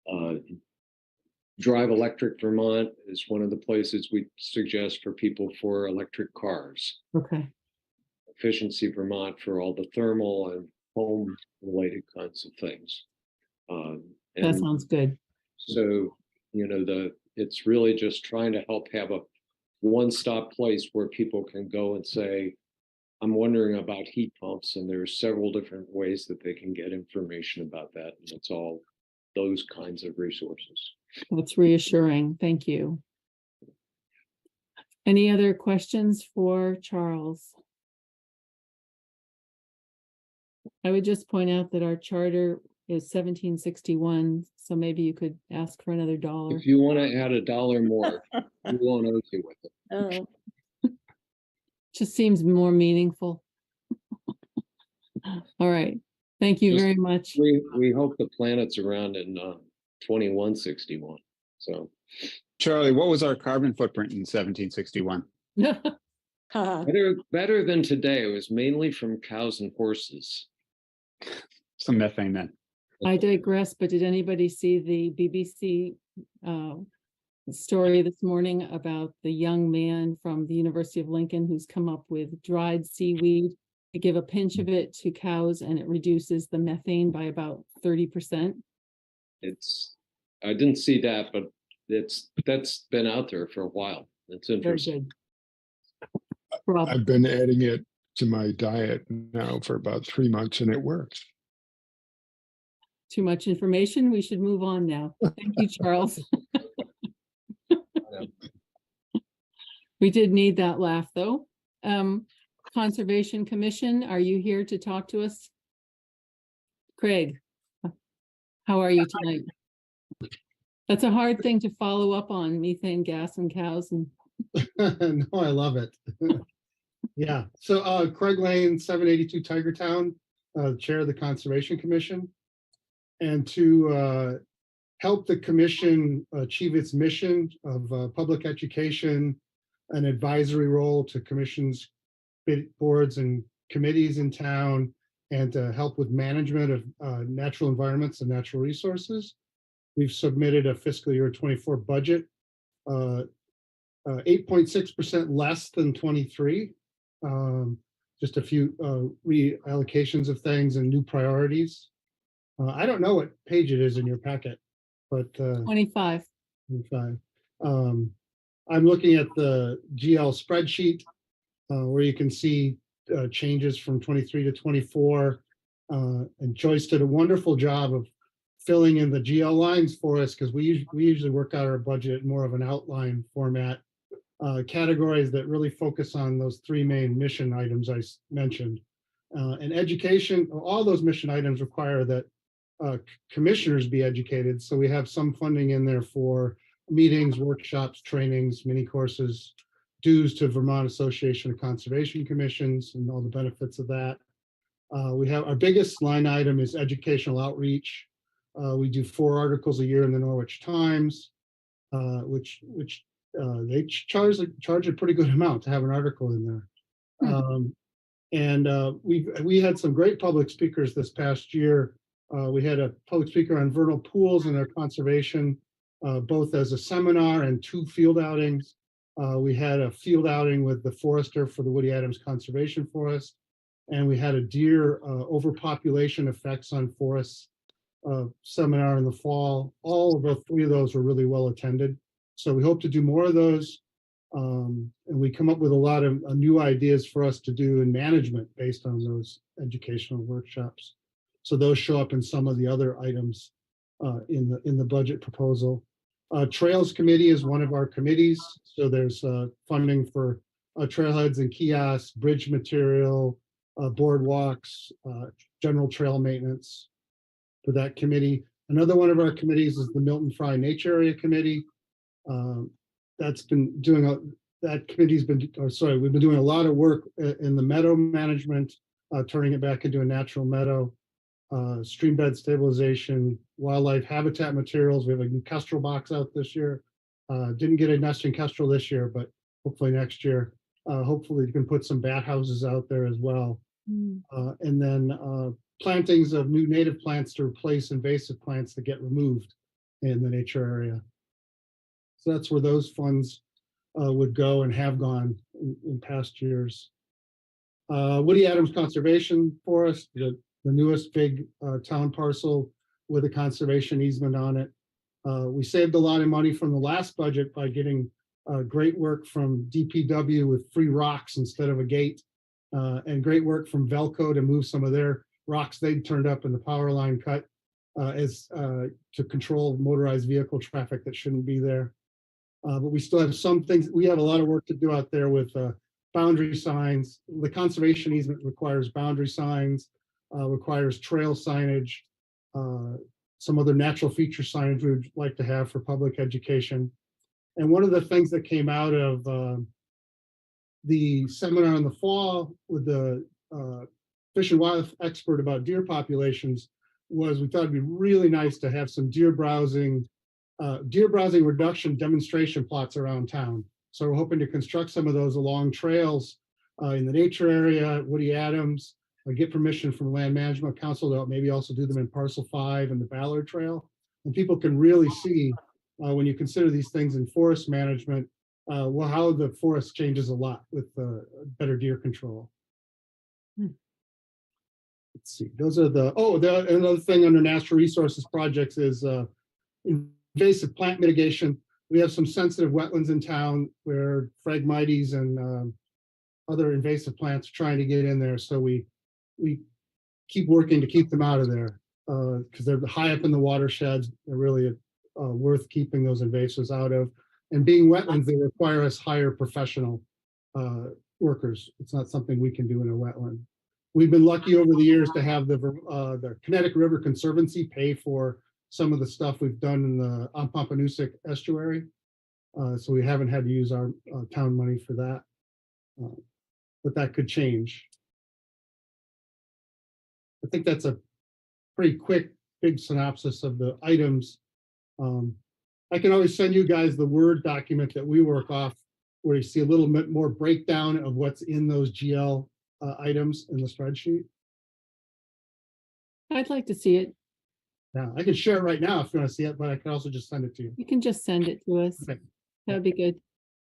the Drive Electric Vermont is one of the places we suggest for people for electric cars. Okay. Efficiency Vermont for all the thermal and home related kinds of things. That sounds good. So, it's really just trying to help have a one-stop place where people can go and say, I'm wondering about heat pumps, and there's several different ways that they can get information about that. And it's all those kinds of resources. That's reassuring. Thank you. Any other questions for Charles? I would just point out that our charter is 1761, so maybe you could ask for another $1. If you want to add $1 more, we won't owe you with it. Oh. Just seems more meaningful. All right. Thank you very much. We hope the planet's around in 2161. So, Charlie, what was our carbon footprint in 1761? better than today. It was mainly from cows and horses. Some methane then. I digress, but did anybody see the BBC story this morning about the young man from the University of Lincoln who's come up with dried seaweed to give a pinch of it to cows, and it reduces the methane by about 30%? I didn't see that, but that's been out there for a while. It's interesting. I've been adding it to my diet now for about 3 months, and it works. Too much information. We should move on now. Thank you, Charles. We did need that laugh, though. Conservation Commission, are you here to talk to us? Craig, how are you tonight? That's a hard thing to follow up on, methane gas and cows. And no, I love it. Yeah. So Craig Lane, 782 Tigertown, chair of the Conservation Commission. And to help the commission achieve its mission of public education, an advisory role to commissions, boards, and committees in town, and to help with management of natural environments and natural resources, we've submitted a fiscal year 24 budget, 8.6% less than 23. Just a few reallocations of things and new priorities. I don't know what page it is in your packet, but 25. 25. I'm looking at the GL spreadsheet, where you can see changes from 23 to 24. And Joyce did a wonderful job of filling in the GL lines for us, because we usually work out our budget more of an outline format. Categories that really focus on those three main mission items I mentioned. And education, all those mission items require that commissioners be educated. So we have some funding in there for meetings, workshops, trainings, mini courses, dues to Vermont Association of Conservation Commissions and all the benefits of that. We have our biggest line item is educational outreach. We do 4 articles a year in the Norwich Times, which they charge a pretty good amount to have an article in there. We had some great public speakers this past year. We had a public speaker on vernal pools and their conservation, both as a seminar and 2 field outings. We had a field outing with the forester for the Woody Adams Conservation Forest, and we had a deer overpopulation effects on forests seminar in the fall. All of the 3 of those were really well attended. So we hope to do more of those. And we come up with a lot of new ideas for us to do in management based on those educational workshops. So those show up in some of the other items in the budget proposal. Trails Committee is one of our committees. So there's funding for trailheads and kiosks, bridge material, boardwalks, general trail maintenance for that committee. Another one of our committees is the Milton Fry Nature Area Committee. That's been doing we've been doing a lot of work in the meadow management, turning it back into a natural meadow, stream bed stabilization, wildlife habitat materials. We have a new kestrel box out this year. Didn't get a nesting kestrel this year, but hopefully next year. Hopefully you can put some bat houses out there as well. And then plantings of new native plants to replace invasive plants that get removed in the nature area. So that's where those funds would go and have gone in past years. Woody Adams Conservation Forest, the newest big town parcel with a conservation easement on it. We saved a lot of money from the last budget by getting great work from DPW with free rocks instead of a gate, and great work from Velco to move some of their rocks they'd turned up in the power line cut to control motorized vehicle traffic that shouldn't be there. But we still have some things. We have a lot of work to do out there with boundary signs. The conservation easement requires boundary signs, requires trail signage, some other natural feature signage we would like to have for public education. And one of the things that came out of the seminar in the fall with the fish and wildlife expert about deer populations was we thought it'd be really nice to have some deer browsing reduction demonstration plots around town. So we're hoping to construct some of those along trails in the nature area at Woody Adams, get permission from Land Management Council to maybe also do them in Parcel 5 and the Ballard Trail. And people can really see when you consider these things in forest management, how the forest changes a lot with better deer control. Let's see, those are another thing under natural resources projects is invasive plant mitigation. We have some sensitive wetlands in town where Phragmites and other invasive plants are trying to get in there. So we keep working to keep them out of there because they're high up in the watersheds. They're really worth keeping those invasives out of. And being wetlands, they require us hire professional workers. It's not something we can do in a wetland. We've been lucky over the years to have the Connecticut River Conservancy pay for some of the stuff we've done in the Pompanousek estuary. So we haven't had to use our town money for that, but that could change. I think that's a pretty quick, big synopsis of the items. I can always send you guys the Word document that we work off where you see a little bit more breakdown of what's in those GL items in the spreadsheet. I'd like to see it. Yeah, I can share it right now if you want to see it, but I can also just send it to you. You can just send it to us. Okay. That would be good.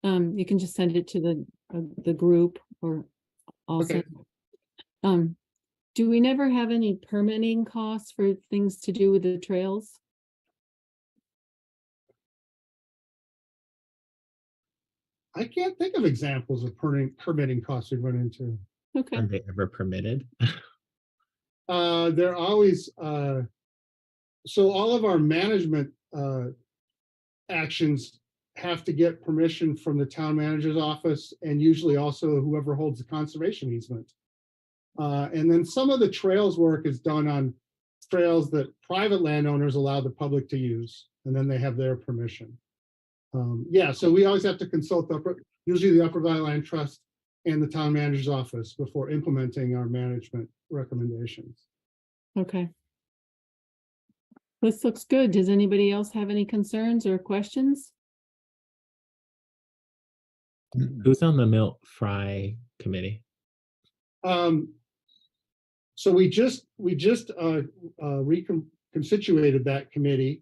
You can just send it to the group or also. Okay. Do we never have any permitting costs for things to do with the trails? I can't think of examples of permitting costs we've run into. Okay. Are they ever permitted? They're always, so all of our management actions have to get permission from the town manager's office and usually also whoever holds the conservation easement. And then some of the trails work is done on trails that private landowners allow the public to use, and then they have their permission. Yeah, so we always have to consult usually the Upper Valley Land Trust and the town manager's office before implementing our management recommendations. Okay. This looks good. Does anybody else have any concerns or questions? Who's on the Milt Fry committee? So we just reconstituted that committee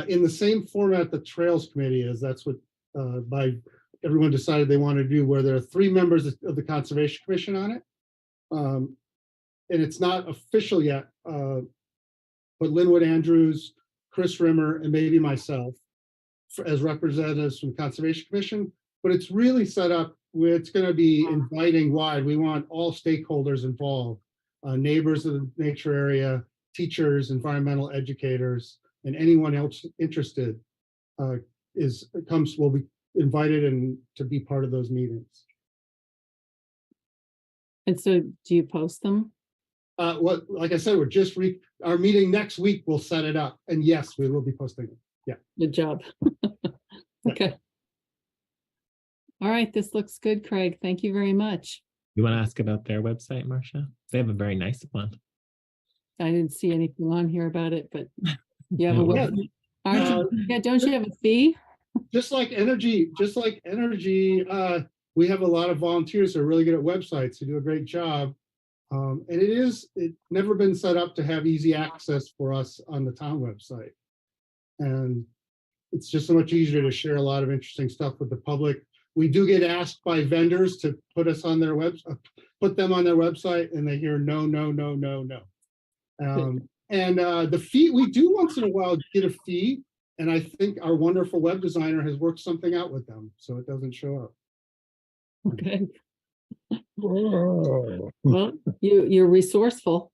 in the same format the Trails Committee is. That's what everyone decided they wanted to do, where there are 3 members of the Conservation Commission on it. And it's not official yet, but Linwood Andrews, Chris Rimmer, and maybe myself as representatives from the Conservation Commission. But it's really set up where it's going to be inviting wide. We want all stakeholders involved, neighbors of the nature area, teachers, environmental educators, and anyone else interested will be invited and to be part of those meetings. And so do you post them? Like I said, our meeting next week, we'll set it up. And yes, we will be posting it. Yeah. Good job. Okay. All right. This looks good, Craig. Thank you very much. You want to ask about their website, Marcia? They have a very nice one. I didn't see anything on here about it, but you have a website. Don't you have a fee? Just like energy, we have a lot of volunteers who are really good at websites who do a great job. And it's never been set up to have easy access for us on the town website. And it's just so much easier to share a lot of interesting stuff with the public. We do get asked by vendors to put them on their website, and they hear no. And the fee, we do once in a while get a fee, and I think our wonderful web designer has worked something out with them, so it doesn't show up. Okay. Whoa. Well, you're resourceful.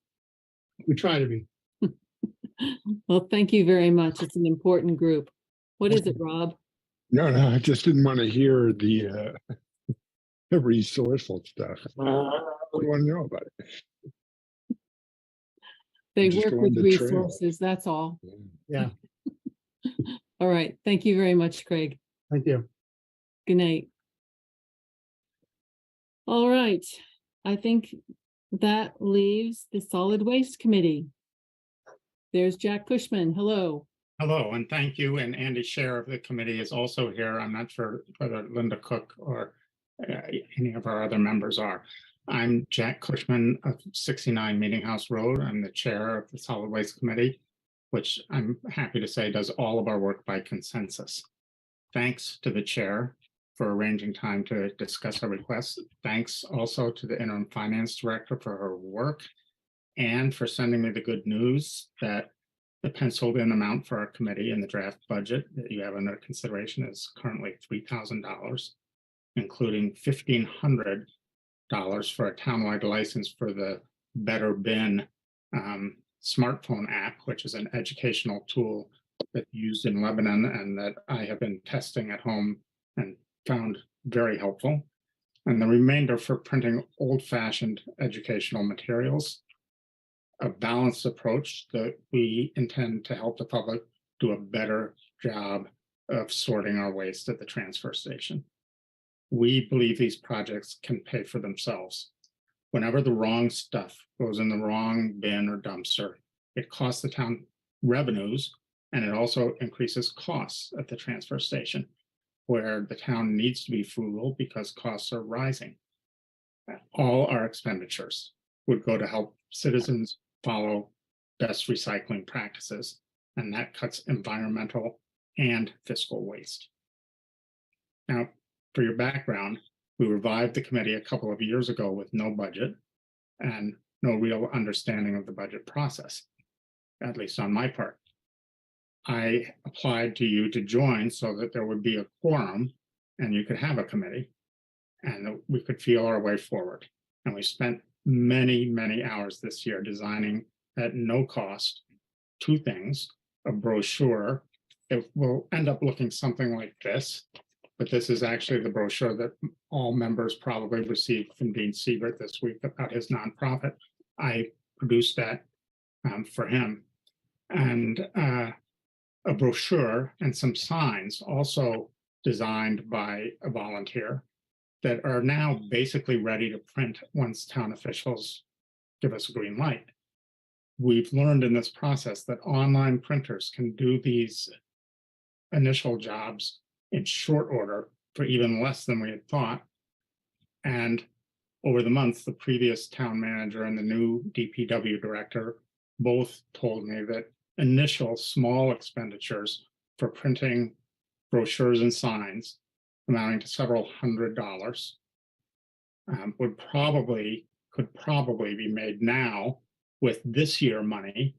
We try to be. Well, thank you very much. It's an important group. What is it, Rob? No, I just didn't want to hear the resourceful stuff. I don't want to know about it. They work with resources, that's all. Yeah. All right. Thank you very much, Craig. Thank you. Good night. All right. I think that leaves the Solid Waste Committee. There's Jack Cushman. Hello. Hello, and thank you. And Andy Scher of the committee is also here. I'm not sure whether Linda Cook or any of our other members are. I'm Jack Cushman of 69 Meeting House Road. I'm the chair of the Solid Waste Committee, which I'm happy to say does all of our work by consensus. Thanks to the chair for arranging time to discuss our requests. Thanks also to the interim finance director for her work and for sending me the good news that the penciled in amount for our committee in the draft budget that you have under consideration is currently $3,000, including $1,500 for a townwide license for the Better Bin smartphone app, which is an educational tool that's used in Lebanon and that I have been testing at home and found very helpful. And the remainder for printing old-fashioned educational materials. A balanced approach that we intend to help the public do a better job of sorting our waste at the transfer station. We believe these projects can pay for themselves. Whenever the wrong stuff goes in the wrong bin or dumpster, it costs the town revenues, and it also increases costs at the transfer station, where the town needs to be frugal because costs are rising. All our expenditures would go to help citizens follow best recycling practices, and that cuts environmental and fiscal waste. Now, for your background, we revived the committee a couple of years ago with no budget and no real understanding of the budget process, at least on my part. I applied to you to join so that there would be a quorum and you could have a committee, and we could feel our way forward. And we spent many, many hours this year designing at no cost two things: a brochure. It will end up looking something like this, but this is actually the brochure that all members probably received from Dean Siebert this week about his nonprofit. I produced that for him. And a brochure and some signs also designed by a volunteer that are now basically ready to print once town officials give us a green light. We've learned in this process that online printers can do these initial jobs in short order for even less than we had thought. And over the months, the previous town manager and the new DPW director both told me that initial small expenditures for printing brochures and signs amounting to several $100s could probably be made now with this year money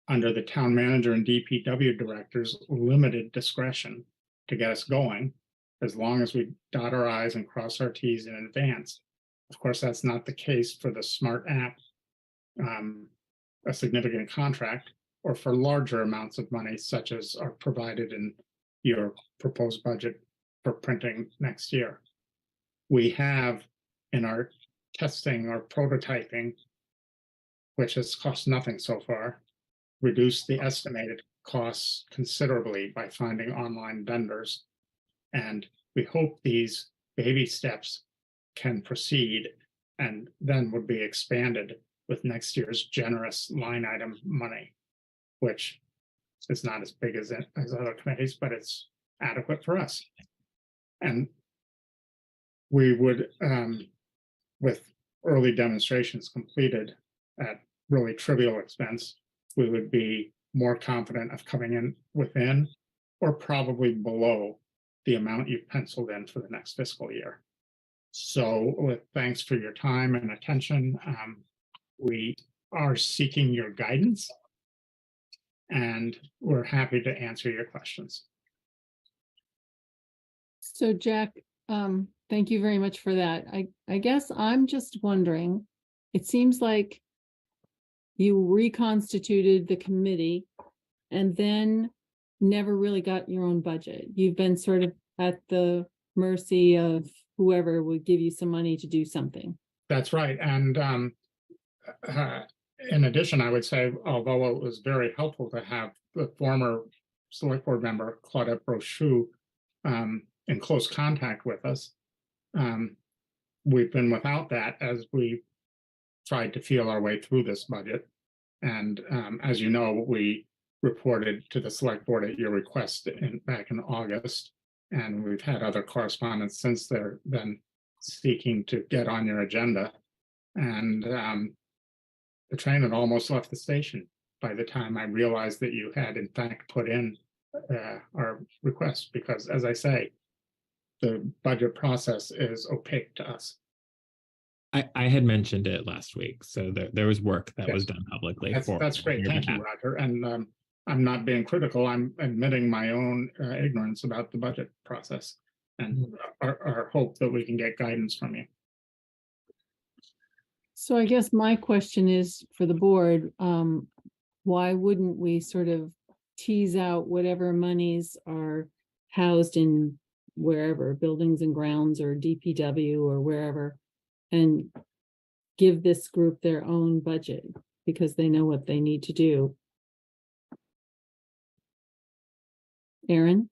under the town manager and DPW director's limited discretion to get us going, as long as we dot our I's and cross our T's in advance. Of course, that's not the case for the smart app, a significant contract, or for larger amounts of money, such as are provided in your proposed budget for printing next year. We have in our testing or prototyping, which has cost nothing so far, reduced the estimated costs considerably by finding online vendors. And we hope these baby steps can proceed and then would be expanded with next year's generous line item money, which is not as big as other committees, but it's adequate for us. And we would, with early demonstrations completed at really trivial expense, we would be more confident of coming in within or probably below the amount you've penciled in for the next fiscal year. So with thanks for your time and attention, we are seeking your guidance and we're happy to answer your questions. So Jack, thank you very much for that. I guess I'm just wondering, it seems like you reconstituted the committee and then never really got your own budget. You've been sort of at the mercy of whoever would give you some money to do something. That's right. And in addition, I would say, although it was very helpful to have the former select board member, Claudette Brochu, in close contact with us, we've been without that as we tried to feel our way through this budget. And as you know, we reported to the select board at your request back in August, and we've had other correspondence since then seeking to get on your agenda. And the train had almost left the station by the time I realized that you had in fact put in our request, because as I say, the budget process is opaque to us. I had mentioned it last week, so there was work that was done publicly. That's great. Thank you, Roger. And I'm not being critical. I'm admitting my own ignorance about the budget process and our hope that we can get guidance from you. So I guess my question is for the board, why wouldn't we sort of tease out whatever monies are housed in wherever, buildings and grounds or DPW or wherever, and give this group their own budget because they know what they need to do? Aaron?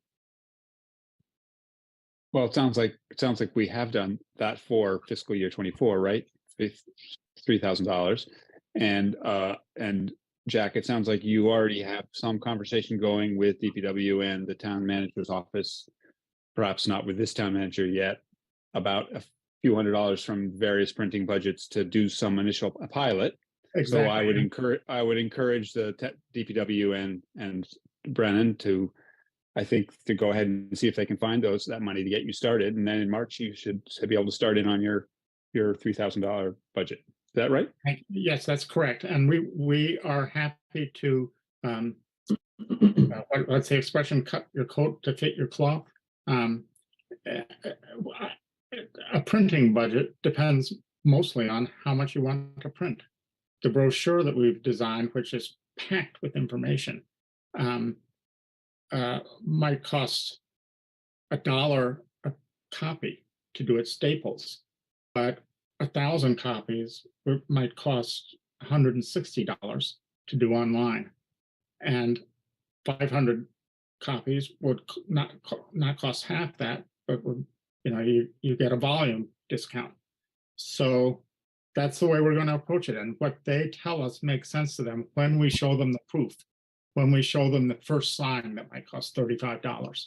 Well, it sounds like we have done that for fiscal year 24, right? $3,000. And Jack, it sounds like you already have some conversation going with DPW and the town manager's office, perhaps not with this town manager yet, about a few $100s from various printing budgets to do some initial pilot. Exactly. So I would encourage the DPW and Brennan to, I think, to go ahead and see if they can find that money to get you started, and then in March you should be able to start in on your $3,000 budget. Is that right? Yes, that's correct. And we are happy to what's the expression? Cut your coat to fit your cloth. a printing budget depends mostly on how much you want to print. The brochure that we've designed, which is packed with information, might cost $1 a copy to do at Staples, but 1,000 copies might cost $160 to do online, and 500 copies would not cost half that, but would, you get a volume discount. So that's the way we're going to approach it. And what they tell us makes sense to them when we show them the proof, when we show them the first sign that might cost $35.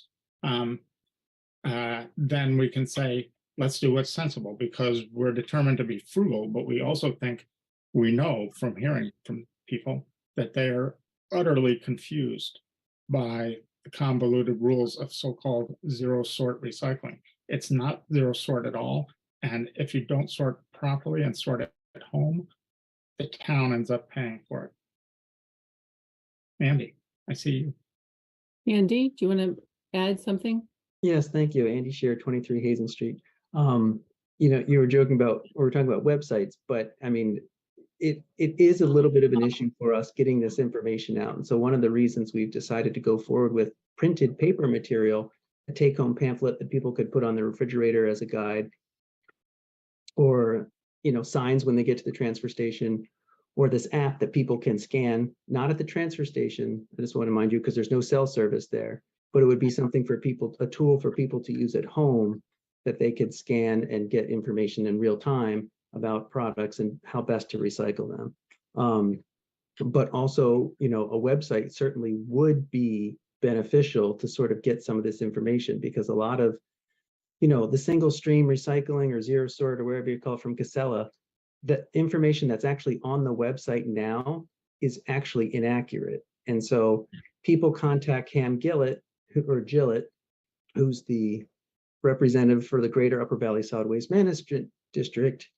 Then we can say, let's do what's sensible, because we're determined to be frugal, but we also think we know from hearing from people that they're utterly confused by the convoluted rules of so-called zero sort recycling. It's not zero sort at all. And if you don't sort properly and sort it at home, the town ends up paying for it. Andy, I see you. Andy, do you want to add something? Yes, thank you. Andy Shear, 23 Hazen Street. You were joking about, or we're talking about websites, but I mean, it is a little bit of an issue for us getting this information out. And so one of the reasons we've decided to go forward with printed paper material, a take-home pamphlet that people could put on the refrigerator as a guide, or signs when they get to the transfer station, or this app that people can scan, not at the transfer station. I just want to remind you, because there's no cell service there, but it would be something for people, a tool for people to use at home that they could scan and get information in real time about products and how best to recycle them. But also, a website certainly would be beneficial to sort of get some of this information, because a lot of, the single stream recycling or zero sort or wherever you call it from Casella, the information that's actually on the website now is actually inaccurate. And so people contact Cam Gillett, who's the representative for the Greater Upper Valley Solid Waste Management District.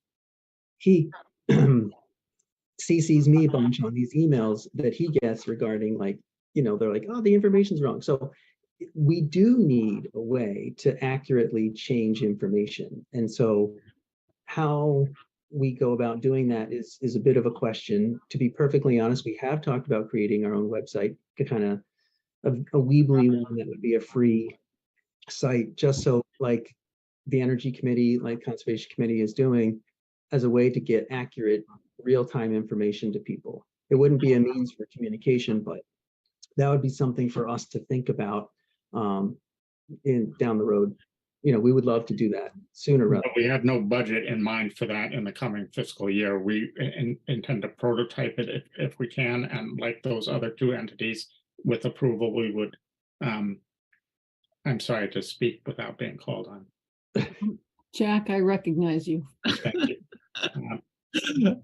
He CCs me a bunch on these emails that he gets regarding, they're like, oh, the information's wrong. So we do need a way to accurately change information. And so how we go about doing that is a bit of a question. To be perfectly honest, we have talked about creating our own website, kind of a Weebly one that would be a free site, just so like the Energy Committee, like Conservation Committee is doing, as a way to get accurate real-time information to people. It wouldn't be a means for communication, but that would be something for us to think about down the road. We would love to do that sooner rather. We have no budget in mind for that in the coming fiscal year. We intend to prototype it if we can, and like those other two entities, with approval, we would. I'm sorry to speak without being called on. Jack, I recognize you. Thank you.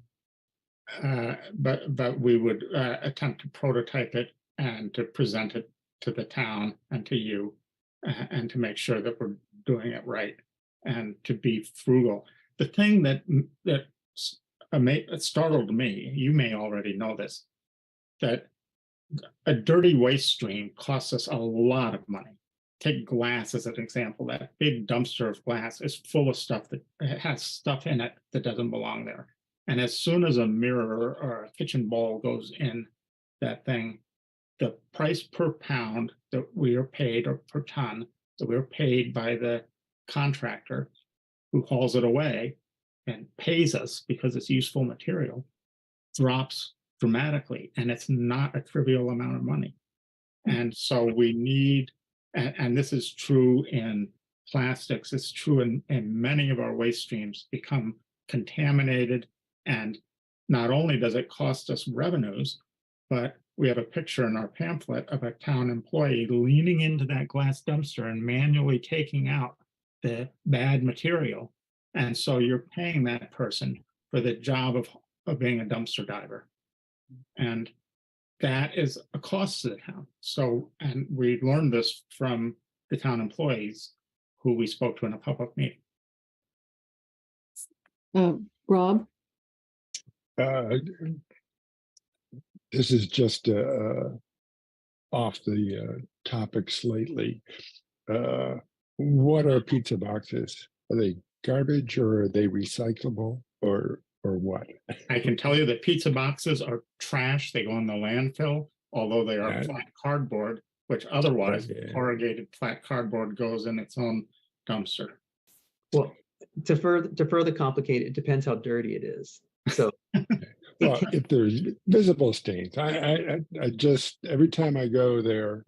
But we would attempt to prototype it and to present it to the town and to you, and to make sure that we're doing it right and to be frugal. The thing that startled me, you may already know this, that a dirty waste stream costs us a lot of money. Take glass as an example. That big dumpster of glass is full of stuff that has stuff in it that doesn't belong there. And as soon as a mirror or a kitchen bowl goes in that thing, the price per pound that we are paid, or per ton that we're paid by the contractor who hauls it away and pays us because it's useful material, drops dramatically, and it's not a trivial amount of money. And so we need, and this is true in plastics, it's true in many of our waste streams, become contaminated. And not only does it cost us revenues, but we have a picture in our pamphlet of a town employee leaning into that glass dumpster and manually taking out the bad material. And so you're paying that person for the job of being a dumpster diver. And that is a cost to the town. So, and we learned this from the town employees who we spoke to in a public meeting. Rob? This is just off the topic slightly. what are pizza boxes? Are they garbage or are they recyclable or what? I can tell you that pizza boxes are trash. They go in the landfill, although they are flat cardboard, which otherwise corrugated flat cardboard goes in its own dumpster. Well, to further complicate it, depends how dirty it is. So, well, if there's visible stains, I just every time I go there,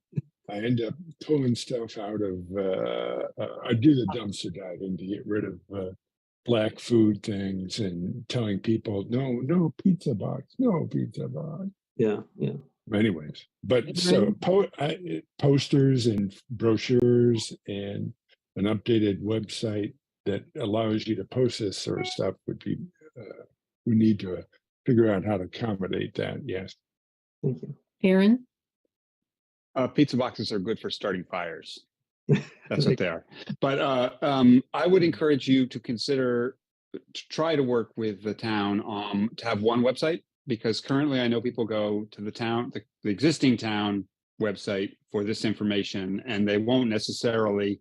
I end up pulling stuff out of. I do the dumpster diving to get rid of black food things and telling people no pizza box, no pizza box. Yeah. Anyways, but so posters and brochures and an updated website that allows you to post this sort of stuff would be. We need to figure out how to accommodate that. Yes. Thank you, Aaron. Pizza boxes are good for starting fires. That's what they are. But I would encourage you to consider, to try to work with the town to have one website, because currently I know people go to the town, the existing town website for this information, and they won't necessarily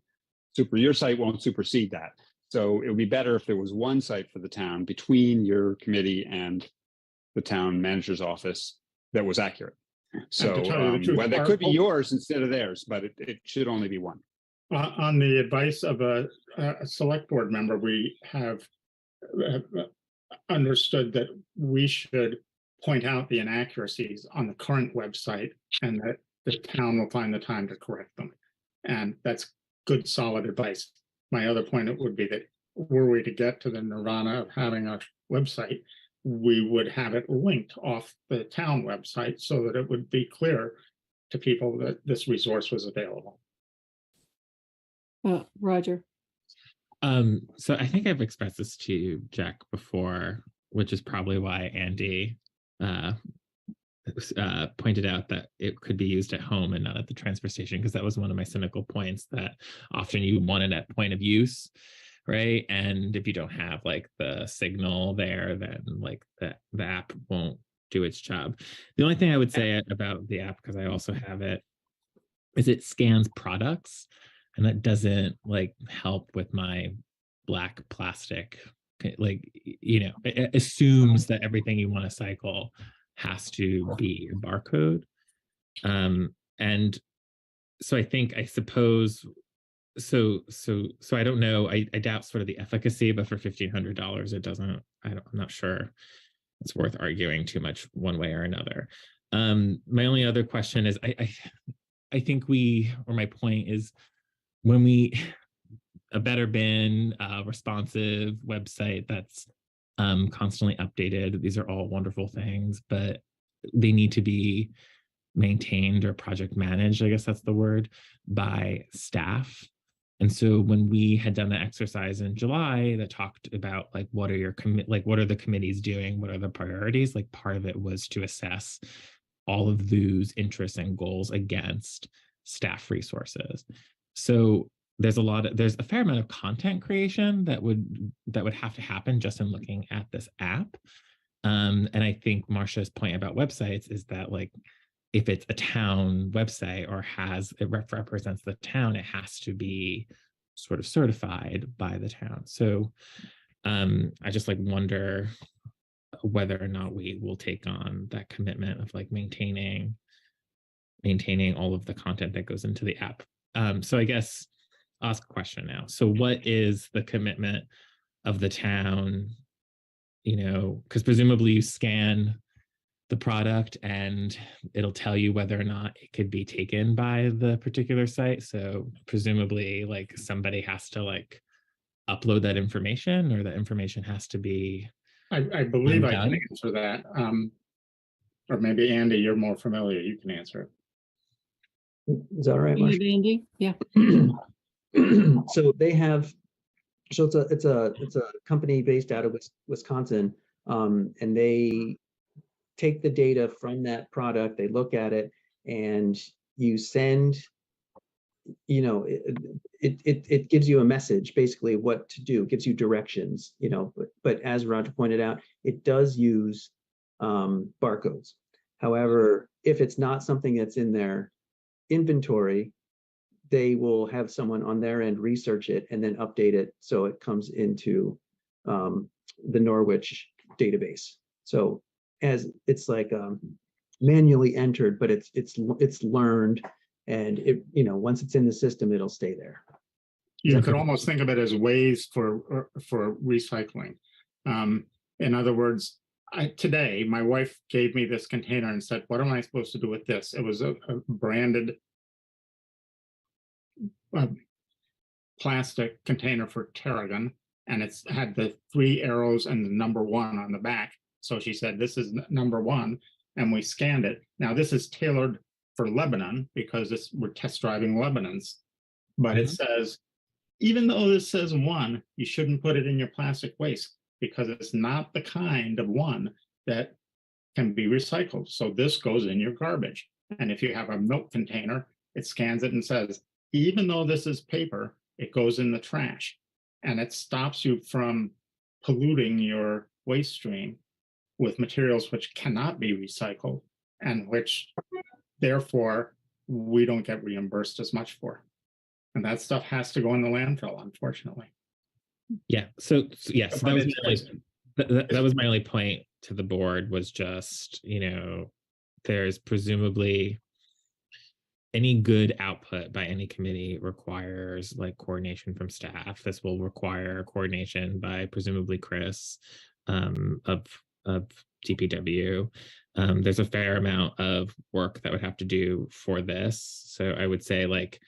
your site won't supersede that. So it would be better if there was one site for the town between your committee and the town manager's office that was accurate. So well, that could be yours instead of theirs, but it should only be one. On the advice of a select board member, we have understood that we should point out the inaccuracies on the current website and that the town will find the time to correct them. And that's good, solid advice. My other point would be that were we to get to the nirvana of having a website, we would have it linked off the town website so that it would be clear to people that this resource was available. Roger. So I think I've expressed this to you, Jack, before, which is probably why Andy pointed out that it could be used at home and not at the transfer station, because that was one of my cynical points, that often you want it at point of use, right? And if you don't have like the signal there, then like the app won't do its job. The only thing I would say about the app, because I also have it, is it scans products, and that doesn't like help with my black plastic. Like, you know, it assumes that everything you want to cycle has to be a barcode. And so I suppose, so I don't know, I doubt sort of the efficacy, but for $1,500, it doesn't, I'm not sure it's worth arguing too much one way or another. My only other question is, I think my point is, when a better bin, responsive website that's constantly updated, these are all wonderful things, but they need to be maintained or project managed, I guess that's the word, by staff. And so when we had done the exercise in July that talked about like, what are the committees doing? What are the priorities? Like, part of it was to assess all of those interests and goals against staff resources. So there's a fair amount of content creation that would have to happen just in looking at this app. And I think Marcia's point about websites is that, like, if it's a town website or it represents the town, it has to be sort of certified by the town. So I just like wonder whether or not we will take on that commitment of like maintaining all of the content that goes into the app. So I guess I'll ask a question now. So what is the commitment of the town? You know, because presumably you scan the product and it'll tell you whether or not it could be taken by the particular site. So presumably like somebody has to like upload that information, or that information has to be. I believe I can answer that. Or maybe Andy, you're more familiar, you can answer it. Is that all right, Marcia? Andy? Yeah. So they have, so it's a company based out of Wisconsin, and they take the data from that product, they look at it, and you send, you know, it gives you a message, basically what to do, gives you directions, you know, but as Roger pointed out, it does use barcodes. However, if it's not something that's in their inventory, they will have someone on their end research it and then update it so it comes into the Norwich database. So as it's like manually entered, but it's learned, and it, you know, once it's in the system, it'll stay there. You could almost think of it as ways for recycling. In other words, today my wife gave me this container and said, "What am I supposed to do with this?" It was a branded plastic container for tarragon, and it's had the 3 arrows and the number 1 on the back. So she said, "This is number 1," and we scanned it. Now this is tailored for Lebanon because we're test driving Lebanon's, but it says, even though this says 1, you shouldn't put it in your plastic waste because it's not the kind of 1 that can be recycled. So this goes in your garbage. And if you have a milk container, it scans it and says, even though this is paper, it goes in the trash. And it stops you from polluting your waste stream with materials which cannot be recycled and which, therefore, we don't get reimbursed as much for. And that stuff has to go in the landfill, unfortunately. Yeah. So yes, that was my only point to the board, was just, you know, there's presumably any good output by any committee requires like coordination from staff. This will require coordination by presumably Chris of DPW. There's a fair amount of work that would have to do for this. So I would say like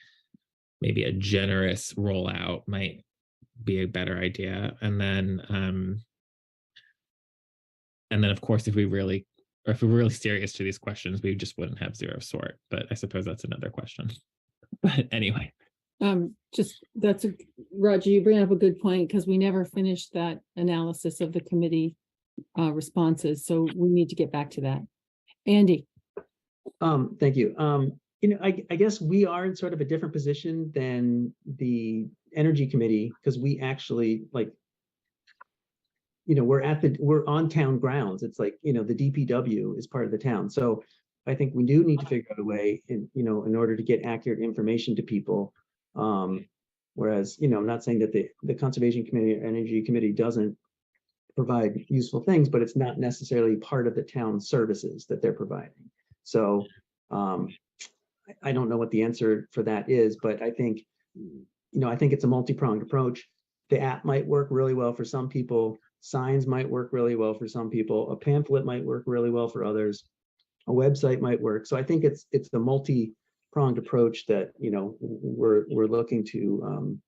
maybe a generous rollout might be a better idea. And then of course, if we're really serious to these questions, we just wouldn't have zero sort. But I suppose that's another question. But anyway. Roger, you bring up a good point, because we never finished that analysis of the committee responses. So we need to get back to that. Andy. Thank you. You know, I guess we are in sort of a different position than the Energy Committee, because we actually, like, you know, we're on town grounds. It's like, you know, the DPW is part of the town. So I think we do need to figure out a way, in order to get accurate information to people. Whereas, you know, I'm not saying that the Conservation Committee or Energy Committee doesn't provide useful things, but it's not necessarily part of the town services that they're providing. So I don't know what the answer for that is, but I think, I think it's a multi-pronged approach. The app might work really well for some people. Signs might work really well for some people. A pamphlet might work really well for others. A website might work. So I think it's the multi-pronged approach that, we're looking to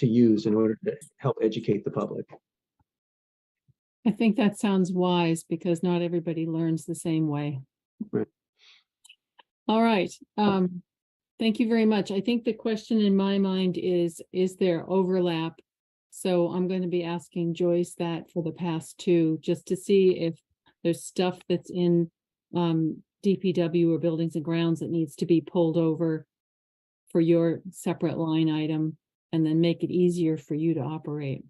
use in order to help educate the public. I think that sounds wise, because not everybody learns the same way. Right. All right. Thank you very much. I think the question in my mind is there overlap? So I'm going to be asking Joyce that for the past 2, just to see if there's stuff that's in DPW or buildings and grounds that needs to be pulled over for your separate line item, and then make it easier for you to operate.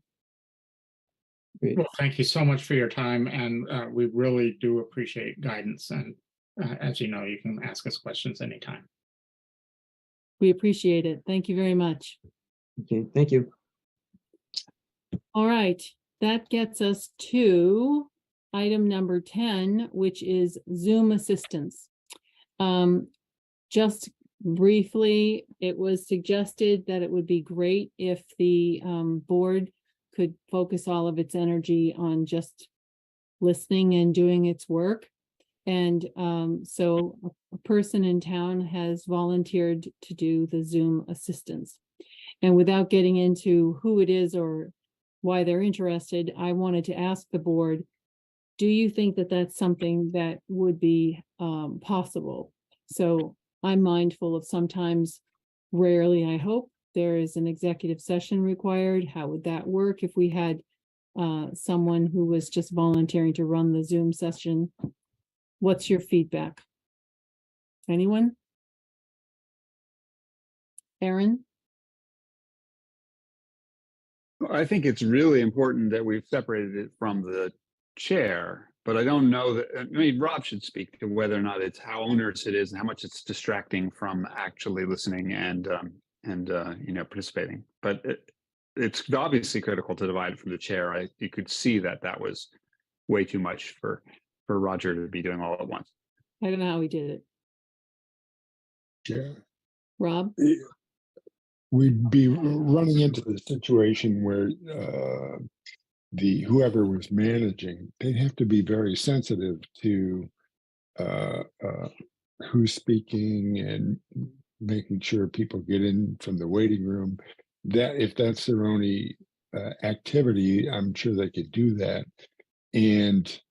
Well, thank you so much for your time, and we really do appreciate guidance. And as you know, you can ask us questions anytime. We appreciate it. Thank you very much. Okay, thank you. All right, that gets us to item number 10, which is Zoom assistance. Just briefly, it was suggested that it would be great if the board could focus all of its energy on just listening and doing its work. And so a person in town has volunteered to do the Zoom assistance. And without getting into who it is or why they're interested, I wanted to ask the board, do you think that that's something that would be possible? So I'm mindful of sometimes, rarely, I hope, there is an executive session required. How would that work if we had someone who was just volunteering to run the Zoom session? What's your feedback? Anyone? Aaron? I think it's really important that we've separated it from the chair but I don't know that, I mean, Rob should speak to whether or not it's how onerous it is and how much it's distracting from actually listening and participating. But it's obviously critical to divide it from the chair. You could see that was way too much for Roger to be doing all at once. I don't know how he did it. Yeah. Rob? We'd be running into the situation where whoever was managing, they'd have to be very sensitive to who's speaking and making sure people get in from the waiting room. That if that's their only activity, I'm sure they could do that. And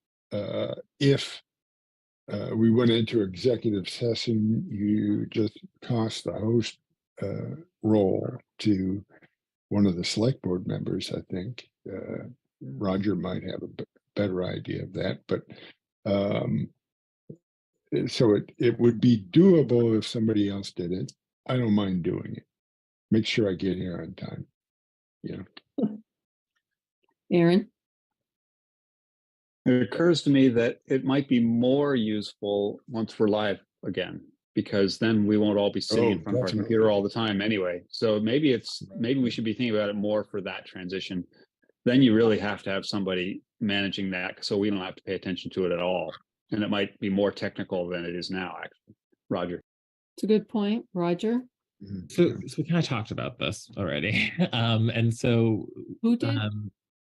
if we went into executive session, you just toss the host role to one of the select board members. I think Roger might have a better idea of that, but so it would be doable if somebody else did it. I don't mind doing it. Make sure I get here on time. Yeah. Aaron? It occurs to me that it might be more useful once we're live again, because then we won't all be sitting in front of our computer all the time anyway. So maybe we should be thinking about it more for that transition. Then you really have to have somebody managing that, so we don't have to pay attention to it at all. And it might be more technical than it is now, actually. Roger. It's a good point. Roger? So we kind of talked about this already. And so who did?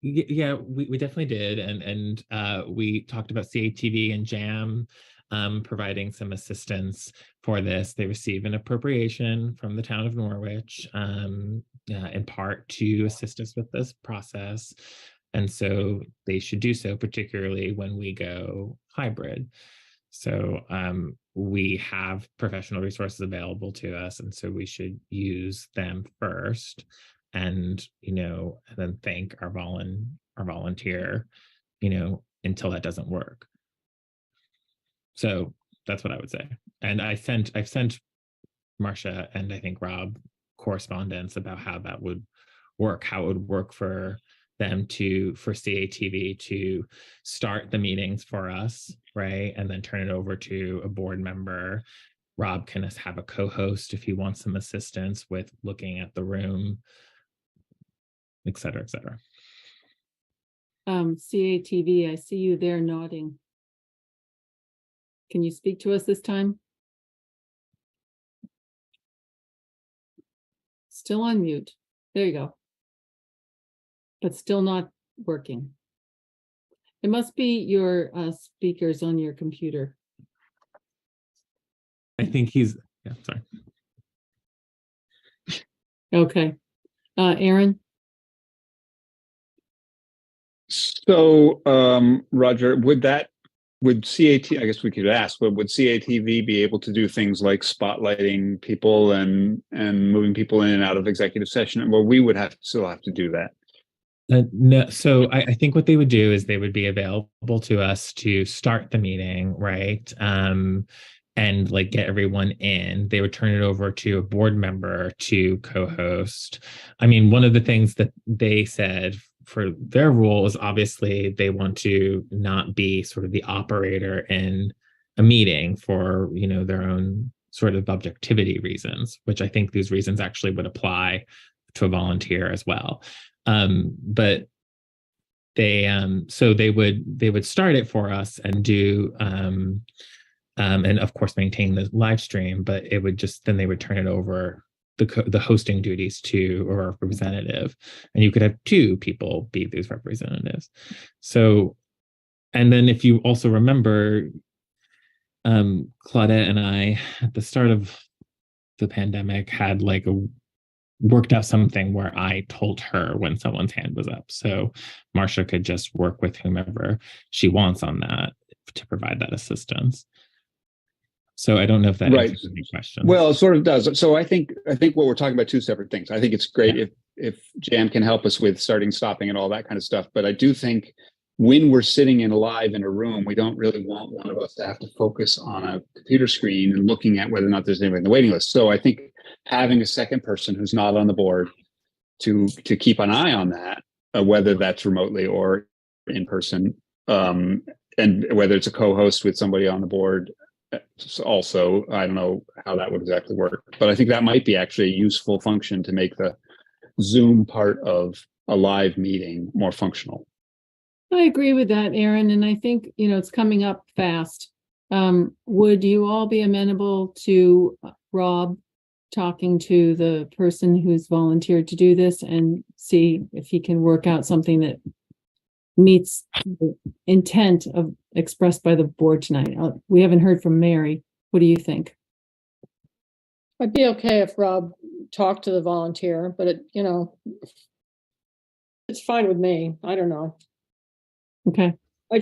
Yeah, we definitely did. And we talked about CATV and JAM providing some assistance for this. They receive an appropriation from the town of Norwich, in part to assist us with this process. And so they should do so, particularly when we go hybrid. So we have professional resources available to us, and so we should use them first, and and then thank our volunteer, until that doesn't work. So that's what I would say. And I've sent Marcia and I think Rob correspondence about how that would work, how it would work for them for CATV to start the meetings for us, right? And then turn it over to a board member. Rob can have a co-host if he wants some assistance with looking at the room, et cetera, et cetera. CATV, I see you there nodding. Can you speak to us this time? Still on mute. There you go. But still not working. It must be your speakers on your computer. I think sorry. Okay. Aaron? So, Roger, would CAT, I guess we could ask, but would CATV be able to do things like spotlighting people and moving people in and out of executive session? Well, we would still have to do that. No, so I think what they would do is they would be available to us to start the meeting, right? And like get everyone in. They would turn it over to a board member to co-host. I mean, one of the things that they said for their rule is obviously they want to not be sort of the operator in a meeting for, their own sort of objectivity reasons, which I think these reasons actually would apply to a volunteer as well. But they so they would start it for us and do and of course maintain the live stream, but it would then they would turn it over the hosting duties to a representative, and you could have two people be these representatives. So, and then if you also remember, Claudette and I at the start of the pandemic had worked out something where I told her when someone's hand was up. So Marcia could just work with whomever she wants on that to provide that assistance. So I don't know if that answers any questions. Well, it sort of does. So I think what we're talking about two separate things. I think it's great if Jam can help us with starting, stopping, and all that kind of stuff. But I do think when we're sitting live in a room, we don't really want one of us to have to focus on a computer screen and looking at whether or not there's anybody in the waiting list. So I think having a second person who's not on the board to keep an eye on that, whether that's remotely or in person, and whether it's a co-host with somebody on the board also, I don't know how that would exactly work, but I think that might be actually a useful function to make the Zoom part of a live meeting more functional. I agree with that, Aaron, and I think, it's coming up fast. Would you all be amenable to Rob talking to the person who's volunteered to do this and see if he can work out something that meets the intent of expressed by the board tonight? We haven't heard from Mary. What do you think? I'd be okay if Rob talked to the volunteer, but it's fine with me. I don't know. Okay. I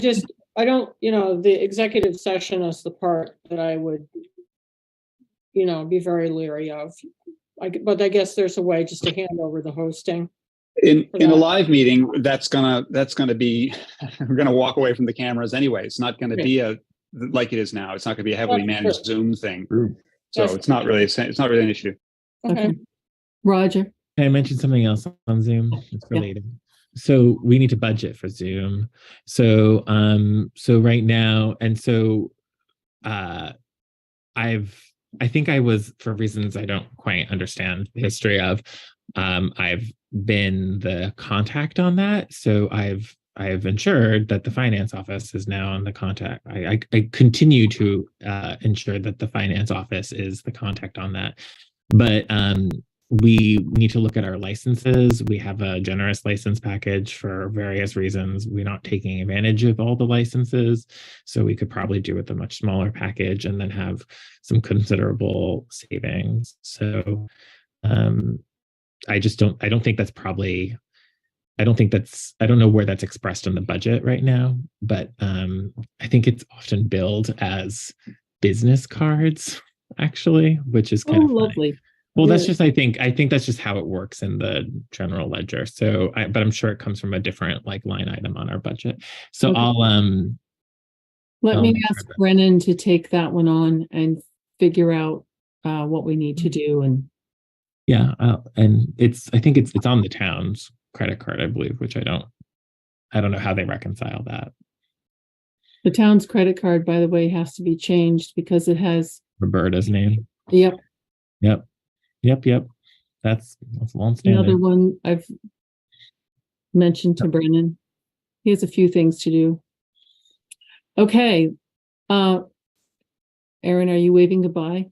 don't, the executive session is the part that I would, be very leery of. But I guess there's a way just to hand over the hosting. In a live meeting, that's gonna be, we're gonna walk away from the cameras anyway. It's not gonna be like it is now. It's not gonna be a heavily managed Zoom thing. So it's not really an issue. Okay. Roger. Can I mention something else on Zoom? It's related. So we need to budget for Zoom. So right now, and so I think I was, for reasons I don't quite understand the history of, I've been the contact on that. So I've ensured that the finance office is now on the contact. I continue to ensure that the finance office is the contact on that. But we need to look at our licenses. We have a generous license package for various reasons. We're not taking advantage of all the licenses. So we could probably do with a much smaller package and then have some considerable savings. So I don't know where that's expressed in the budget right now, but I think it's often billed as business cards, actually, which is kind of lovely. Well, that's just, I think that's just how it works in the general ledger. So, but I'm sure it comes from a different line item on our budget. So okay. Let me ask Brennan to take that one on and figure out what we need to do. And yeah, and I think it's on the town's credit card, I believe, which I don't know how they reconcile that. The town's credit card, by the way, has to be changed because it has Roberta's name. Yep. That's long-standing. Another one I've mentioned to Brennan. He has a few things to do. Okay. Aaron, are you waving goodbye?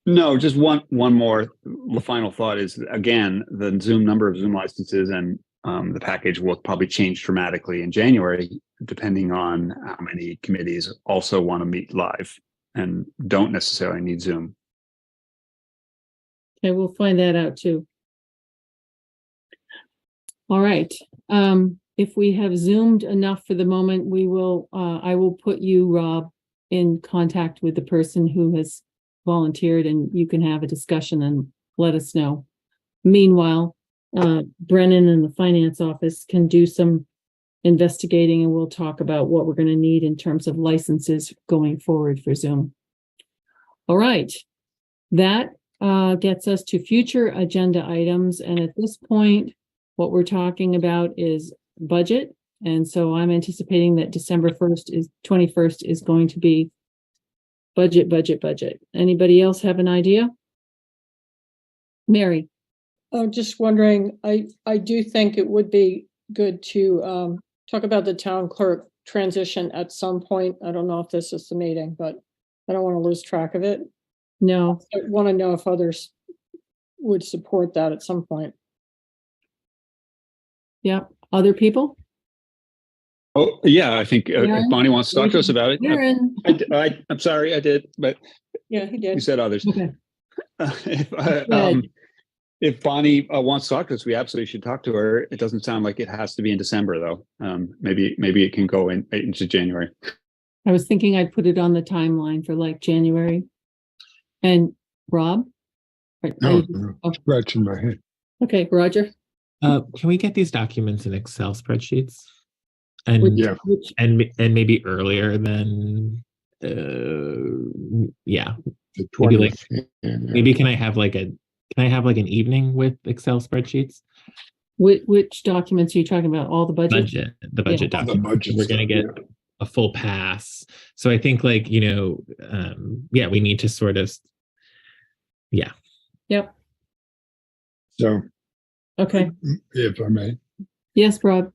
No, just one more. The final thought is, again, the number of Zoom licenses and the package will probably change dramatically in January, depending on how many committees also want to meet live and don't necessarily need Zoom. Okay, we'll find that out too. All right. If we have Zoomed enough for the moment, I will put you, Rob, in contact with the person who has volunteered, and you can have a discussion and let us know. Meanwhile, Brennan and the finance office can do some investigating, and we'll talk about what we're going to need in terms of licenses going forward for Zoom. All right. That gets us to future agenda items. And at this point, what we're talking about is budget. And so I'm anticipating that December 21st is going to be budget. Anybody else have an idea? Mary. I'm just wondering, I do think it would be good to talk about the town clerk transition at some point. I don't know if this is the meeting, but I don't want to lose track of it. No. I want to know if others would support that at some point. Yeah. Other people? Oh, yeah. I think if Bonnie wants to talk to us about it. Aaron. I'm sorry, I did, but yeah, he did. You said others. Okay. If Bonnie wants to talk to us, we absolutely should talk to her. It doesn't sound like it has to be in December, though. Maybe it can go into January. I was thinking I'd put it on the timeline for January. And Rob? No, scratching my head. Okay, Roger. Can we get these documents in Excel spreadsheets? And maybe earlier than maybe can I have an evening with Excel spreadsheets? Which documents are you talking about? All the budget? The budget documents. We're gonna get a full pass. So I think like, yeah, we need to sort of, yeah. Yep. So, okay. If I may. Yes, Rob.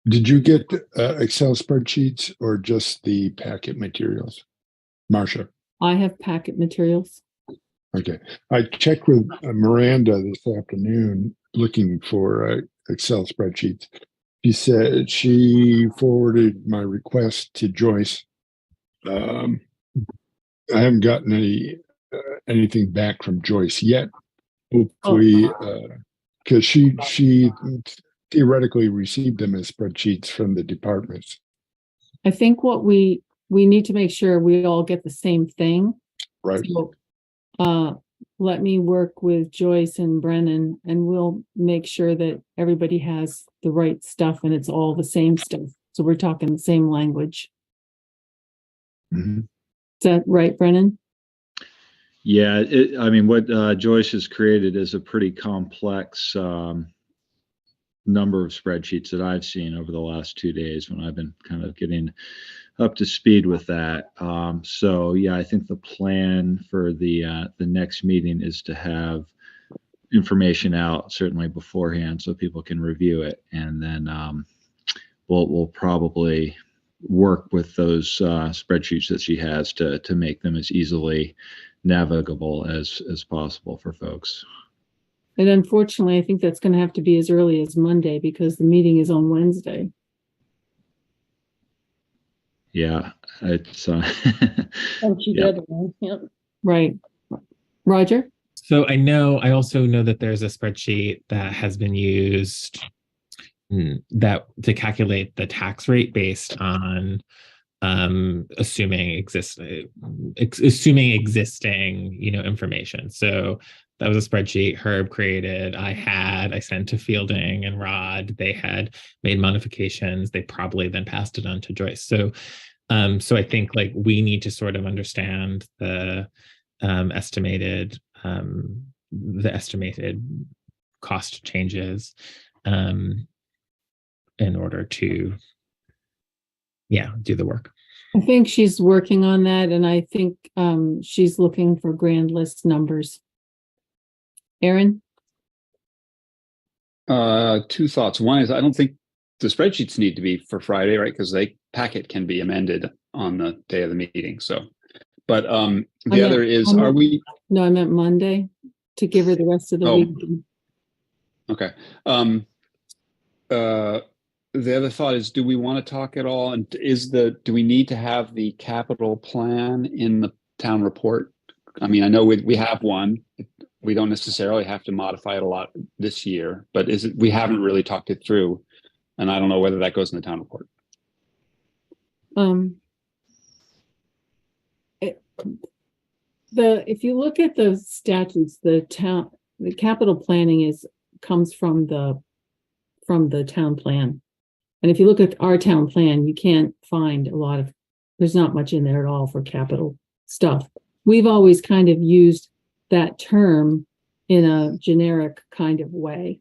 Did you get Excel spreadsheets or just the packet materials? Marcia. I have packet materials. Okay. I checked with Miranda this afternoon looking for Excel spreadsheets. She said she forwarded my request to Joyce. I haven't gotten anything back from Joyce yet. Hopefully, because she theoretically received them as spreadsheets from the departments. I think what we need to make sure we all get the same thing. Right. So, let me work with Joyce and Brennan, and we'll make sure that everybody has the right stuff and it's all the same stuff. So we're talking the same language. Mm-hmm. Is that right, Brennan? Yeah, I mean, what Joyce has created is a pretty complex number of spreadsheets that I've seen over the last 2 days when I've been kind of getting up to speed with that. So yeah, I think the plan for the next meeting is to have information out certainly beforehand so people can review it, and then we'll probably work with those spreadsheets that she has to make them as easily navigable as possible for folks. And unfortunately, I think that's going to have to be as early as Monday because the meeting is on Wednesday. Yeah, it's yeah. Yep. Right. Roger? So I also know that there's a spreadsheet that has been used that to calculate the tax rate based on assuming existing information. So that was a spreadsheet Herb created. I sent to Fielding and Rod. They had made modifications. They probably then passed it on to Joyce. So I think like we need to sort of understand the estimated cost changes in order to do the work. I think she's working on that, and I think she's looking for grand list numbers. Aaron? Two thoughts. One is I don't think the spreadsheets need to be for Friday, right? Because packet can be amended on the day of the meeting. So, but the other is, are we? No, I meant Monday to give her the rest of the week. Okay. The other thought is, do we want to talk at all? And do we need to have the capital plan in the town report? I mean, I know we have one. We don't necessarily have to modify it a lot this year, but we haven't really talked it through, and I don't know whether that goes in the town report. If you look at the statutes, the capital planning comes from the town plan. And if you look at our town plan, you can't find there's not much in there at all for capital stuff. We've always kind of used that term in a generic kind of way.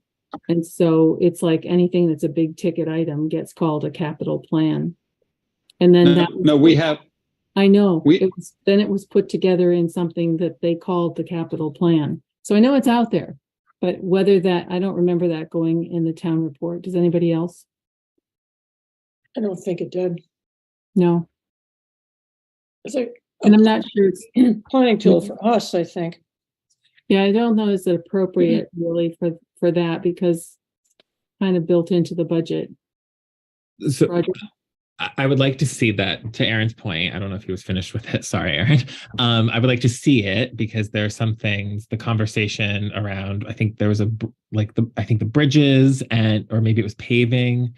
And so it's like anything that's a big ticket item gets called a capital plan. And then we have. I know it was put together in something that they called the capital plan. So I know it's out there, but I don't remember that going in the town report. Does anybody else? I don't think it did. No. It's like, and I'm not sure it's planning tool for us, I think. Yeah, I don't know is it appropriate really for that because it's kind of built into the budget. So Roger? I would like to see that, to Aaron's point. I don't know if he was finished with it. Sorry, Aaron. I would like to see it because there are some things, the conversation around, I think there was the bridges or maybe it was paving.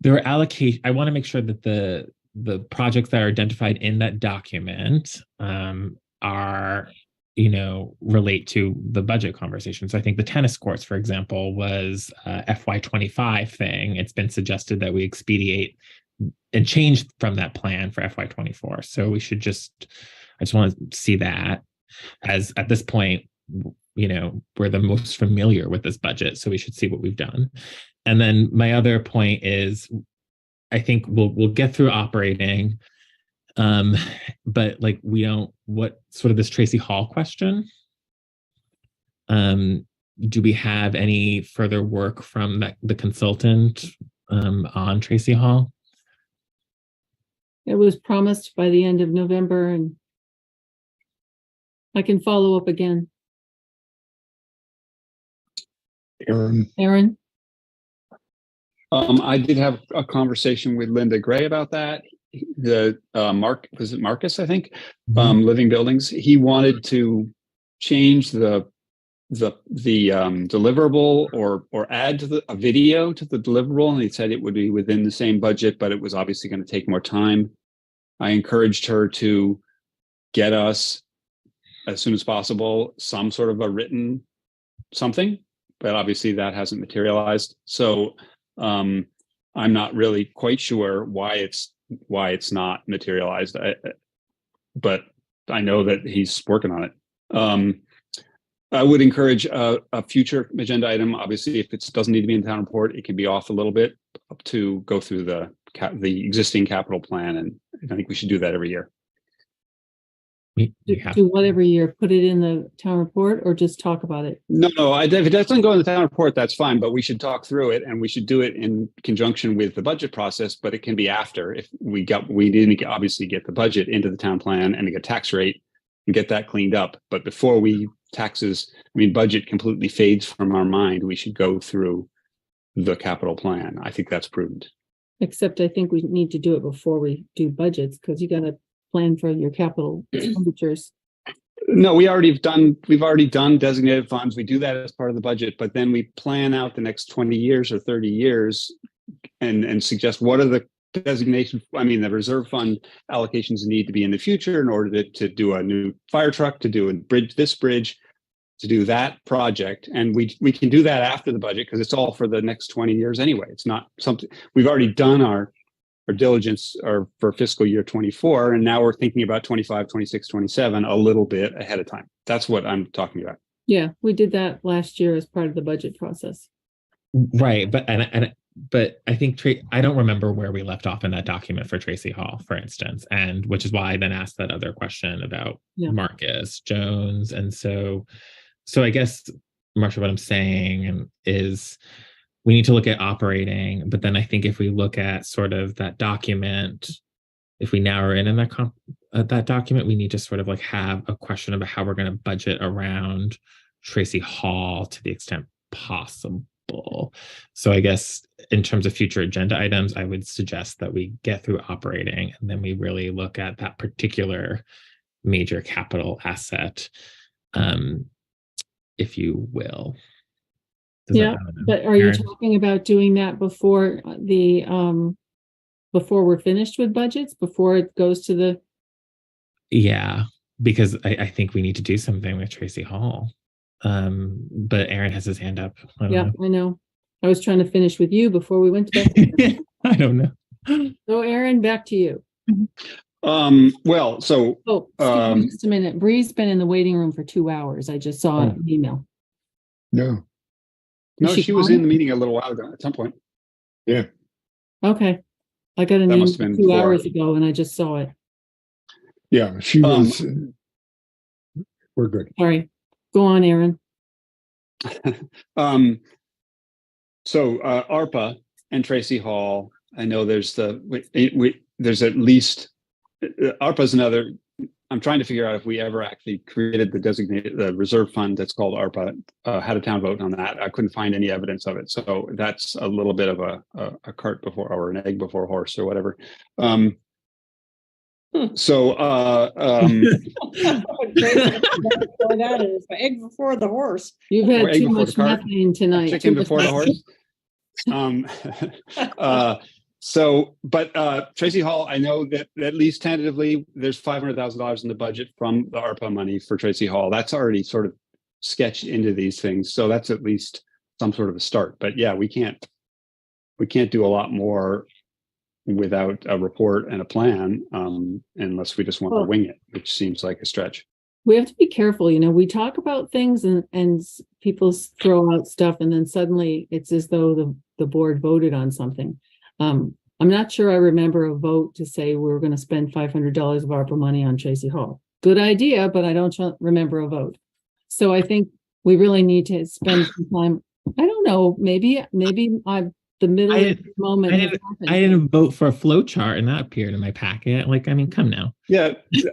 There were I want to make sure that the projects that are identified in that document are, relate to the budget conversation. So I think the tennis courts, for example, was a FY25 thing. It's been suggested that we expedite and change from that plan for FY24. So I just want to see that as at this point, we're the most familiar with this budget. So we should see what we've done. And then my other point is I think we'll get through operating. But like what sort of this Tracy Hall question? Do we have any further work from the consultant on Tracy Hall? It was promised by the end of November, and I can follow up again. Aaron? I did have a conversation with Linda Gray about that. The was it Marcus, I think, Living Buildings. He wanted to change the deliverable or add to a video to the deliverable, and he said it would be within the same budget, but it was obviously going to take more time. I encouraged her to get us as soon as possible some sort of a written something, but obviously that hasn't materialized. So I'm not really quite sure why it's not materialized, but I know that he's working on it. I would encourage a future agenda item. Obviously, if it doesn't need to be in the town report, it can be off a little bit to go through the existing capital plan, and I think we should do that every year. Do what every year? Put it in the town report, or just talk about it? No. If it doesn't go in the town report, that's fine. But we should talk through it, and we should do it in conjunction with the budget process. But it can be after, if we didn't obviously get the budget into the town plan and get tax rate and get that cleaned up. But before budget completely fades from our mind, we should go through the capital plan. I think that's prudent. Except I think we need to do it before we do budgets, because you got to plan for your capital expenditures. No, we've already done designated funds. We do that as part of the budget, but then we plan out the next 20 years or 30 years and suggest what are the the reserve fund allocations need to be in the future in order to do a new fire truck, to do this bridge, to do that project. And we can do that after the budget, because it's all for the next 20 years anyway. It's not something we've already done our diligence for fiscal year 24, and now we're thinking about 25, 26, 27 a little bit ahead of time. That's what I'm talking about. Yeah, we did that last year as part of the budget process. Right, but I think I don't remember where we left off in that document for Tracy Hall, for instance, and which is why I then asked that other question about Marcus Jones. And so I guess, Marsha, what I'm saying is we need to look at operating, but then I think if we look at sort of that document, if we now are in that document, we need to sort of like have a question about how we're going to budget around Tracy Hall to the extent possible. So I guess in terms of future agenda items, I would suggest that we get through operating and then we really look at that particular major capital asset, if you will. But are you talking about doing that before before we're finished with budgets, before it goes to the? Yeah, because I think we need to do something with Tracy Hall. But Aaron has his hand up. I know. I was trying to finish with you before we went to bed. I don't know. So Aaron, back to you. Excuse me just a minute. Bree's been in the waiting room for 2 hours. I just saw an email. No, she was in the meeting a little while ago at some point. Yeah. Okay. I got an email 2 hours ago and I just saw it. Yeah, she was. We're good. Sorry. Go on, Aaron. So ARPA and Tracy Hall, I know there's there's at least ARPA's another. I'm trying to figure out if we ever actually created the reserve fund that's called ARPA, had a town vote on that. I couldn't find any evidence of it. So that's a little bit of a cart before, or an egg before horse, or whatever. That is the egg before the horse. You've had too much methane tonight. Chicken before the horse. Tracy Hall, I know that at least tentatively there's $500,000 in the budget from the ARPA money for Tracy Hall. That's already sort of sketched into these things. So that's at least some sort of a start. But yeah, we can't do a lot more without a report and a plan, unless we just want to wing it, which seems like a stretch. We have to be careful. We talk about things and people throw out stuff and then suddenly it's as though the board voted on something. I'm not sure I remember a vote to say we were going to spend $500 of ARPA money on Tracy Hall. Good idea, but I don't remember a vote. So I think we really need to spend some time. I don't know, maybe I'm the middle of the moment. I didn't vote for a flow chart and that appeared in my packet. Like, I mean, come now. Yeah,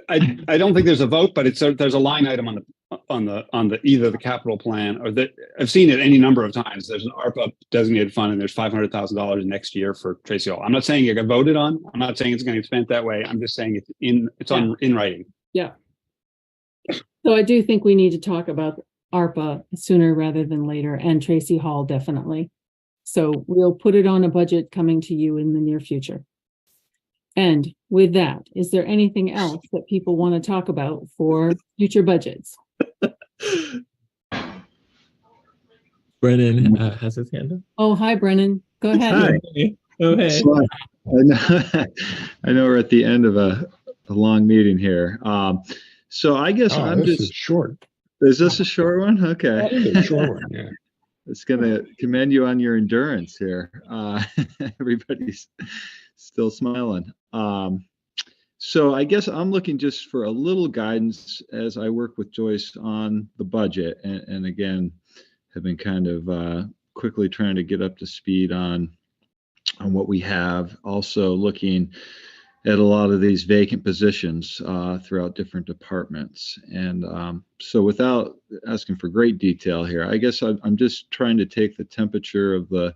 I don't think there's a vote, but there's a line item on the either the capital plan or I've seen it any number of times. There's an ARPA designated fund and there's $500,000 next year for Tracy Hall. I'm not saying it got voted on. I'm not saying it's going to get spent that way. I'm just saying it's in writing. Yeah. So I do think we need to talk about ARPA sooner rather than later, and Tracy Hall definitely. So we'll put it on a budget coming to you in the near future. And with that, is there anything else that people want to talk about for future budgets? Brennan has his hand up. Oh, hi, Brennan. Go ahead. Hi. Oh, hey. I know we're at the end of a long meeting here. So I guess I'm this just is short. Is this a short one? Okay. It's a short one, yeah. It's going to commend you on your endurance here. Everybody's still smiling. So I guess I'm looking just for a little guidance as I work with Joyce on the budget. And again, have been kind of quickly trying to get up to speed on what we have. Also looking at a lot of these vacant positions throughout different departments. And so without asking for great detail here, I guess I'm just trying to take the temperature of the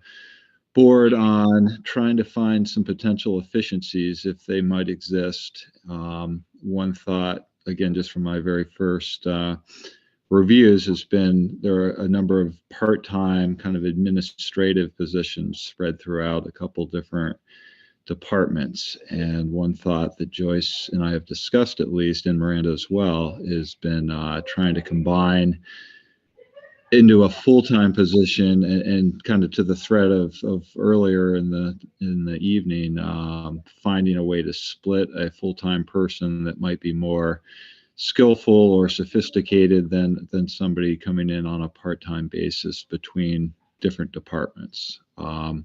board on trying to find some potential efficiencies if they might exist. One thought, again, just from my very first reviews, has been there are a number of part-time kind of administrative positions spread throughout a couple different departments. And one thought that Joyce and I have discussed, at least, and Miranda as well, has been trying to combine into a full-time position and kind of to the thread of earlier in the evening, finding a way to split a full-time person that might be more skillful or sophisticated than somebody coming in on a part-time basis between different departments. I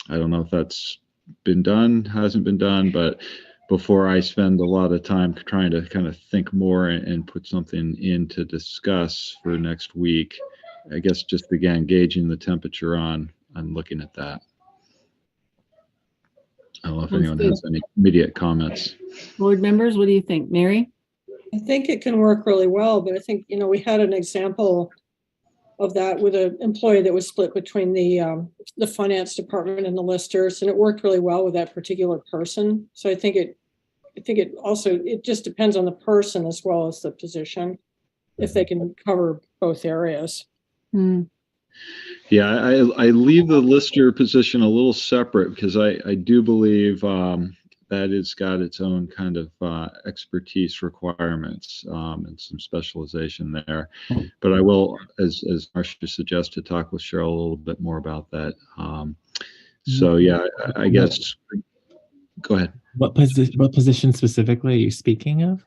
don't know if that's been done, hasn't been done, but before I spend a lot of time trying to kind of think more and put something in to discuss for next week, I guess just again gauging the temperature on looking at that. I don't know if anyone has any immediate comments. Board members, what do you think? Mary? I think it can work really well, but I think, we had an example of that with an employee that was split between the finance department and the listers, and it worked really well with that particular person. So I think it also just depends on the person as well as the position, if they can cover both areas. Yeah, I leave the lister position a little separate because I do believe that it's got its own kind of expertise requirements and some specialization there. But I will, as Marcia suggested, talk with Cheryl a little bit more about that. So yeah, I guess, go ahead. What position specifically are you speaking of?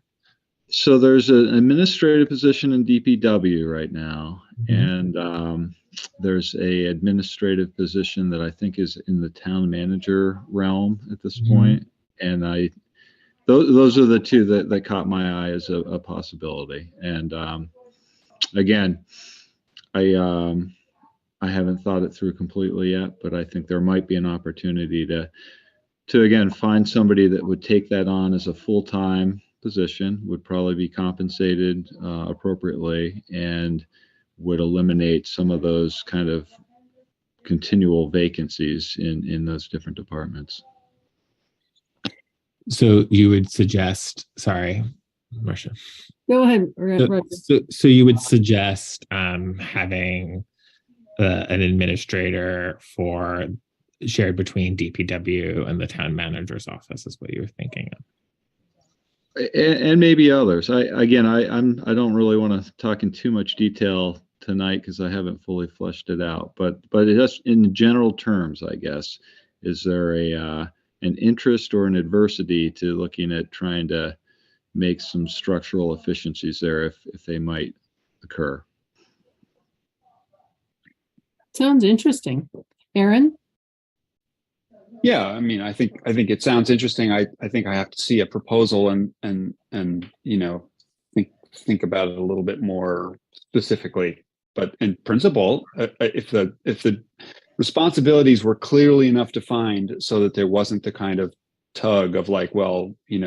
So there's an administrative position in DPW right now, and there's a administrative position that I think is in the town manager realm at this point. And those are the two that caught my eye as a possibility. And again, I haven't thought it through completely yet, but I think there might be an opportunity to again find somebody that would take that on as a full-time position, would probably be compensated appropriately, and would eliminate some of those kind of continual vacancies in those different departments. So you would suggest, sorry, Marcia. Go ahead. So you would suggest having an administrator shared between DPW and the town manager's office is what you were thinking of. And maybe others. I don't really want to talk in too much detail tonight because I haven't fully fleshed it out. But it just in general terms, I guess, is there an interest or an adversity to looking at trying to make some structural efficiencies there if they might occur? Sounds interesting. Aaron? Yeah, I mean, I think it sounds interesting. I think I have to see a proposal and think about it a little bit more specifically. But in principle, if the responsibilities were clearly enough defined so that there wasn't the kind of tug of like, well, you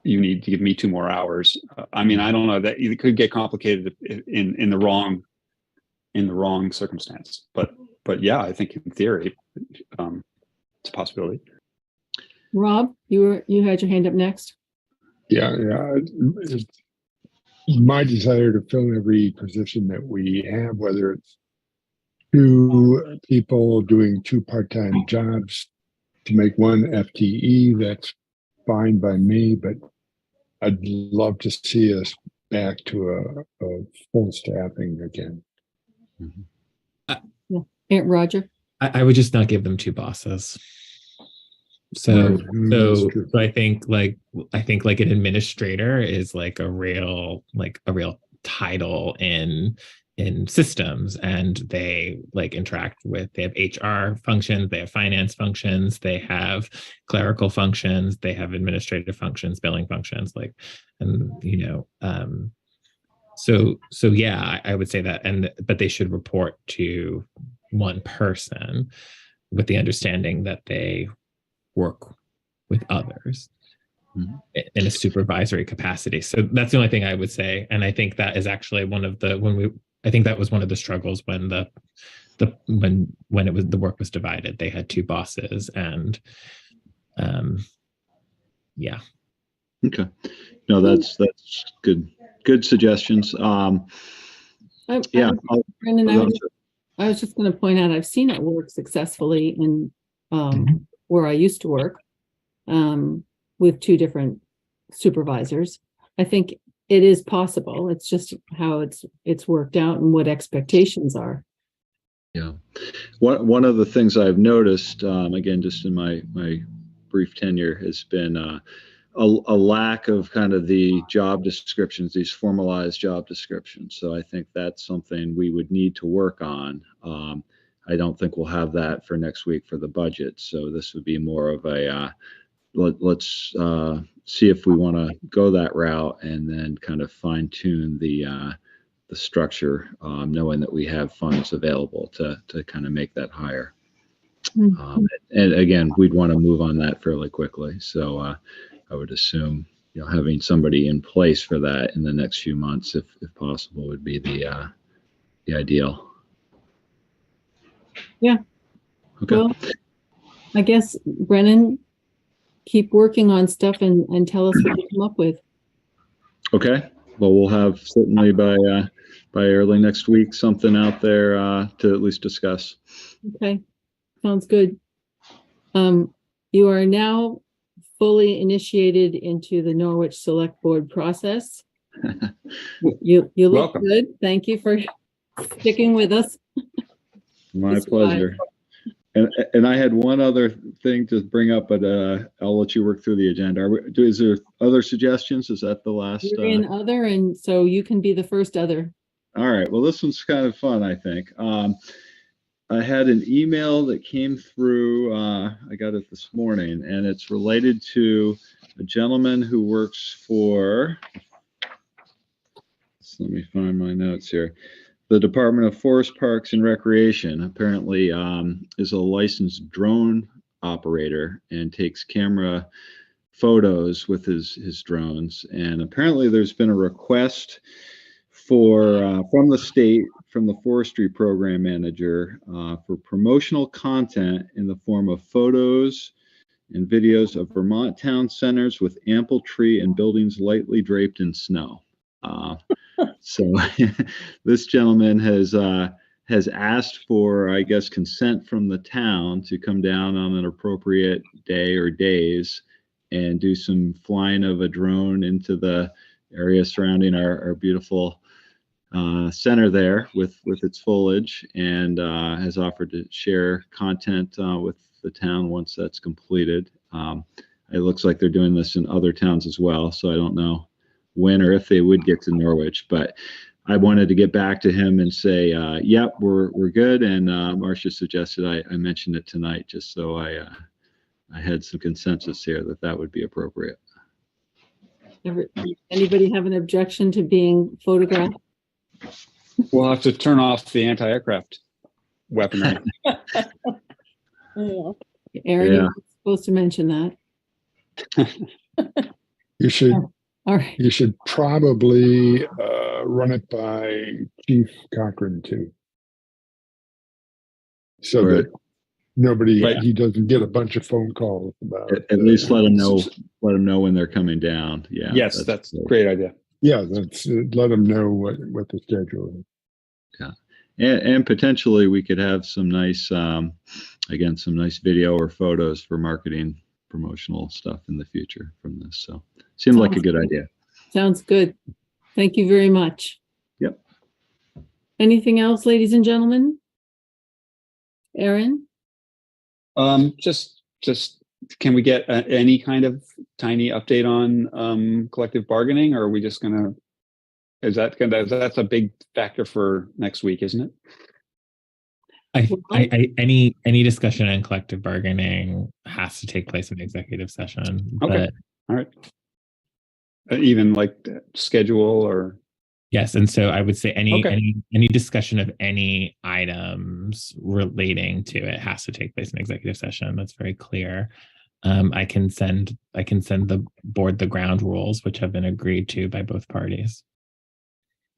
need to give me 2 more hours. I mean, I don't know, that it could get complicated in the wrong circumstance. But yeah, I think in theory, it's a possibility. Rob, you had your hand up next. Yeah. It's my desire to fill every position that we have, whether it's 2 people doing 2 part-time jobs to make 1 FTE, that's fine by me, but I'd love to see us back to a full staffing again. Yeah. Roger? I would just not give them 2 bosses. So I think like an administrator is like a real title in systems, and they like interact with, they have HR functions, they have finance functions, they have clerical functions, they have administrative functions, billing functions, so yeah, I would say that, but they should report to 1 person with the understanding that they work with others in a supervisory capacity. So that's the only thing I would say. And I think that is actually I think that was one of the struggles when the work was divided. They had 2 bosses, and yeah. Okay. No, that's good suggestions. Brendan, I was just going to point out, I've seen it work successfully in where I used to work with 2 different supervisors. I think it is possible. It's just how it's worked out and what expectations are. Yeah. One of the things I've noticed, again, just in my brief tenure, has been a lack of kind of the job descriptions, these formalized job descriptions. So I think that's something we would need to work on. I don't think we'll have that for next week for the budget. So this would be more of a let's see if we want to go that route, and then kind of fine tune the structure, knowing that we have funds available to kind of make that higher. And again, we'd want to move on that fairly quickly. So I would assume, having somebody in place for that in the next few months, if possible, would be the ideal. Yeah. Okay. Well, I guess, Brennan, keep working on stuff and tell us what you come up with. Okay. Well, we'll have certainly by early next week something out there to at least discuss. Okay. Sounds good. You are now fully initiated into the Norwich Selectboard process. You look Welcome. good. Thank you for sticking with us. My pleasure. And I had one other thing to bring up, but I'll let you work through the agenda. Is there other suggestions? Is that the last? You're in other, and so you can be the first other. All right. Well, this one's kind of fun, I think. I had an email that came through. I got it this morning, and it's related to a gentleman who works for, so let me find my notes here, the Department of Forest Parks and Recreation. Apparently is a licensed drone operator and takes camera photos with his drones. And apparently there's been a request from the state, from the forestry program manager, for promotional content in the form of photos and videos of Vermont town centers with ample tree and buildings lightly draped in snow. So this gentleman has asked for, I guess, consent from the town to come down on an appropriate day or days and do some flying of a drone into the area surrounding our beautiful center there with its foliage, and has offered to share content with the town once that's completed. It looks like they're doing this in other towns as well, so I don't know when or if they would get to Norwich, but I wanted to get back to him and say, yep, we're good. And Marcia suggested I mentioned it tonight, just so I I had some consensus here that that would be appropriate. Anybody have an objection to being photographed? We'll have to turn off the anti-aircraft weaponry. Yeah. Aaron, Yeah. you're supposed to mention that. You should. All right. You should probably run it by Chief Cochran too, so Right. that nobody Right. he doesn't get a bunch of phone calls about. At least let them know when they're coming down. Yeah. Yes, that's a great idea. Yeah, that's let them know what the schedule is. Yeah. And potentially we could have some nice, again, some nice video or photos for marketing promotional stuff in the future from this. So seemed like a good idea. Sounds good. Thank you very much. Yep. Anything else, ladies and gentlemen? Aaron? Just can we get any kind of tiny update on collective bargaining, or are we just gonna? That's a big factor for next week, isn't it? Any discussion on collective bargaining has to take place in executive session. Okay. All right. Even like schedule or. Yes, and so I would say any discussion of any items relating to it has to take place in executive session. That's very clear. I can send the board the ground rules, which have been agreed to by both parties.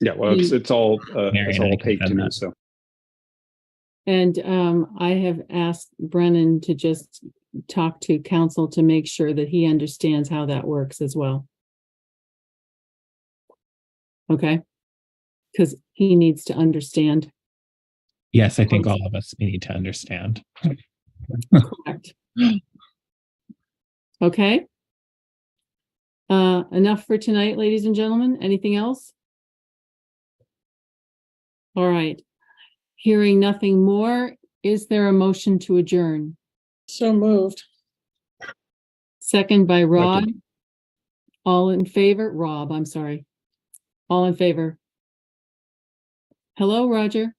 Yeah, well, it's all opaque to me. So. And I have asked Brennan to just talk to council to make sure that he understands how that works as well. Okay, because he needs to understand. Yes, I think all of us need to understand. Correct. Okay. Enough for tonight, ladies and gentlemen. Anything else? All right. Hearing nothing more, is there a motion to adjourn? So moved. Second by Rod. All in favor? Rob, I'm sorry. All in favor? Hello, Roger.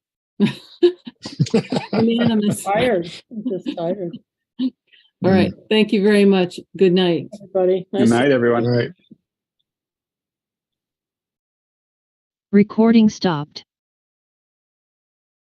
Unanimous. Tired. I'm just tired. All right. Thank you very much. Good night. Everybody. Good night, everyone. All right. Recording stopped.